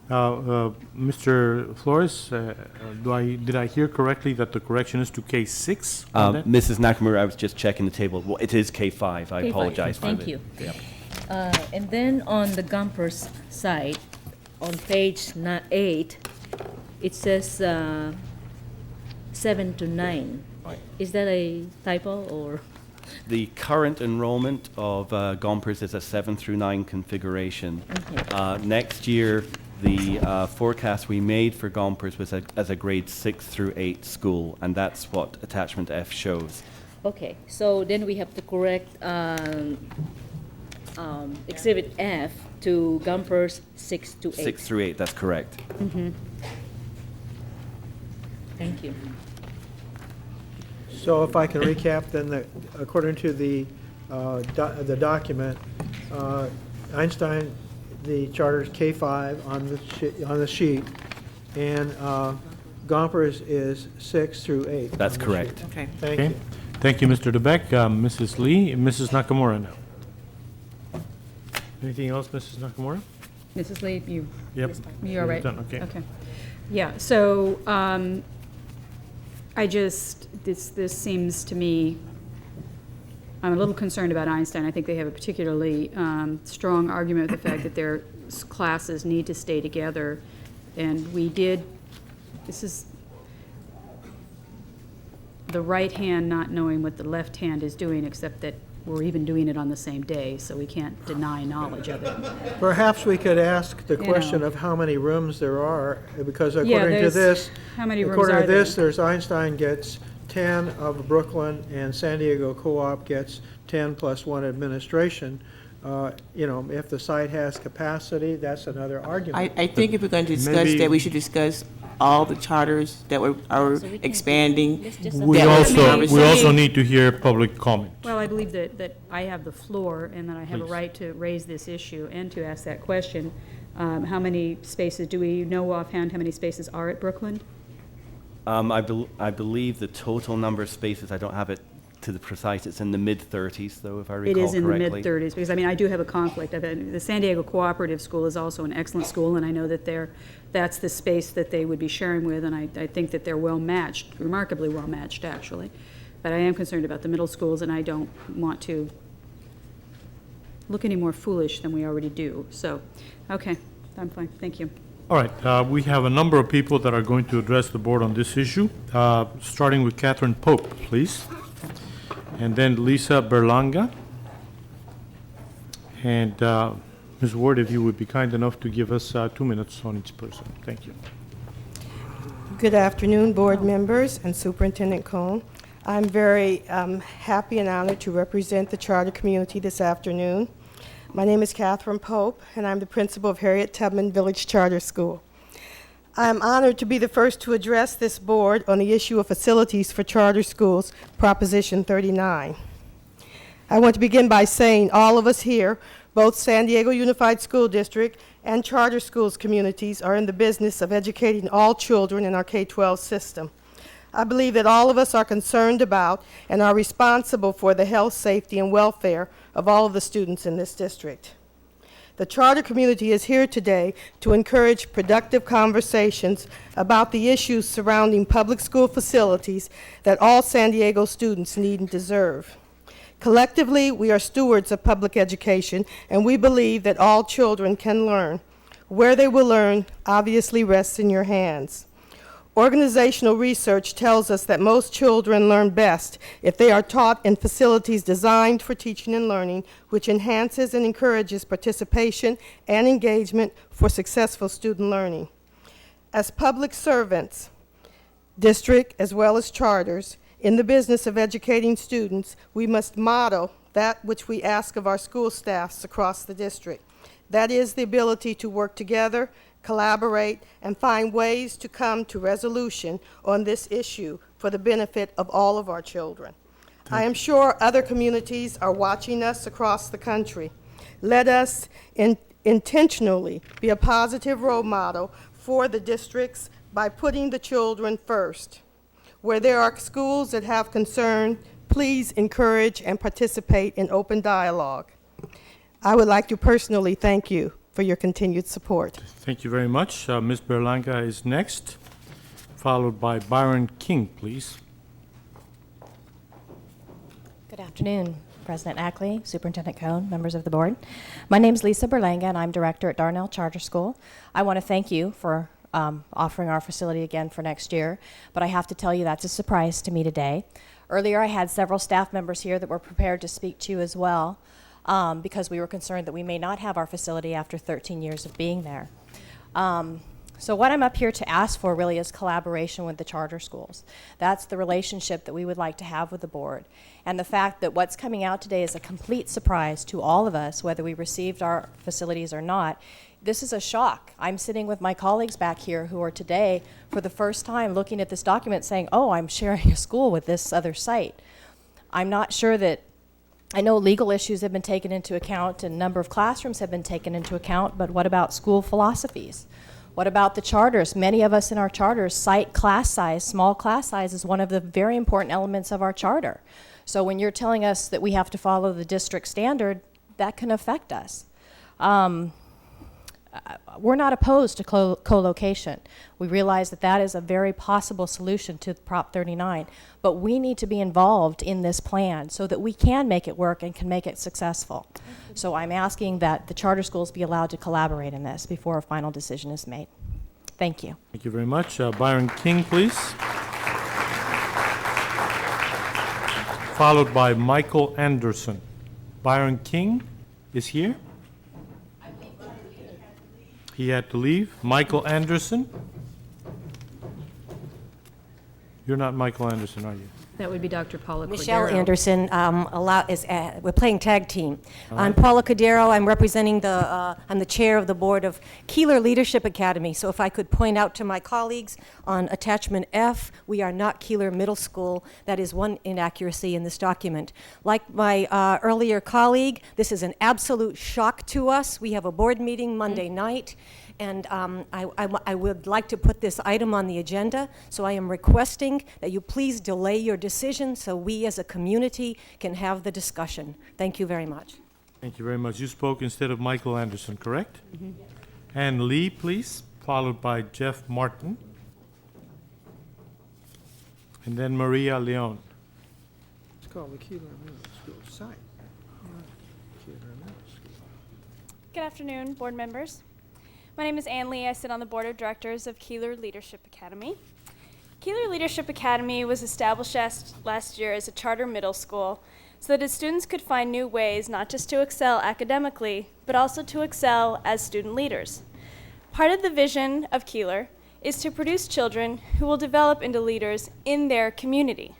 Mr. Flores, did I hear correctly that the correction is to K6 on that? Mrs. Nakamura, I was just checking the table. Well, it is K5. I K5. apologize for Thank that. you. Yep. And then on the Gumper's side, on page 8, it says 7 to 9. Right. Is that a typo or? The current enrollment of Gompers is a 7 through 9 configuration. Okay. Next year, the forecast we made for Gompers was as a grade 6 through 8 school, and that's what attachment F shows. Okay, so then we have to correct exhibit F to Gumper's 6 to 8. 6 through 8, that's correct. Thank you. So if I can recap, then according to the document, Einstein, the charter is K5 on the sheet, and Gompers is 6 through 8. That's on the correct. sheet. Okay. Thank Okay. you. Thank you, Mr. DeBeck. Mrs. Lee, Mrs. Nakamura now. Anything else, Mrs. Nakamura? Mrs. Lee, Yep. you're all right? Done, okay. Okay. Yeah, so this seems to me, I'm a little concerned about Einstein. I think they have a particularly strong argument with the fact that their classes need to stay together. And this is the right hand not knowing what the left hand is doing, except that we're even doing it on the same day, so we can't deny knowledge of it. Perhaps we could ask the You question know. of how many rooms there are, because Yeah, according to there's- this, how many rooms according are to this, there? there's Einstein gets 10 of Brooklyn, and San Diego Co-op gets 10 plus 1 administration. If the site has capacity, that's another argument. I think if we're going to discuss Maybe- that, we should discuss all the charters that are So we can- expanding. let's just- We that was also, being we also received. need to hear public comment. Well, I believe that I have the floor and that I have a Please. right to raise this issue and to ask that question. How many spaces, do we know offhand how many spaces are at Brooklyn? I believe the total number of spaces, I don't have it to the precise, it's in the mid-30s, though, if I recall It correctly. is in the mid-30s, because, I do have a conflict. The San Diego Cooperative School is also an excellent school, and I know that that's the space that they would be sharing with, and I think that they're well-matched, remarkably well-matched, actually. But I am concerned about the middle schools, and I don't want to look any more foolish than we already do. So, okay, I'm fine, thank you. All right, we have a number of people that are going to address the board on this issue, starting with Catherine Pope, please. And then Lisa Berlanga. And Ms. Ward, if you would be kind enough to give us 2 minutes on each person. Thank you. Good afternoon, board members and Superintendent Cone. I'm very happy and honored to represent the charter community this afternoon. My name is Catherine Pope, and I'm the principal of Harriet Tubman Village Charter School. I'm honored to be the first to address this board on the issue of facilities for charter schools, Proposition 39. I want to begin by saying all of us here, both San Diego Unified School District and charter schools communities, are in the business of educating all children in our K-12 system. I believe that all of us are concerned about and are responsible for the health, safety, and welfare of all of the students in this district. The charter community is here today to encourage productive conversations about the issues surrounding public school facilities that all San Diego students need and deserve. Collectively, we are stewards of public education, and we believe that all children can learn. Where they will learn obviously rests in your hands. Organizational research tells us that most children learn best if they are taught in facilities designed for teaching and learning, which enhances and encourages participation and engagement for successful student learning. As public servants, district as well as charters, in the business of educating students, we must model that which we ask of our school staffs across the district. That is the ability to work together, collaborate, and find ways to come to resolution on this issue for the benefit of all of our children. I am sure other communities are watching us across the country. Let us intentionally be a positive role model for the districts by putting the children first. Where there are schools that have concern, please encourage and participate in open dialogue. I would like to personally thank you for your continued support. Thank you very much. Ms. Berlanga is next, followed by Byron King, please. Good afternoon, President Ackley, Superintendent Cohn, members of the board. My name is Lisa Berlanga, and I'm director at Darnell Charter School. I want to thank you for offering our facility again for next year, but I have to tell you that's a surprise to me today. Earlier, I had several staff members here that were prepared to speak to you as well, because we were concerned that we may not have our facility after 13 years of being there. So what I'm up here to ask for really is collaboration with the charter schools. That's the relationship that we would like to have with the board. And the fact that what's coming out today is a complete surprise to all of us, whether we received our facilities or not. This is a shock. I'm sitting with my colleagues back here who are today, for the first time, looking at this document saying, oh, I'm sharing a school with this other site. I'm not sure that, I know legal issues have been taken into account and number of classrooms have been taken into account, but what about school philosophies? What about the charters? Many of us in our charters cite class size, small class size, as one of the very important elements of our charter. So when you're telling us that we have to follow the district standard, that can affect us. We're not opposed to co-location. We realize that that is a very possible solution to Prop 39, but we need to be involved in this plan so that we can make it work and can make it successful. So I'm asking that the charter schools be allowed to collaborate in this before a final decision is made. Thank you. Thank you very much. Byron King, please. Followed by Michael Anderson. Byron King is here. He had to leave. Michael Anderson. You're not Michael Anderson, are you? That would be Dr. Paula Michelle Cordero. Anderson, we're playing tag team. I'm Paula Cordero. I'm representing I'm the chair of the board of Keeler Leadership Academy. So if I could point out to my colleagues on attachment F, we are not Keeler Middle School. That is one inaccuracy in this document. Like my earlier colleague, this is an absolute shock to us. We have a board meeting Monday night. And I would like to put this item on the agenda, so I am requesting that you please delay your decision so we as a community can have the discussion. Thank you very much. Thank you very much. You spoke instead of Michael Anderson, correct? Mm-hmm. Ann Lee, please, followed by Jeff Martin. And then Maria Leon. It's called the Keeler Middle School site. Keeler Middle School. Good afternoon, board members. My name is Ann Lee. I sit on the board of directors of Keeler Leadership Academy. Keeler Leadership Academy was established last year as a charter middle school so that its students could find new ways not just to excel academically, but also to excel as student leaders. Part of the vision of Keeler is to produce children who will develop into leaders in their community.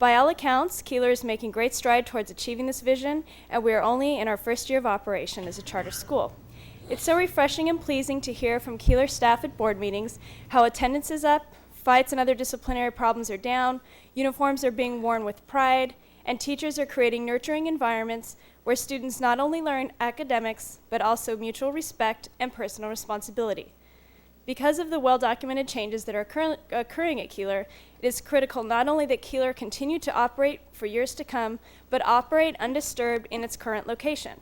By all accounts, Keeler is making great stride towards achieving this vision, and we are only in our first year of operation as a charter school. It's so refreshing and pleasing to hear from Keeler staff at board meetings how attendance is up, fights and other disciplinary problems are down, uniforms are being worn with pride, and teachers are creating nurturing environments where students not only learn academics, but also mutual respect and personal responsibility. Because of the well-documented changes that are occurring at Keeler, it is critical not only that Keeler continue to operate for years to come, but operate undisturbed in its current location.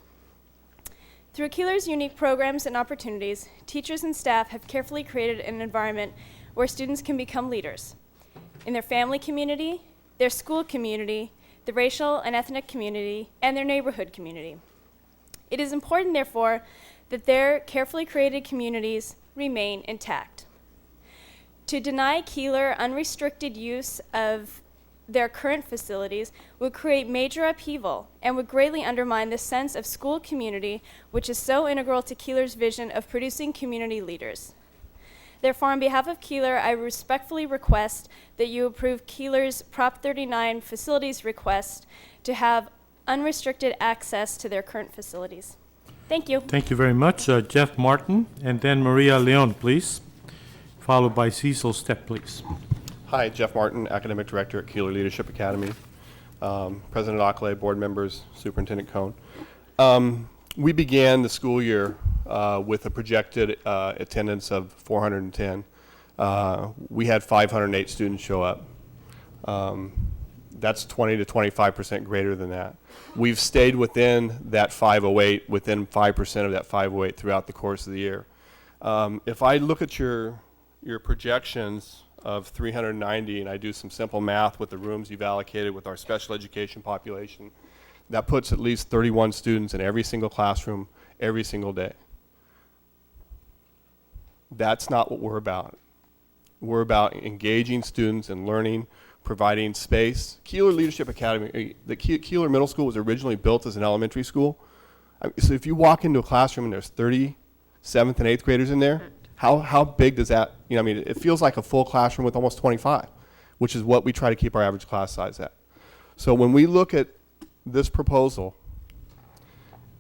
Through Keeler's unique programs and opportunities, teachers and staff have carefully created an environment where students can become leaders in their family community, their school community, the racial and ethnic community, and their neighborhood community. It is important, therefore, that their carefully created communities remain intact. To deny Keeler unrestricted use of their current facilities would create major upheaval and would greatly undermine the sense of school community, which is so integral to Keeler's vision of producing community leaders. Therefore, on behalf of Keeler, I respectfully request that you approve Keeler's Prop 39 facilities request to have unrestricted access to their current facilities. Thank you. Thank you very much. Jeff Martin, and then Maria Leon, please, followed by Cecil Stepp, please. Hi, Jeff Martin, Academic Director at Keeler Leadership Academy. President Ackley, board members, Superintendent Cohn. We began the school year with a projected attendance of 410. We had 508 students show up. That's 20 to 25% greater than that. We've stayed within that 508, within 5% of that 508 throughout the course of the year. If I look at your projections of 390 and I do some simple math with the rooms you've allocated with our special education population, that puts at least 31 students in every single classroom every single day. That's not what we're about. We're about engaging students and learning, providing space. Keeler Leadership Academy, the Keeler Middle School was originally built as an elementary school. So if you walk into a classroom and there's 30 7th and 8th graders in there, how big does that, it feels like a full classroom with almost 25, which is what we try to keep our average class size at. So when we look at this proposal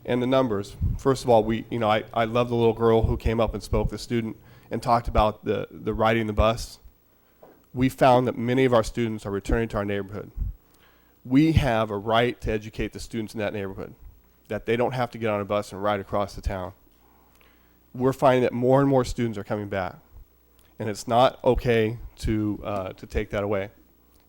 and the numbers, first of all, I love the little girl who came up and spoke, the student, and talked about the riding the bus. We found that many of our students are returning to our neighborhood. We have a right to educate the students in that neighborhood, that they don't have to get on a bus and ride across the town. We're finding that more and more students are coming back, and it's not okay to take that away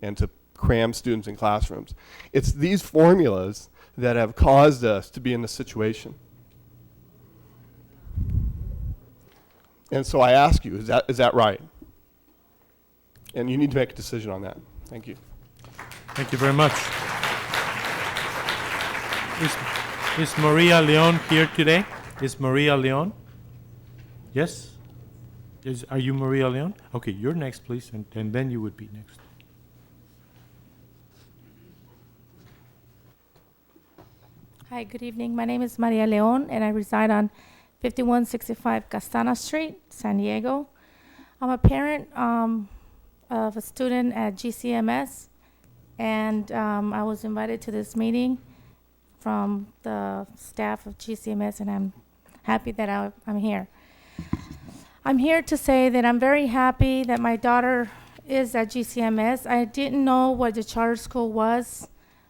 and to cram students in classrooms. It's these formulas that have caused us to be in this situation. And so I ask you, is that right? And you need to make a decision on that. Thank you. Thank you very much. Is Maria Leon here today? Is Maria Leon? Yes? Are you Maria Leon? Okay, you're next, please, and then you would be next. Hi, good evening. My name is Maria Leon, and I reside on 5165 Castana Street, San Diego. I'm a parent of a student at GCMS, and I was invited to this meeting from the staff of GCMS, and I'm happy that I'm here. I'm here to say that I'm very happy that my daughter is at GCMS. I didn't know what the charter school was,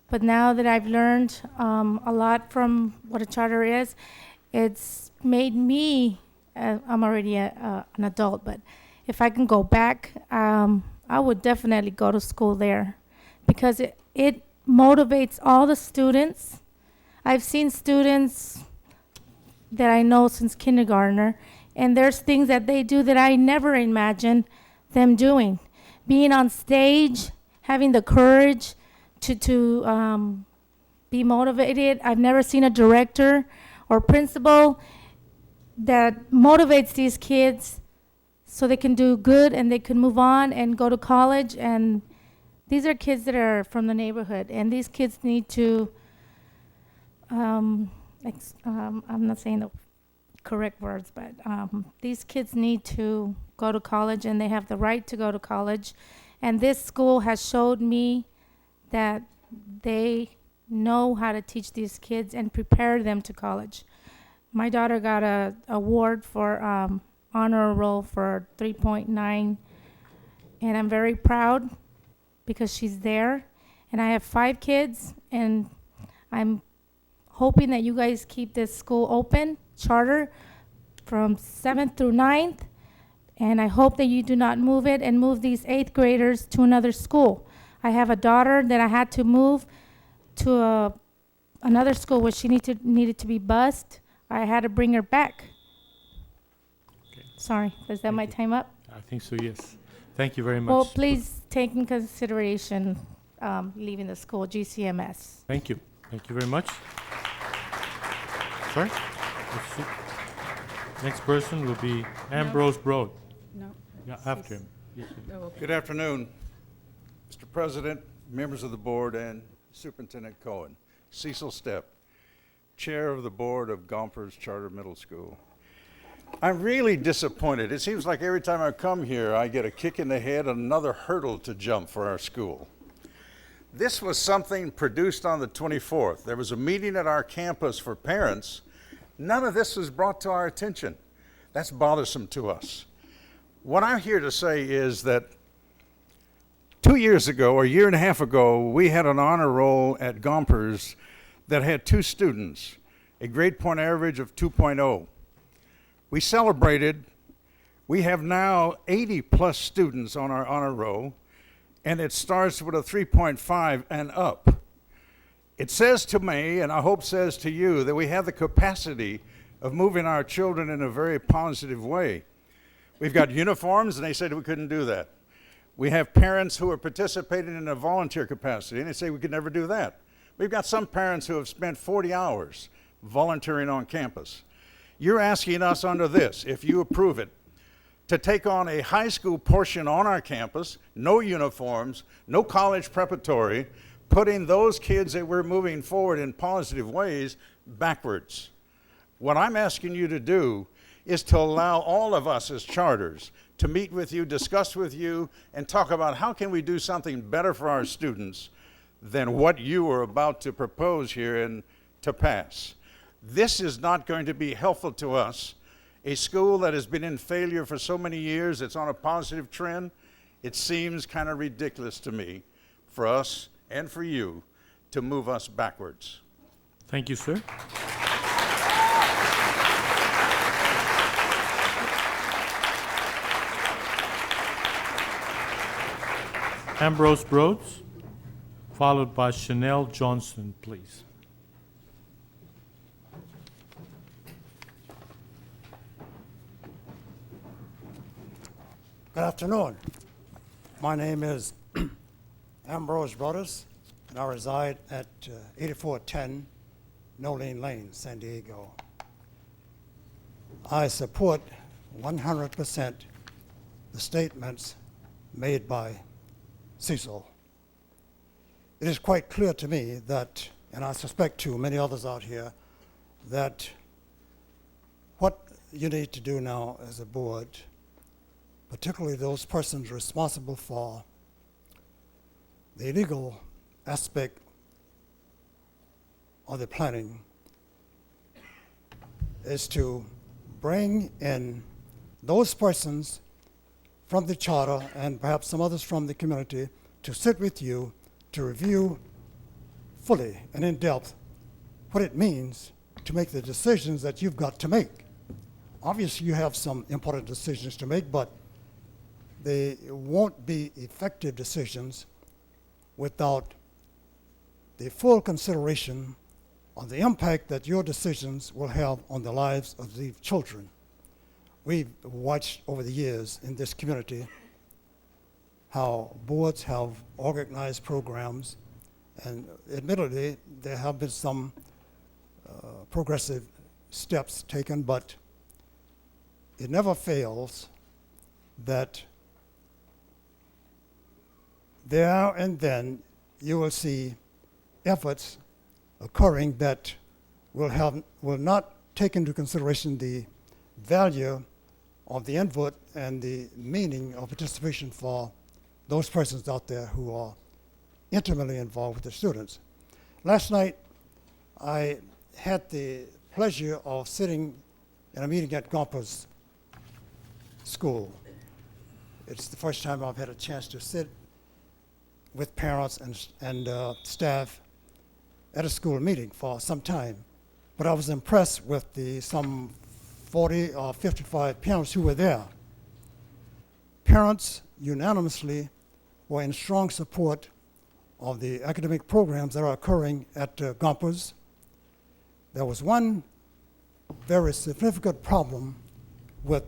but now that I've learned a lot from what a charter is, it's made me, I'm already an adult, but if I can go back, I would definitely go to school there because it motivates all the students. I've seen students that I know since kindergartner, and there's things that they do that I never imagined them doing. Being on stage, having the courage to be motivated. I've never seen a director or principal that motivates these kids so they can do good and they can move on and go to college. And these are kids that are from the neighborhood, and these kids need to, I'm not saying the correct words, but these kids need to go to college, and they have the right to go to college. And this school has showed me that they know how to teach these kids and prepare them to college. My daughter got a award for honor roll for 3.9, and I'm very proud because she's there. And I have 5 kids, and I'm hoping that you guys keep this school open, charter, from 7th through 9th. And I hope that you do not move it and move these 8th graders to another school. I have a daughter that I had to move to another school where she needed to be bused. I had to bring her back. Okay. Sorry, is that my time up? I think so, yes. Thank you very much. Well, please take in consideration leaving the school, GCMS. Thank you. Thank you very much. Sorry? Let's see. Next person will be Ambrose Broad. No. Yeah, after him. Yes, sir. Oh, okay. Good afternoon, Mr. President, members of the board, and Superintendent Cohen. Cecil Stepp, Chair of the Board of Gompers Charter Middle School. I'm really disappointed. It seems like every time I come here, I get a kick in the head and another hurdle to jump for our school. This was something produced on the 24th. There was a meeting at our campus for parents. None of this was brought to our attention. That's bothersome to us. What I'm here to say is that 2 years ago, or a year and a half ago, we had an honor roll at Gompers that had 2 students, a grade point average of 2.0. We celebrated. We have now 80 plus students on our honor roll, and it starts with a 3.5 and up. It says to me, and I hope says to you, that we have the capacity of moving our children in a very positive way. We've got uniforms, and they said we couldn't do that. We have parents who are participating in a volunteer capacity, and they say we could never do that. We've got some parents who have spent 40 hours volunteering on campus. You're asking us under this, if you approve it, to take on a high school portion on our campus, no uniforms, no college preparatory, putting those kids that we're moving forward in positive ways backwards. What I'm asking you to do is to allow all of us as charters to meet with you, discuss with you, and talk about how can we do something better for our students than what you are about to propose here and to pass. This is not going to be helpful to us. A school that has been in failure for so many years, it's on a positive trend. It seems kind of ridiculous to me for us and for you to move us backwards. Thank you, sir. Ambrose Rhodes, followed by Chanel Johnson, please. Good afternoon. My name is Ambrose Brothers, and I reside at 8410 Nolene Lane, San Diego. I support 100% the statements made by Cecil. It is quite clear to me that, and I suspect to many others out here, that what you need to do now as a board, particularly those persons responsible for the legal aspect of the planning, is to bring in those persons from the charter and perhaps some others from the community to sit with you to review fully and in depth what it means to make the decisions that you've got to make. Obviously, you have some important decisions to make, but they won't be effective decisions without the full consideration of the impact that your decisions will have on the lives of the children. We've watched over the years in this community how boards have organized programs, and admittedly, there have been some progressive steps taken, but it never fails that there and then you will see efforts occurring that will not take into consideration the value of the input and the meaning of participation for those persons out there who are intimately involved with the students. Last night, I had the pleasure of sitting in a meeting at Gompers School. It's the first time I've had a chance to sit with parents and staff at a school meeting for some time. But I was impressed with the some 40 or 55 parents who were there. Parents unanimously were in strong support of the academic programs that are occurring at Gompers. There was one very significant problem with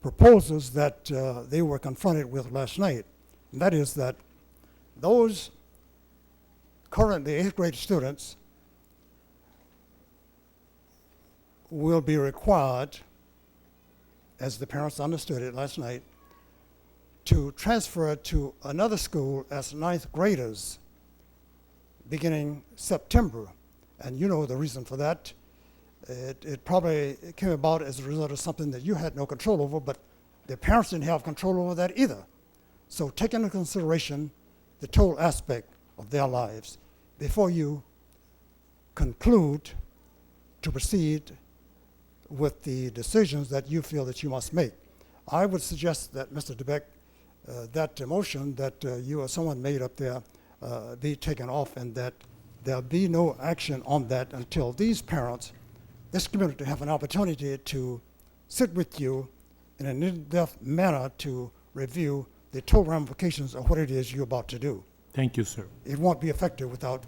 proposals that they were confronted with last night. And that is that those currently 8th grade students will be required, as the parents understood it last night, to transfer to another school as 9th graders beginning September. And you know the reason for that. It probably came about as a result of something that you had no control over, but the parents didn't have control over that either. So take into consideration the total aspect of their lives before you conclude to proceed with the decisions that you feel that you must make. I would suggest that, Mr. DeBeck, that motion that you or someone made up there be taken off, and that there be no action on that until these parents, this community, have an opportunity to sit with you in an in-depth manner to review the total ramifications of what it is you're about to do. Thank you, sir. It won't be effective without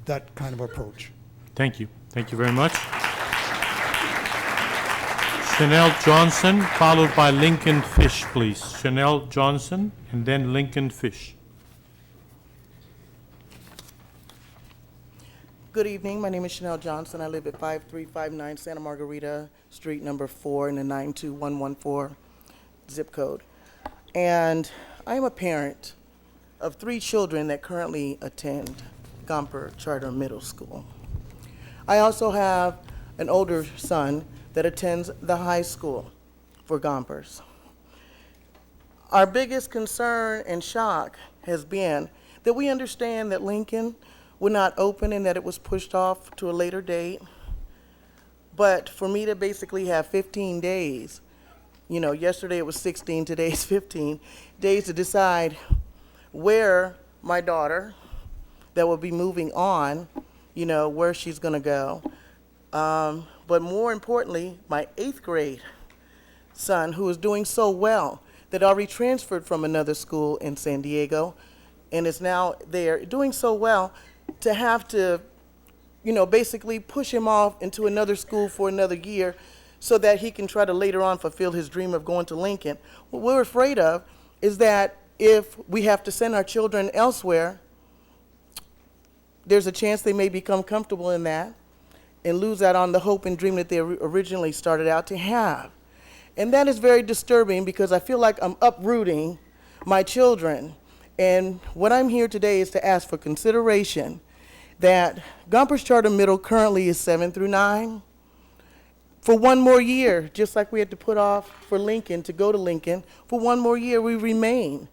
that kind of approach. Thank you. Thank you very much. Chanel Johnson, followed by Lincoln Fish, please. Chanel Johnson, and then Lincoln Fish. Good evening. My name is Chanel Johnson. I live at 5359 Santa Margarita Street, number 4, in the 92114 zip code. And I am a parent of 3 children that currently attend Gomper Charter Middle School. I also have an older son that attends the high school for Gompers. Our biggest concern and shock has been that we understand that Lincoln would not open and that it was pushed off to a later date. But for me to basically have 15 days, you know, yesterday it was 16, today it's 15 days to decide where my daughter that will be moving on, you know, where she's gonna go. But more importantly, my 8th grade son, who is doing so well, that already transferred from another school in San Diego and is now there doing so well, to have to, you know, basically push him off into another school for another year so that he can try to later on fulfill his dream of going to Lincoln. What we're afraid of is that if we have to send our children elsewhere, there's a chance they may become comfortable in that and lose out on the hope and dream that they originally started out to have. And that is very disturbing because I feel like I'm uprooting my children. And what I'm here today is to ask for consideration that Gompers Charter Middle currently is 7 through 9. For one more year, just like we had to put off for Lincoln to go to Lincoln, for one more year we remain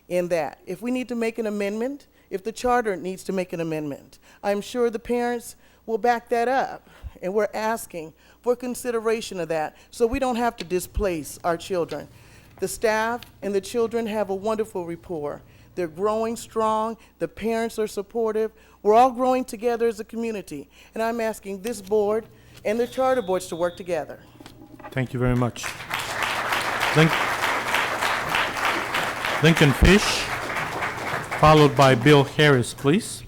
in that. If we need to make an amendment, if the charter needs to make an amendment, I'm sure the parents will back that up. And we're asking for consideration of that so we don't have to displace our children. The staff and the children have a wonderful rapport. They're growing strong. The parents are supportive. We're all growing together as a community. And I'm asking this board and the charter boards to work together. Thank you very much. Lincoln Fish, followed by Bill Harris, please.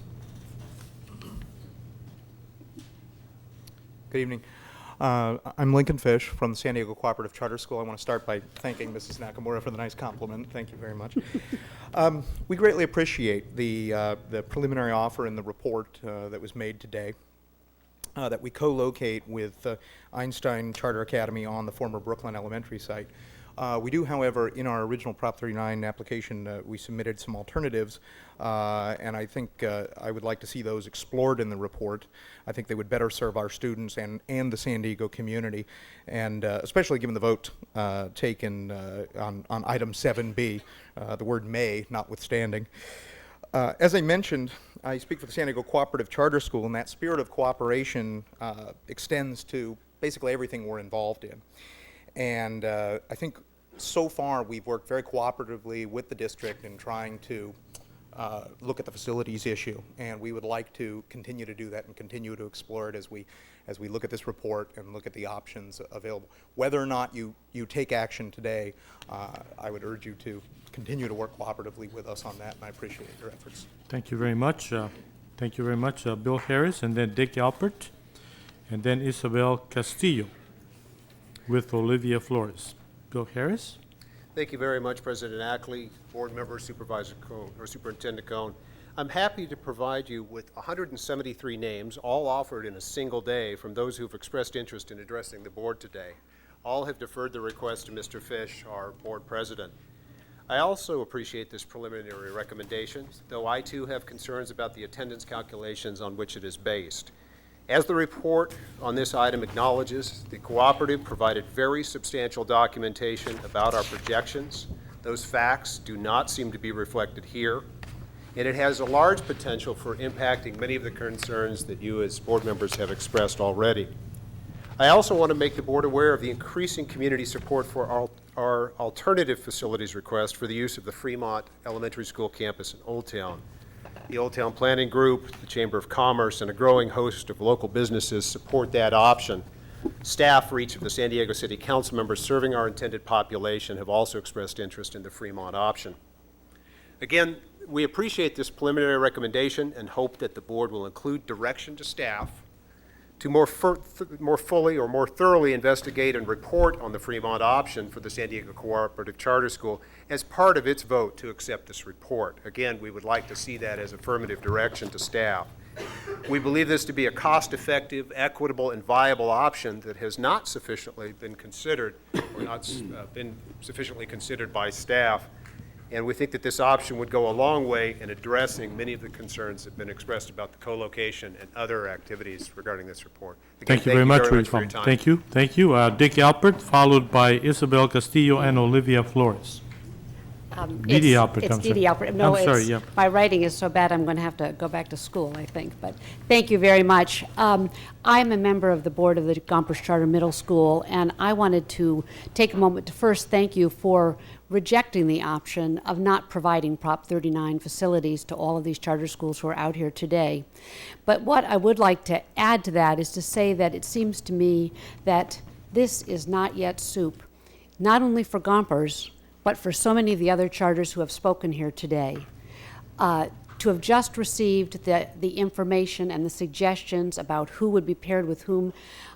Good evening. I'm Lincoln Fish from the San Diego Cooperative Charter School. I want to start by thanking Mrs. Nakamura for the nice compliment. Thank you very much. We greatly appreciate the preliminary offer in the report that was made today that we co-locate with Einstein Charter Academy on the former Brooklyn Elementary site. We do, however, in our original Prop 39 application, we submitted some alternatives, and I think I would like to see those explored in the report. I think they would better serve our students and the San Diego community, and especially given the vote taken on item 7B, the word may notwithstanding. As I mentioned, I speak for the San Diego Cooperative Charter School, and that spirit of cooperation extends to basically everything we're involved in. And I think so far we've worked very cooperatively with the district in trying to look at the facilities issue, and we would like to continue to do that and continue to explore it as we look at this report and look at the options available. Whether or not you take action today, I would urge you to continue to work cooperatively with us on that, and I appreciate your efforts. Thank you very much. Thank you very much, Bill Harris, and then Dick Alpert, and then Isabel Castillo with Olivia Flores. Bill Harris. Thank you very much, President Ackley, Board Member, Supervisor Cohn, or Superintendent Cohn. I'm happy to provide you with 173 names, all offered in a single day from those who've expressed interest in addressing the board today. All have deferred the request to Mr. Fish, our board president. I also appreciate this preliminary recommendation, though I too have concerns about the attendance calculations on which it is based. As the report on this item acknowledges, the cooperative provided very substantial documentation about our projections. Those facts do not seem to be reflected here, and it has a large potential for impacting many of the concerns that you as board members have expressed already. I also want to make the board aware of the increasing community support for our alternative facilities request for the use of the Fremont Elementary School campus in Old Town. The Old Town Planning Group, the Chamber of Commerce, and a growing host of local businesses support that option. Staff for each of the San Diego City Council members serving our intended population have also expressed interest in the Fremont option. Again, we appreciate this preliminary recommendation and hope that the board will include direction to staff to more fully or more thoroughly investigate and report on the Fremont option for the San Diego Cooperative Charter School as part of its vote to accept this report. Again, we would like to see that as affirmative direction to staff. We believe this to be a cost-effective, equitable, and viable option that has not sufficiently been considered or not been sufficiently considered by staff. And we think that this option would go a long way in addressing many of the concerns that have been expressed about the co-location and other activities regarding this report. Again, Thank you very much for your time. time. Thank you. Thank you. Dick Alpert, followed by Isabel Castillo and Olivia Flores. Didi Alpert, It's I'm Didi sorry. Alpert. No, I'm sorry, it's, yeah. my writing is so bad I'm going to have to go back to school, I think. But thank you very much. I'm a member of the board of the Gompers Charter Middle School, and I wanted to take a moment to first thank you for rejecting the option of not providing Prop 39 facilities to all of these charter schools who are out here today. But what I would like to add to that is to say that it seems to me that this is not yet soup, not only for Gompers, but for so many of the other charters who have spoken here today. To have just received the information and the suggestions about who would be paired with whom,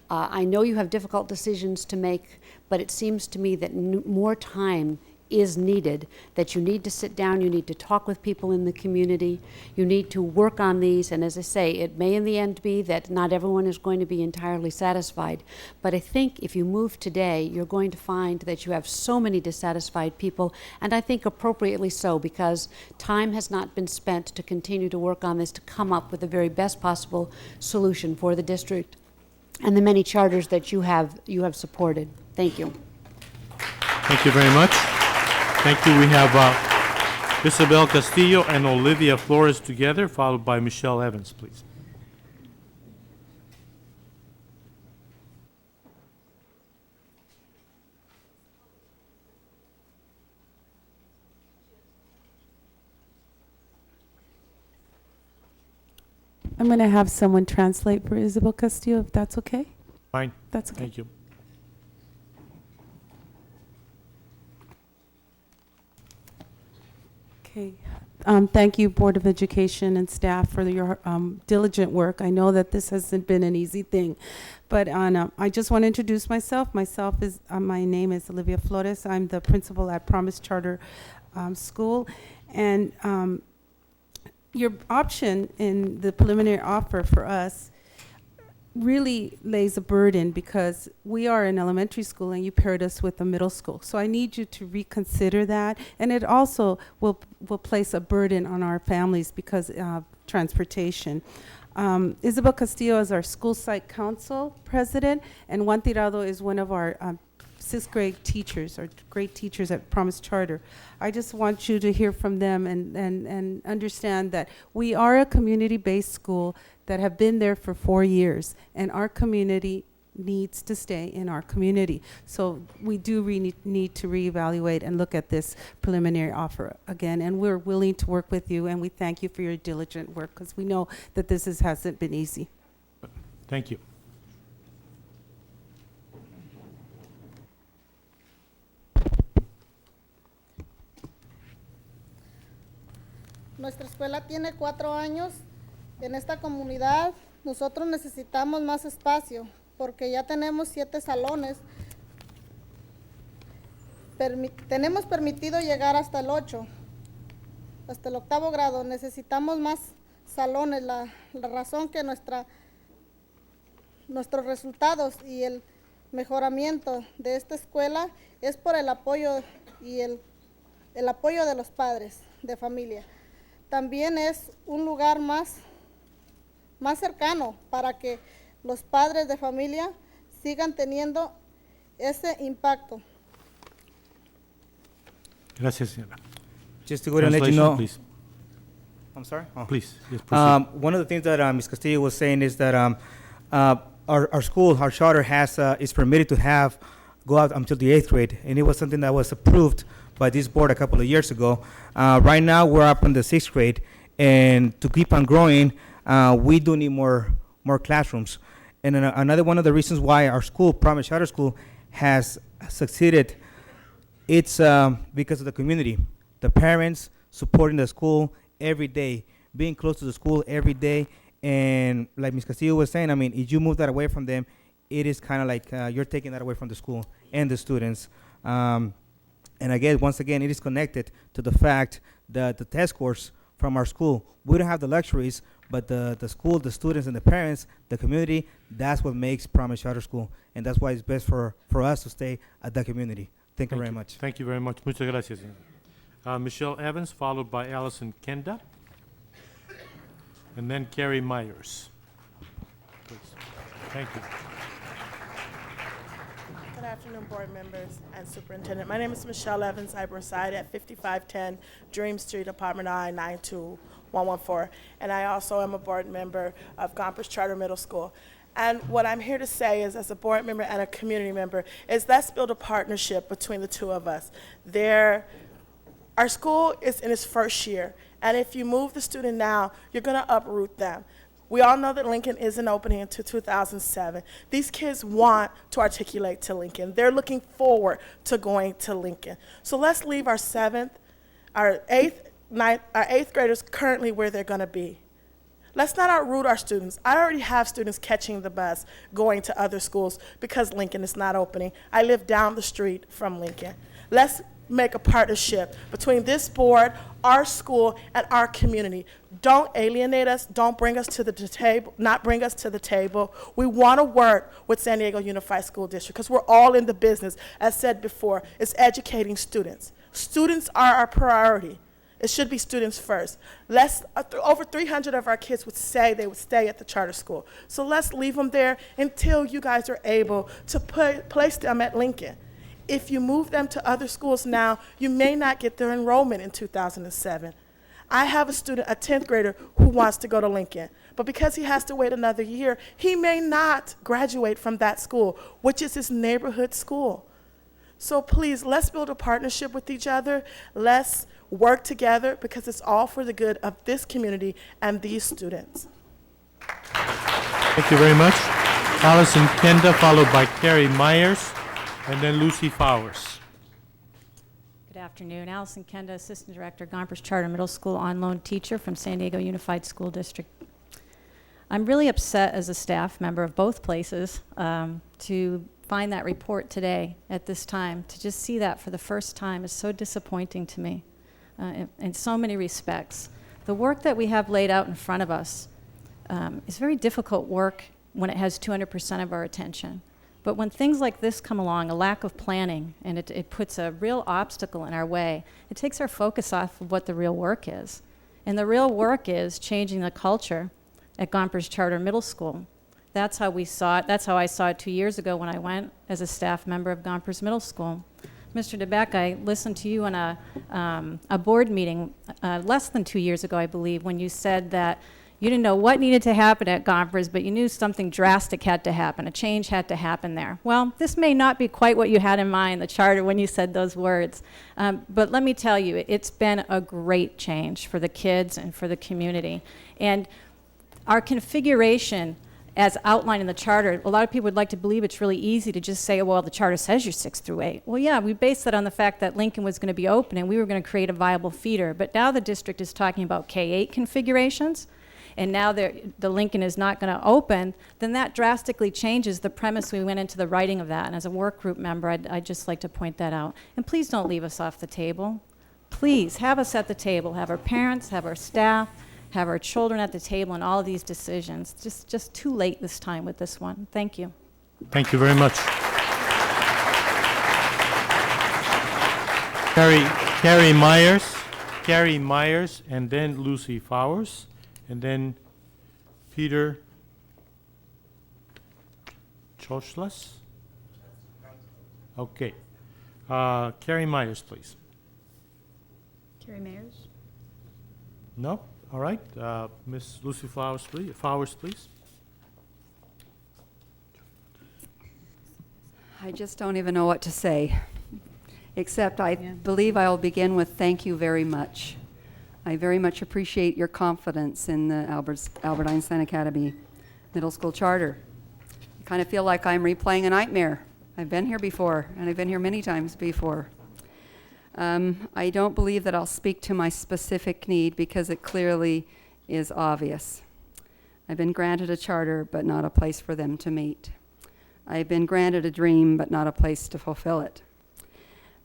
I know you have difficult decisions to make, but it seems to me that more time is needed, that you need to sit down, you need to talk with people in the community, you need to work on these, and as I say, it may in the end be that not everyone is going to be entirely satisfied, but I think if you move today, you're going to find that you have so many dissatisfied people, and I think appropriately so, because time has not been spent to continue to work on this, to come up with the very best possible solution for the district and the many charters that you have supported. Thank you. Thank you very much. Thank you. We have Isabel Castillo and Olivia Flores together, followed by Michelle Evans, please. I'm going to have someone translate for Isabel Castillo, if that's okay. Fine. That's okay. Thank you. Okay. Thank you, Board of Education and staff, for your diligent work. I know that this hasn't been an easy thing, but I just want to introduce myself. My name is Olivia Flores. I'm the principal at Promise Charter School, and your option in the preliminary offer for us really lays a burden, because we are an elementary school and you paired us with a middle school. So I need you to reconsider that, and it also will place a burden on our families because of transportation. Isabel Castillo is our school site council president, and Juan Tirado is one of our sixth grade teachers, or great teachers at Promise Charter. I just want you to hear from them and understand that we are a community-based school that have been there for 4 years, and our community needs to stay in our community. So we do need to reevaluate and look at this preliminary offer again, and we're willing to work with you, and we thank you for your diligent work, because we know that this hasn't been easy. Thank you. Nuestra escuela tiene 4 años. En esta comunidad nosotros necesitamos más espacio porque ya tenemos 7 salones. Tenemos permitido llegar hasta el 8, hasta el 8º grado. Necesitamos más salones. La razón que nuestros resultados y el mejoramiento de esta escuela es por el apoyo y el apoyo de los padres de familia. También es un lugar más cercano para que los padres de familia sigan teniendo ese impacto. Gracias, señora. Just to go ahead and let you know. Please. I'm sorry? Oh. Please, yes, proceed. One of the things that Ms. Castillo was saying is that our school, our charter is permitted to go out until the 8th grade, and it was something that was approved by this board a couple of years ago. Right now, we're up in the 6th grade, and to keep on growing, we do need more classrooms. And another one of the reasons why our school, Promise Charter School, has succeeded, it's because of the community, the parents supporting the school every day, being close to the school every day. And like Ms. Castillo was saying, I mean, if you move that away from them, it is kind of like you're taking that away from the school and the students. And again, once again, it is connected to the fact that the test scores from our school, we don't have the luxuries, but the school, the students, and the parents, the community, that's what makes Promise Charter School. And that's why it's best for us to stay at that community. Thank you very much. Thank you very much. Muchas gracias. Michelle Evans, followed by Allison Kenda, and then Carrie Myers. Please. Thank you. Good afternoon, board members and superintendent. My name is Michelle Evans. I reside at 5510 Dream Street, Apartment I, 92114. And I also am a board member of Gompers Charter Middle School. And what I'm here to say is, as a board member and a community member, is let's build a partnership between the two of us. Our school is in its first year, and if you move the student now, you're going to uproot them. We all know that Lincoln isn't opening until 2007. These kids want to articulate to Lincoln. They're looking forward to going to Lincoln. So let's leave our 7th, our 8th, 9th, our 8th graders currently where they're going to be. Let's not uproot our students. I already have students catching the bus, going to other schools because Lincoln is not opening. I live down the street from Lincoln. Let's make a partnership between this board, our school, and our community. Don't alienate us. Don't bring us to the table. Not bring us to the table. We want to work with San Diego Unified School District because we're all in the business. As said before, it's educating students. Students are our priority. It should be students first. Over 300 of our kids would say they would stay at the charter school. So let's leave them there until you guys are able to place them at Lincoln. If you move them to other schools now, you may not get their enrollment in 2007. I have a student, a 10th grader, who wants to go to Lincoln. But because he has to wait another year, he may not graduate from that school, which is his neighborhood school. So please, let's build a partnership with each other. Let's work together because it's all for the good of this community and these students. Thank you very much. Allison Kenda, followed by Carrie Myers, and then Lucy Fowers. Good afternoon. Allison Kenda, Assistant Director, Gompers Charter Middle School, on-loan teacher from San Diego Unified School District. I'm really upset as a staff member of both places to find that report today at this time. To just see that for the first time is so disappointing to me in so many respects. The work that we have laid out in front of us is very difficult work when it has 200% of our attention. But when things like this come along, a lack of planning, and it puts a real obstacle in our way, it takes our focus off of what the real work is. And the real work is changing the culture at Gompers Charter Middle School. That's how we saw it. That's how I saw it 2 years ago when I went as a staff member of Gompers Middle School. Mr. DeBeck, I listened to you in a board meeting less than 2 years ago, I believe, when you said that you didn't know what needed to happen at Gompers, but you knew something drastic had to happen, a change had to happen there. Well, this may not be quite what you had in mind, the charter, when you said those words. But let me tell you, it's been a great change for the kids and for the community. And our configuration, as outlined in the charter, a lot of people would like to believe it's really easy to just say, well, the charter says you're 6 through 8. Well, yeah, we based that on the fact that Lincoln was going to be open and we were going to create a viable feeder. But now the district is talking about K-8 configurations, and now the Lincoln is not going to open, then that drastically changes the premise we went into the writing of that. And as a work group member, I'd just like to point that out. And please don't leave us off the table. Please have us at the table, have our parents, have our staff, have our children at the table in all of these decisions. Just too late this time with this one. Thank you. Thank you very much. Carrie Myers, and then Lucy Fowers, and then Peter Choshlas. Okay. Carrie Myers, please. Carrie Mayers? No? All right. Miss Lucy Flowers, please. I just don't even know what to say, except I believe I'll begin with thank you very much. I very much appreciate your confidence in the Albert Einstein Academy Middle School Charter. I kind of feel like I'm replaying a nightmare. I've been here before, and I've been here many times before. I don't believe that I'll speak to my specific need because it clearly is obvious. I've been granted a charter, but not a place for them to meet. I've been granted a dream, but not a place to fulfill it.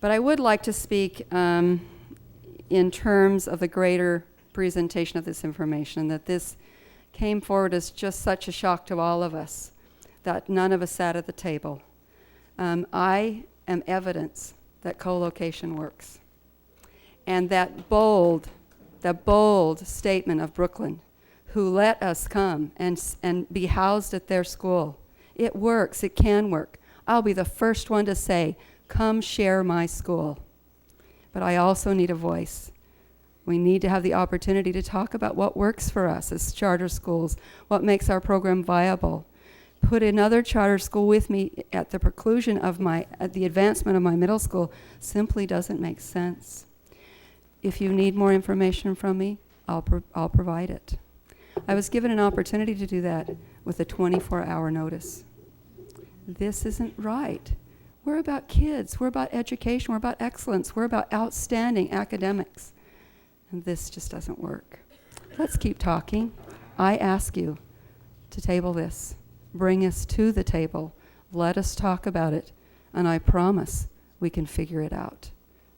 But I would like to speak in terms of the greater presentation of this information, that this came forward as just such a shock to all of us, that none of us sat at the table. I am evidence that co-location works. And that bold statement of Brooklyn, who let us come and be housed at their school, it works, it can work. I'll be the first one to say, come share my school. But I also need a voice. We need to have the opportunity to talk about what works for us as charter schools, what makes our program viable. Put another charter school with me at the preclusion of the advancement of my middle school simply doesn't make sense. If you need more information from me, I'll provide it. I was given an opportunity to do that with a 24-hour notice. This isn't right. We're about kids, we're about education, we're about excellence, we're about outstanding academics. And this just doesn't work. Let's keep talking. I ask you to table this. Bring us to the table. Let us talk about it. And I promise we can figure it out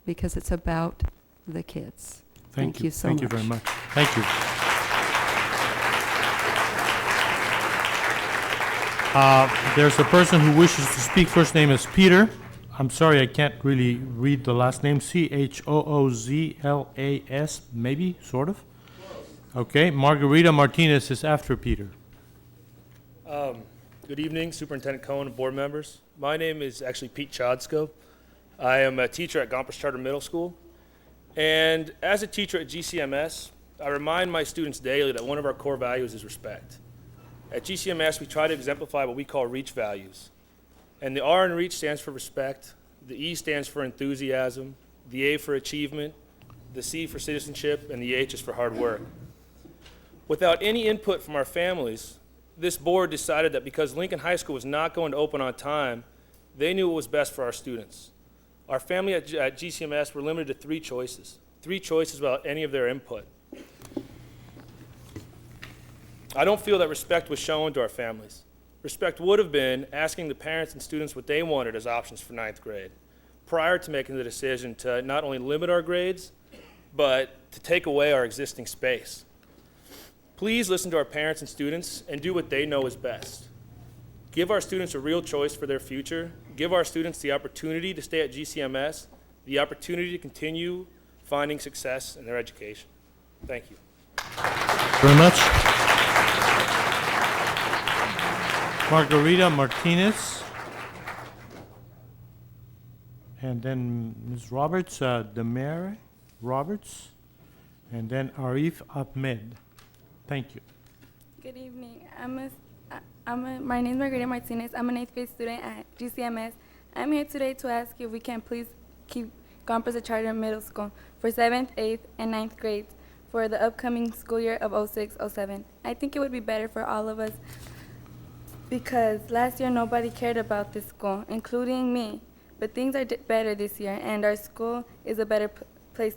because it's about the kids. Thank you so much. Thank you very much. Thank you. There's a person who wishes to speak. First name is Peter. I'm sorry, I can't really read the last name. Choozlas, maybe, sort of. Okay, Margarita Martinez is after Peter. Good evening, Superintendent Cohen and board members. My name is actually Pete Chodsko. I am a teacher at Gompers Charter Middle School. And as a teacher at GCMS, I remind my students daily that one of our core values is respect. At GCMS, we try to exemplify what we call REACH values. And the R in REACH stands for respect, the E stands for enthusiasm, the A for achievement, the C for citizenship, and the H is for hard work. Without any input from our families, this board decided that because Lincoln High School was not going to open on time, they knew what was best for our students. Our family at GCMS were limited to three choices without any of their input. I don't feel that respect was shown to our families. Respect would have been asking the parents and students what they wanted as options for 9th grade, prior to making the decision to not only limit our grades, but to take away our existing space. Please listen to our parents and students and do what they know is best. Give our students a real choice for their future. Give our students the opportunity to stay at GCMS, the opportunity to continue finding success in their education. Thank you. Very much. Margarita Martinez. And then Ms. Roberts, Demare Roberts. And then Arif Ahmed. Thank you. Good evening. My name is Margarita Martinez. I'm an 8th grade student at GCMS. I'm here today to ask if we can please keep Gompers a charter middle school for 7th, 8th, and 9th grades for the upcoming school year of 06-07. I think it would be better for all of us because last year nobody cared about this school, including me. But things are better this year, and our school is a better place.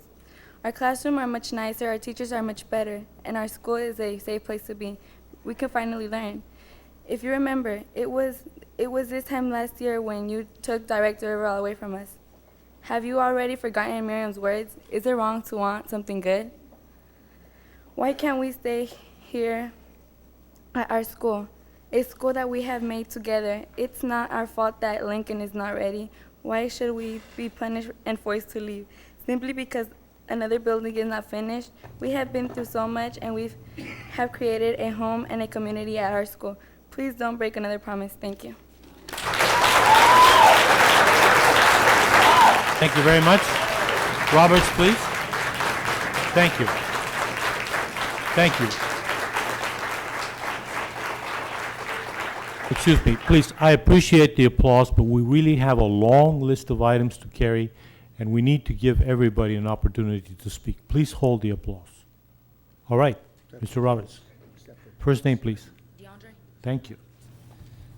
Our classrooms are much nicer, our teachers are much better, and our school is a safe place to be. We can finally learn. If you remember, it was this time last year when you took Director Rivera away from us. Have you already forgotten Miriam's words? Is it wrong to want something good? Why can't we stay here at our school? A school that we have made together. It's not our fault that Lincoln is not ready. Why should we be punished and forced to leave? Simply because another building is not finished? We have been through so much and we have created a home and a community at our school. Please don't break another promise. Thank you. Thank you very much. Roberts, please. Thank you. Thank you. Excuse me, please, I appreciate the applause, but we really have a long list of items to carry, and we need to give everybody an opportunity to speak. Please hold the applause. All right, Mr. Roberts. First name, please. DeAndre. Thank you.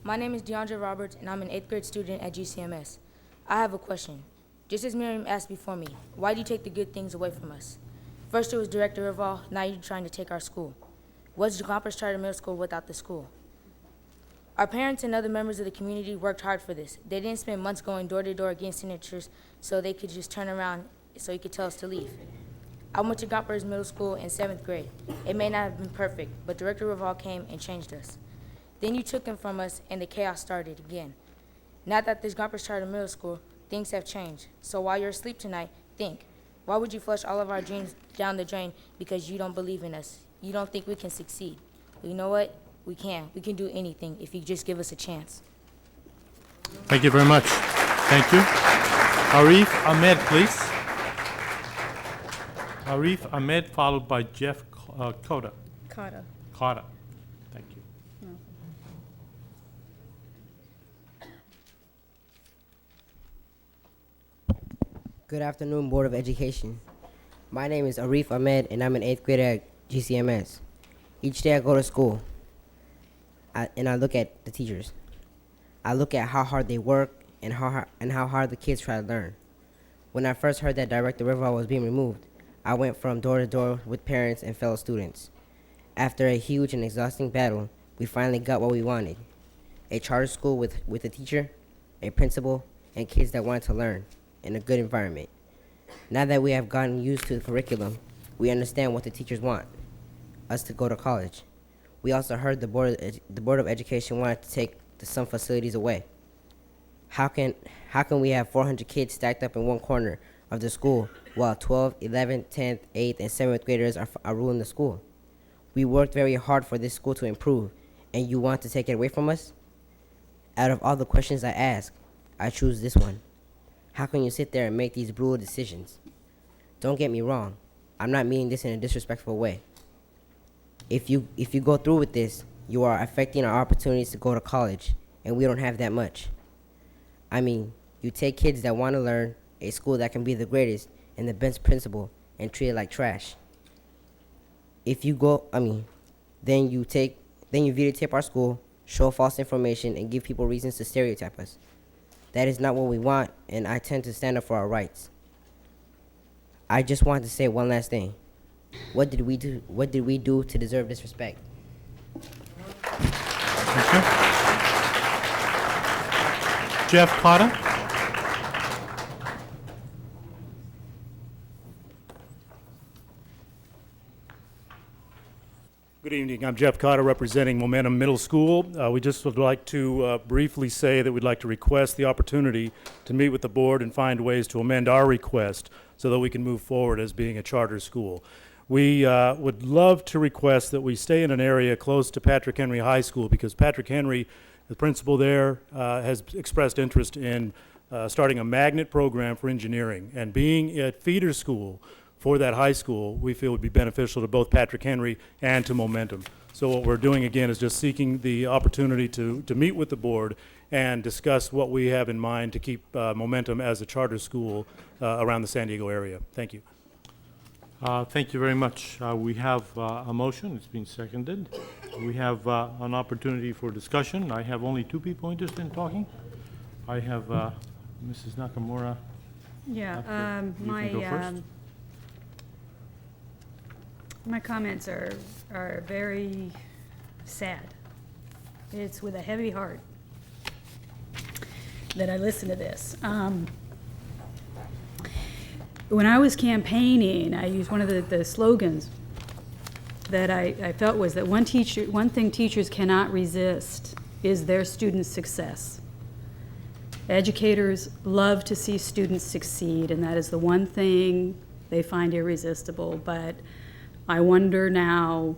My name is DeAndre Roberts, and I'm an 8th grade student at GCMS. I have a question. Just as Miriam asked before me, why do you take the good things away from us? First it was Director Rivera, now you're trying to take our school. What's the Gompers Charter Middle School without the school? Our parents and other members of the community worked hard for this. They didn't spend months going door to door getting signatures so they could just turn around so you could tell us to leave. I went to Gompers Middle School in 7th grade. It may not have been perfect, but Director Rivera came and changed us. Then you took him from us and the chaos started again. Now that there's Gompers Charter Middle School, things have changed. So while you're asleep tonight, think, why would you flush all of our dreams down the drain because you don't believe in us? You don't think we can succeed. Well, you know what? We can. We can do anything if you just give us a chance. Thank you very much. Thank you. Arif Ahmed, please. Arif Ahmed, followed by Jeff Cota. Carter. Cota. Thank you. Good afternoon, Board of Education. My name is Arif Ahmed, and I'm an 8th grader at GCMS. Each day I go to school, and I look at the teachers. I look at how hard they work and how hard the kids try to learn. When I first heard that Director Rivera was being removed, I went from door to door with parents and fellow students. After a huge and exhausting battle, we finally got what we wanted. A charter school with a teacher, a principal, and kids that wanted to learn in a good environment. Now that we have gotten used to the curriculum, we understand what the teachers want, us to go to college. We also heard the Board of Education wanted to take some facilities away. How can we have 400 kids stacked up in one corner of the school while 12th, 11th, 10th, 8th, and 7th graders are ruling the school? We worked very hard for this school to improve, and you want to take it away from us? Out of all the questions I ask, I choose this one. How can you sit there and make these brutal decisions? Don't get me wrong, I'm not meaning this in a disrespectful way. If you go through with this, you are affecting our opportunities to go to college, and we don't have that much. I mean, you take kids that want to learn, a school that can be the greatest, and the best principal, and treat it like trash. Then you videotape our school, show false information, and give people reasons to stereotype us. That is not what we want, and I tend to stand up for our rights. I just want to say one last thing. What did we do? What did we do to deserve this respect? Thank you. Jeff Cotta. Good evening. I'm Jeff Cotta, representing Momentum Middle School. We just would like to briefly say that we'd like to request the opportunity to meet with the board and find ways to amend our request so that we can move forward as being a charter school. We would love to request that we stay in an area close to Patrick Henry High School because Patrick Henry The principal there has expressed interest in starting a magnet program for engineering, and being at feeder school for that high school, we feel would be beneficial to both Patrick Henry and to Momentum. So what we're doing again is just seeking the opportunity to meet with the board and discuss what we have in mind to keep Momentum as a charter school around the San Diego area. Thank you. Thank you very much. We have a motion. It's been seconded. We have an opportunity for discussion. I have only 2 people interested in talking. I have Mrs. Nakamura. Yeah, You can go first. My comments are very sad. It's with a heavy heart that I listen to this. When I was campaigning, I used one of the slogans that I felt was that one thing teachers cannot resist is their students' success. Educators love to see students succeed, and that is the one thing they find irresistible. But I wonder now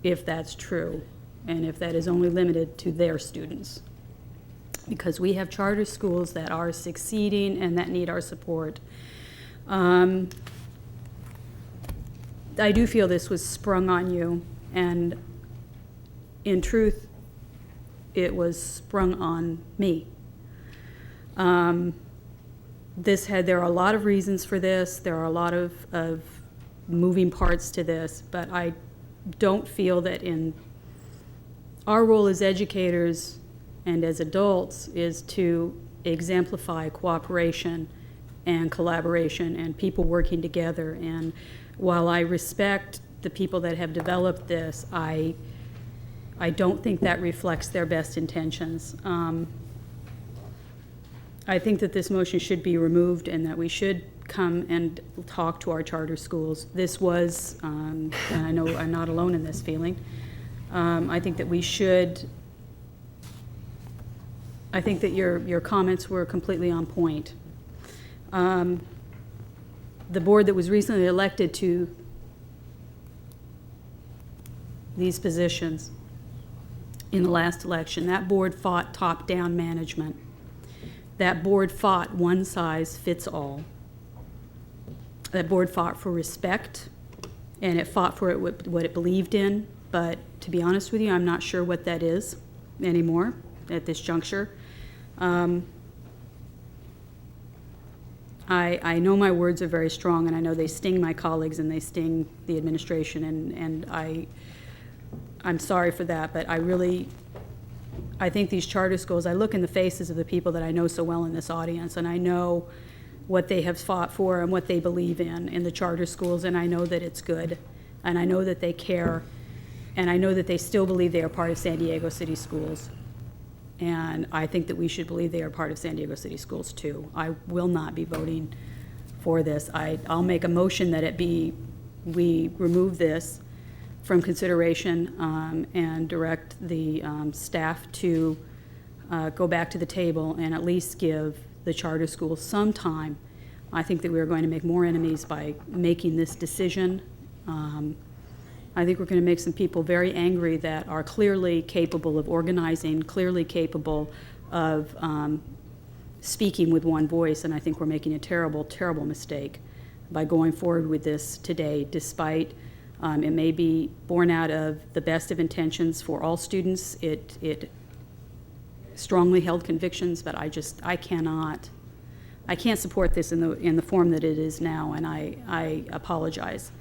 if that's true, and if that is only limited to their students. Because we have charter schools that are succeeding and that need our support. I do feel this was sprung on you, and in truth, it was sprung on me. There are a lot of reasons for this. There are a lot of moving parts to this, but I don't feel that in our role as educators and as adults is to exemplify cooperation and collaboration and people working together. And while I respect the people that have developed this, I don't think that reflects their best intentions. I think that this motion should be removed and that we should come and talk to our charter schools. This was, and I know I'm not alone in this feeling, I think that we should, I think that your comments were completely on point. The board that was recently elected to these positions in the last election, that board fought top-down management. That board fought one size fits all. That board fought for respect, and it fought for what it believed in, but to be honest with you, I'm not sure what that is anymore at this juncture. I know my words are very strong, and I know they sting my colleagues and they sting the administration, and I'm sorry for that, but I think these charter schools, I look in the faces of the people that I know so well in this audience, and I know what they have fought for and what they believe in the charter schools, and I know that it's good, and I know that they care, and I know that they still believe they are part of San Diego City Schools. And I think that we should believe they are part of San Diego City Schools too. I will not be voting for this. I'll make a motion that we remove this from consideration and direct the staff to go back to the table and at least give the charter schools some time. I think that we are going to make more enemies by making this decision. I think we're going to make some people very angry that are clearly capable of organizing, clearly capable of speaking with one voice, and I think we're making a terrible, terrible mistake by going forward with this today, despite it may be born out of the best of intentions for all students. It strongly held convictions, but I can't support this in the form that it is now, and I apologize.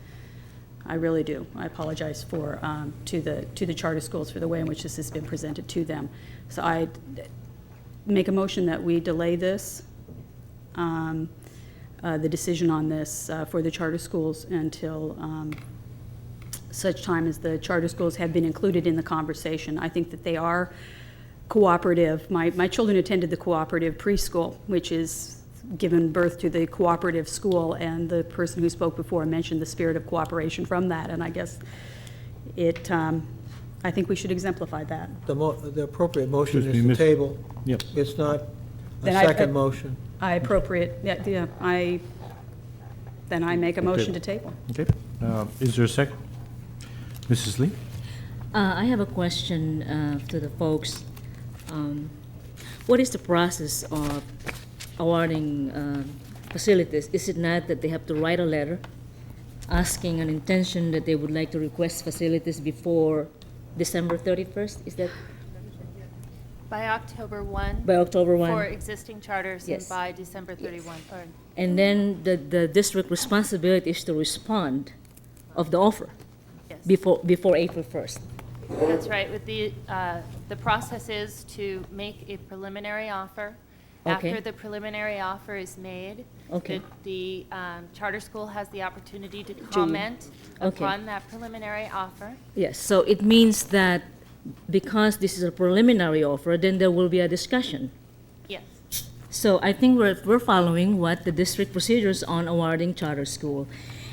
I really do. I apologize to the charter schools for the way in which this has been presented to them. So I make a motion that we delay this, the decision on this for the charter schools until such time as the charter schools have been included in the conversation. I think that they are cooperative. My children attended the cooperative preschool, which is given birth to the cooperative school, and the person who spoke before mentioned the spirit of cooperation from that, and I guess I think we should exemplify that. The appropriate motion Excuse is me, the table. Yep. It's not a Then second motion. I make a motion to table. Okay. Is there a second? Mrs. Lee? I have a question to the folks. what is the process of awarding facilities? Is it not that they have to write a letter asking an intention that they would like to request facilities before December 31st? Is that By October 1. by October 1? For existing charters and Yes. by December 31. Or- And then the district responsibility is to respond of the offer Yes. before April 1st. That's right. With the process is to make a preliminary offer. Okay. After the preliminary offer is made, Okay. the charter school has the opportunity to comment Okay. upon that preliminary offer. Yes, so it means that because this is a preliminary offer, then there will be a discussion. Yes. So I think we're following what the district procedures on awarding charter school.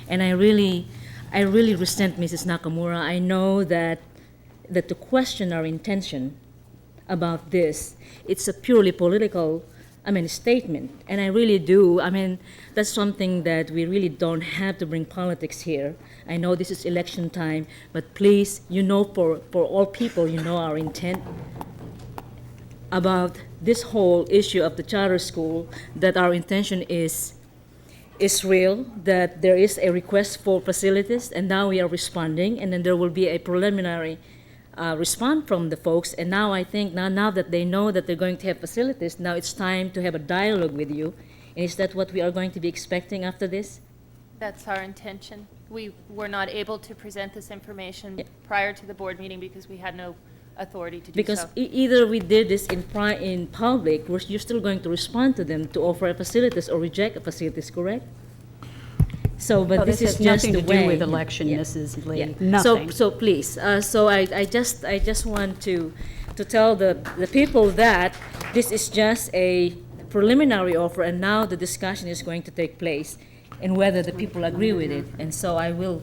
And I really resent Mrs. Nakamura. I know that to question our intention about this, it's a purely political, statement. And I really do. That's something that we really don't have to bring politics here. I know this is election time, but please, for all people, our intent about this whole issue of the charter school, that our intention is real, that there is a request for facilities, and now we are responding, and then there will be a preliminary response from the folks. And now I think, now that they know that they're going to have facilities, now it's time to have a dialogue with you. And is that what we are going to be expecting after this? That's our intention. We were not able to present this information prior to the board meeting because we had no authority to do Because so. Either we did this in public, you're still going to respond to them to offer facilities or reject facilities, correct? So, but Oh, this this is has just nothing the to do way. with election, Mrs. Lee. Yeah. Nothing. So please, I just want to tell the people that this is just a preliminary offer, and now the discussion is going to take place, and whether the people agree with it. And so I will,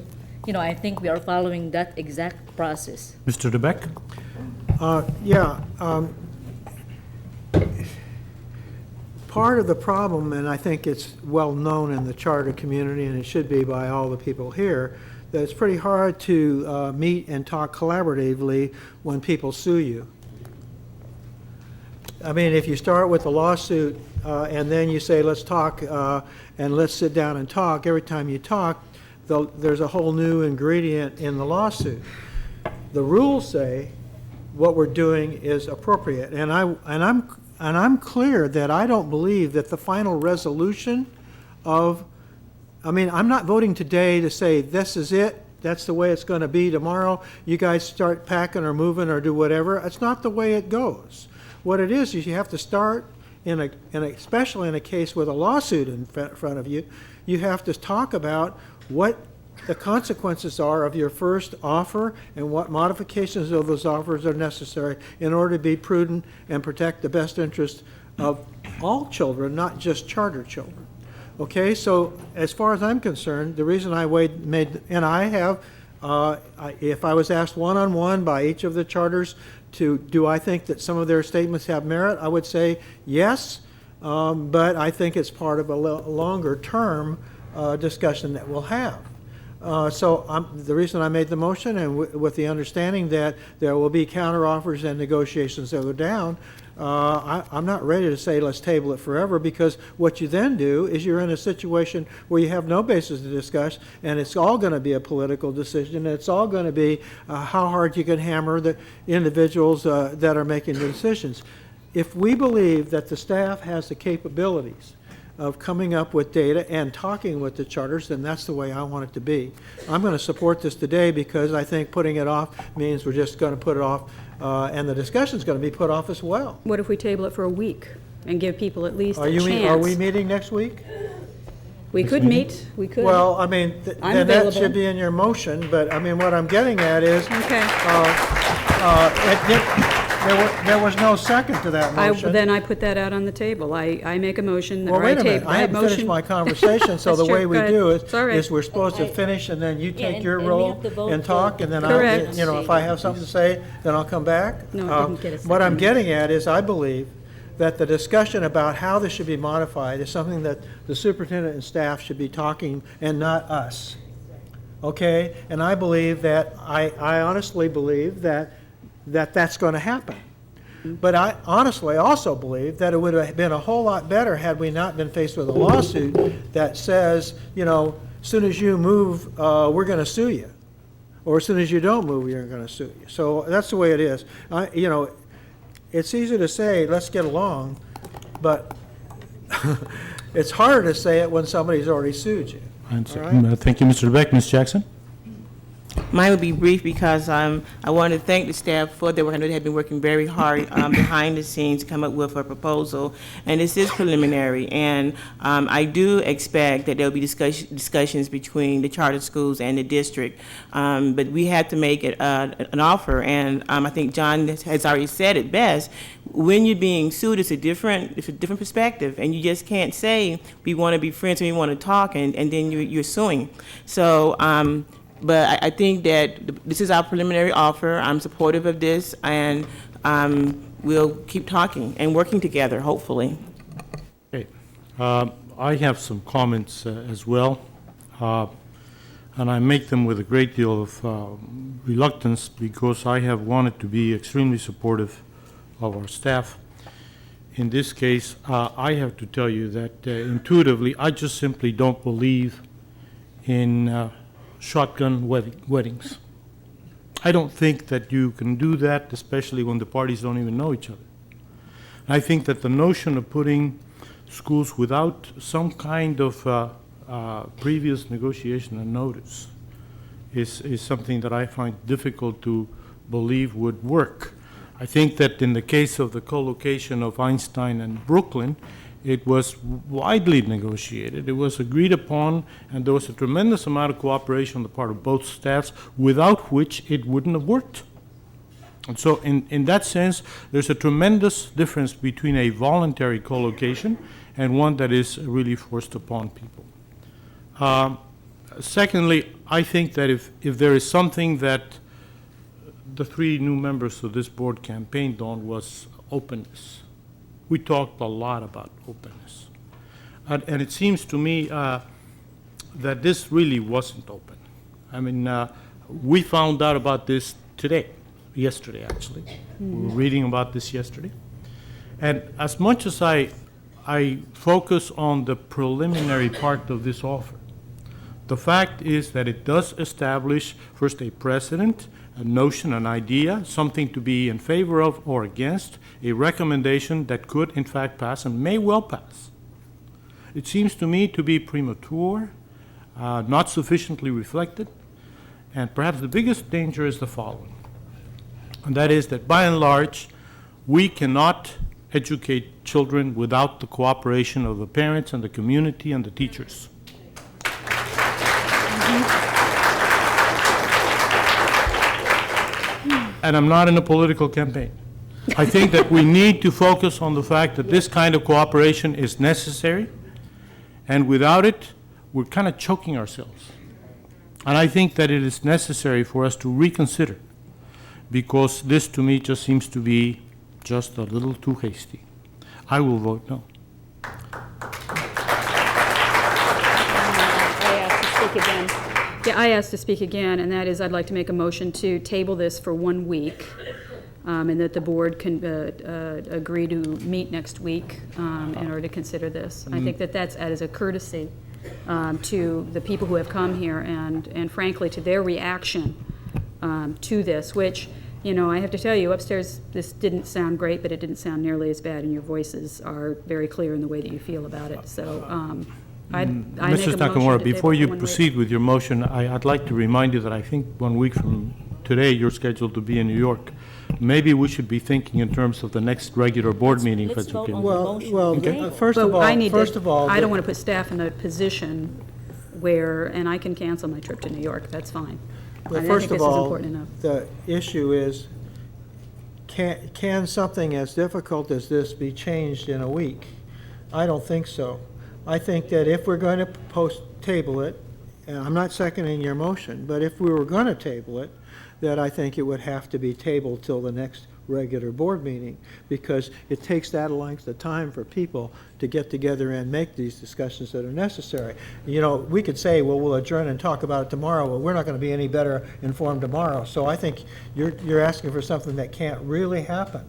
I think we are following that exact process. Mr. DeBeck? Part of the problem, and I think it's well known in the charter community, and it should be by all the people here, that it's pretty hard to meet and talk collaboratively when people sue you. If you start with a lawsuit and then you say, let's talk and let's sit down and talk, every time you talk, there's a whole new ingredient in the lawsuit. The rules say what we're doing is appropriate, and I'm clear that I don't believe that the final resolution of, I'm not voting today to say this is it, that's the way it's going to be tomorrow, you guys start packing or moving or do whatever. It's not the way it goes. What it is you have to start, especially in a case with a lawsuit in front of you, you have to talk about what the consequences are of your first offer and what modifications of those offers are necessary in order to be prudent and protect the best interest of all children, not just charter children. Okay, so as far as I'm concerned, the reason I if I was asked one-on-one by each of the charters do I think that some of their statements have merit, I would say yes, but I think it's part of a longer-term discussion that we'll have. So the reason I made the motion, and with the understanding that there will be counteroffers and negotiations that go down, I'm not ready to say let's table it forever, because what you then do is you're in a situation where you have no basis to discuss, and it's all going to be a political decision, and it's all going to be how hard you can hammer the individuals that are making the decisions. If we believe that the staff has the capabilities of coming up with data and talking with the charters, then that's the way I want it to be. I'm going to support this today because I think putting it off means we're just going to put it off, and the discussion's going to be put off as well. What if we table it for a week and give people at least a Are chance? we meeting next week? We could meet, we could. Well, then that available. should be in your motion, but what I'm getting at is, Okay. there was no second to that motion. Then I put that out on the table. I make a motion. Well, or wait a minute, table. I haven't finished my conversation, so That's the way true. we Go ahead. do It's all right. is we're supposed to finish, and then you take your and we role have to vote and talk, and then Correct. if I have something to say, then I'll come back. No, it didn't get a What I'm second. getting at is, I believe that the discussion about how this should be modified is something that the superintendent and staff should be talking, and not us. Okay? And I believe that, I honestly believe that that's going to happen. But I honestly also believe that it would have been a whole lot better had we not been faced with a lawsuit that says, you know, as soon as you move, we're going to sue you. Or as soon as you don't move, we're going to sue you. So that's the way it is. You know, it's easy to say, let's get along, but it's harder to say it when somebody's already sued you. Thank you, Mr. Beck. Ms. Jackson? Mine will be brief because I want to thank the staff for their work. I know they have been working very hard behind the scenes to come up with a proposal, and this is preliminary. And I do expect that there will be discussions between the charter schools and the district. But we have to make it an offer, and I think John has already said it best. When you're being sued, it's a different perspective, and you just can't say we want to be friends and we want to talk, and then you're suing. So. But I think that this is our preliminary offer. I'm supportive of this, and we'll keep talking and working together, hopefully. Okay. I have some comments as well, and I make them with a great deal of reluctance because I have wanted to be extremely supportive of our staff. In this case, I have to tell you that intuitively, I just simply don't believe in shotgun weddings. I don't think that you can do that, especially when the parties don't even know each other. I think that the notion of putting schools without some kind of previous negotiation and notice is something that I find difficult to believe would work. I think that in the case of the co-location of Einstein and Brooklyn, it was widely negotiated, it was agreed upon, and there was a tremendous amount of cooperation on the part of both staffs, without which it wouldn't have worked. And so in that sense, there's a tremendous difference between a voluntary co-location and one that is really forced upon people. Secondly, I think that if there is something that the three new members of this board campaigned on was openness. We talked a lot about openness. And it seems to me that this really wasn't open. I mean, we found out about this yesterday actually. We were reading about this yesterday. And as much as I focus on the preliminary part of this offer, the fact is that it does establish first a precedent, a notion, an idea, something to be in favor of or against, a recommendation that could in fact pass and may well pass. It seems to me to be premature, not sufficiently reflected, and perhaps the biggest danger is the following, and that is that by and large, we cannot educate children without the cooperation of the parents and the community and the teachers. And I'm not in a political campaign. I think that we need to focus on the fact that this kind of cooperation is necessary, and without it, we're kind of choking ourselves. And I think that it is necessary for us to reconsider, because this to me just seems to be just a little too hasty. I will vote no. I asked to speak again, and that is I'd like to make a motion to table this for 1 week, and that the board can agree to meet next week in order to consider this. I think that that's as a courtesy to the people who have come here and frankly to their reaction to this, which, you know, I have to tell you, upstairs this didn't sound great, but it didn't sound nearly as bad, and your voices are very clear in the way that you feel about it. So Mrs. Nakamura, before you proceed with your motion, I'd like to remind you that I think 1 week from today you're scheduled to be in New York. Maybe we should be thinking in terms of the next regular board meeting. If that's okay. First of all, I don't want to put staff in a position where, and I can cancel my trip to New York. That's fine. Well, I first think of this is all, important enough. the issue is, can something as difficult as this be changed in a week? I don't think so. I think that if we're going to table it, and I'm not seconding your motion, but if we were going to table it, that I think it would have to be tabled till the next regular board meeting, because it takes that length of time for people to get together and make these discussions that are necessary. You know, we could say, well, we'll adjourn and talk about it tomorrow. Well, we're not going to be any better informed tomorrow. So I think you're asking for something that can't really happen.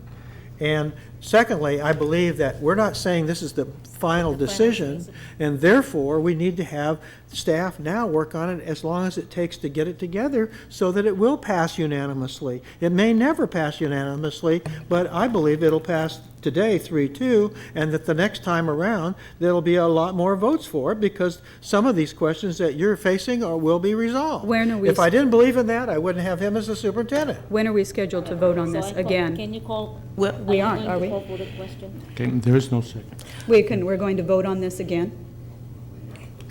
And secondly, I believe that we're not saying this is the final decision, and therefore, we need to have staff now work on it as long as it takes to get it together so that it will pass unanimously. It may never pass unanimously, but I believe it'll pass today 3-2, and that the next time around, there'll be a lot more votes for it because some of these questions that you're facing will be resolved. When are we If I didn't believe in that, I wouldn't have him as the superintendent. When are we scheduled to vote on this again? Can you call? We aren't, are we? Call for the question? Okay, there is no second. We're going to vote on this again?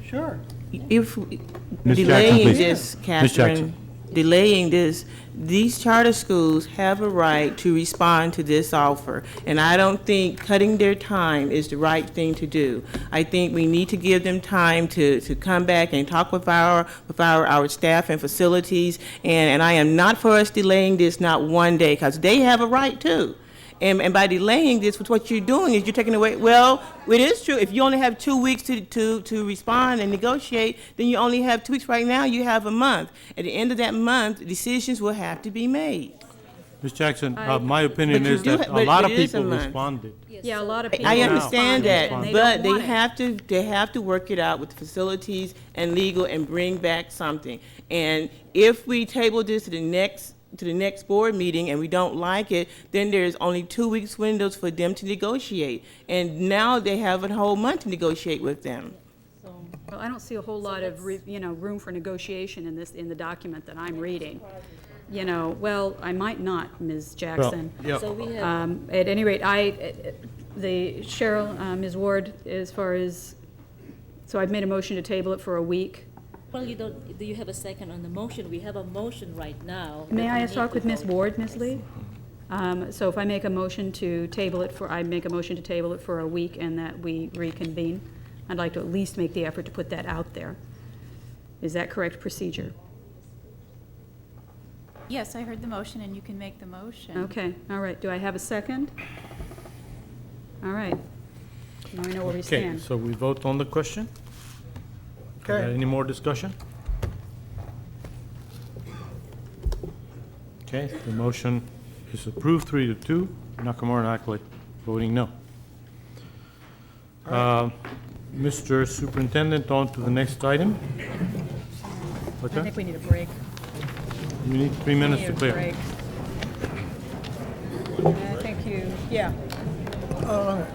Sure. If Ms. Jackson, delaying please. this, Ms. Catherine, Jackson. delaying this, these charter schools have a right to respond to this offer. And I don't think cutting their time is the right thing to do. I think we need to give them time to come back and talk with our staff and facilities. And I am not for us delaying this not one day, because they have a right too. And by delaying this, what you're doing is you're taking away, well, it is true. If you only have 2 weeks to respond and negotiate, then you only have 2 weeks. Right now, you have a month. At the end of that month, decisions will have to be made. Ms. Jackson, my opinion But you is do that ha- a but lot it of is a people month. responded. Yeah, a lot of people. I understand responded, that, and they but don't they want it. have to work it out with the facilities and legal and bring back something. And if we table this to the next board meeting and we don't like it, then there's only 2 weeks windows for them to negotiate. And now they have a whole month to negotiate with them. Well, I don't see a whole lot of, room for negotiation in the document that I'm reading. Well, I might not, Ms. Jackson. yeah. So we have, At any rate, Cheryl, Ms. Ward, as far as, so I've made a motion to table it for a week. well, do you have a second on the motion? We have a motion right now. May that I we need talk to with Ms. vote. Ward, Ms. Lee? So if I make a motion to table it I make a motion to table it for a week and that we reconvene, I'd like to at least make the effort to put that out there. Is that correct procedure? Yes, I heard the motion, and you can make the motion. Okay, all right. Do I have a second? All right. Now we know where we Okay, stand. so we vote on the question? Okay. Any more discussion? Okay, the motion is approved 3-2. Nakamura and Ackley voting no. Mr. Superintendent, on to the next item. I Okay, think we need a break. you need 3 minutes We to need a clear. break. I think yeah. Oh,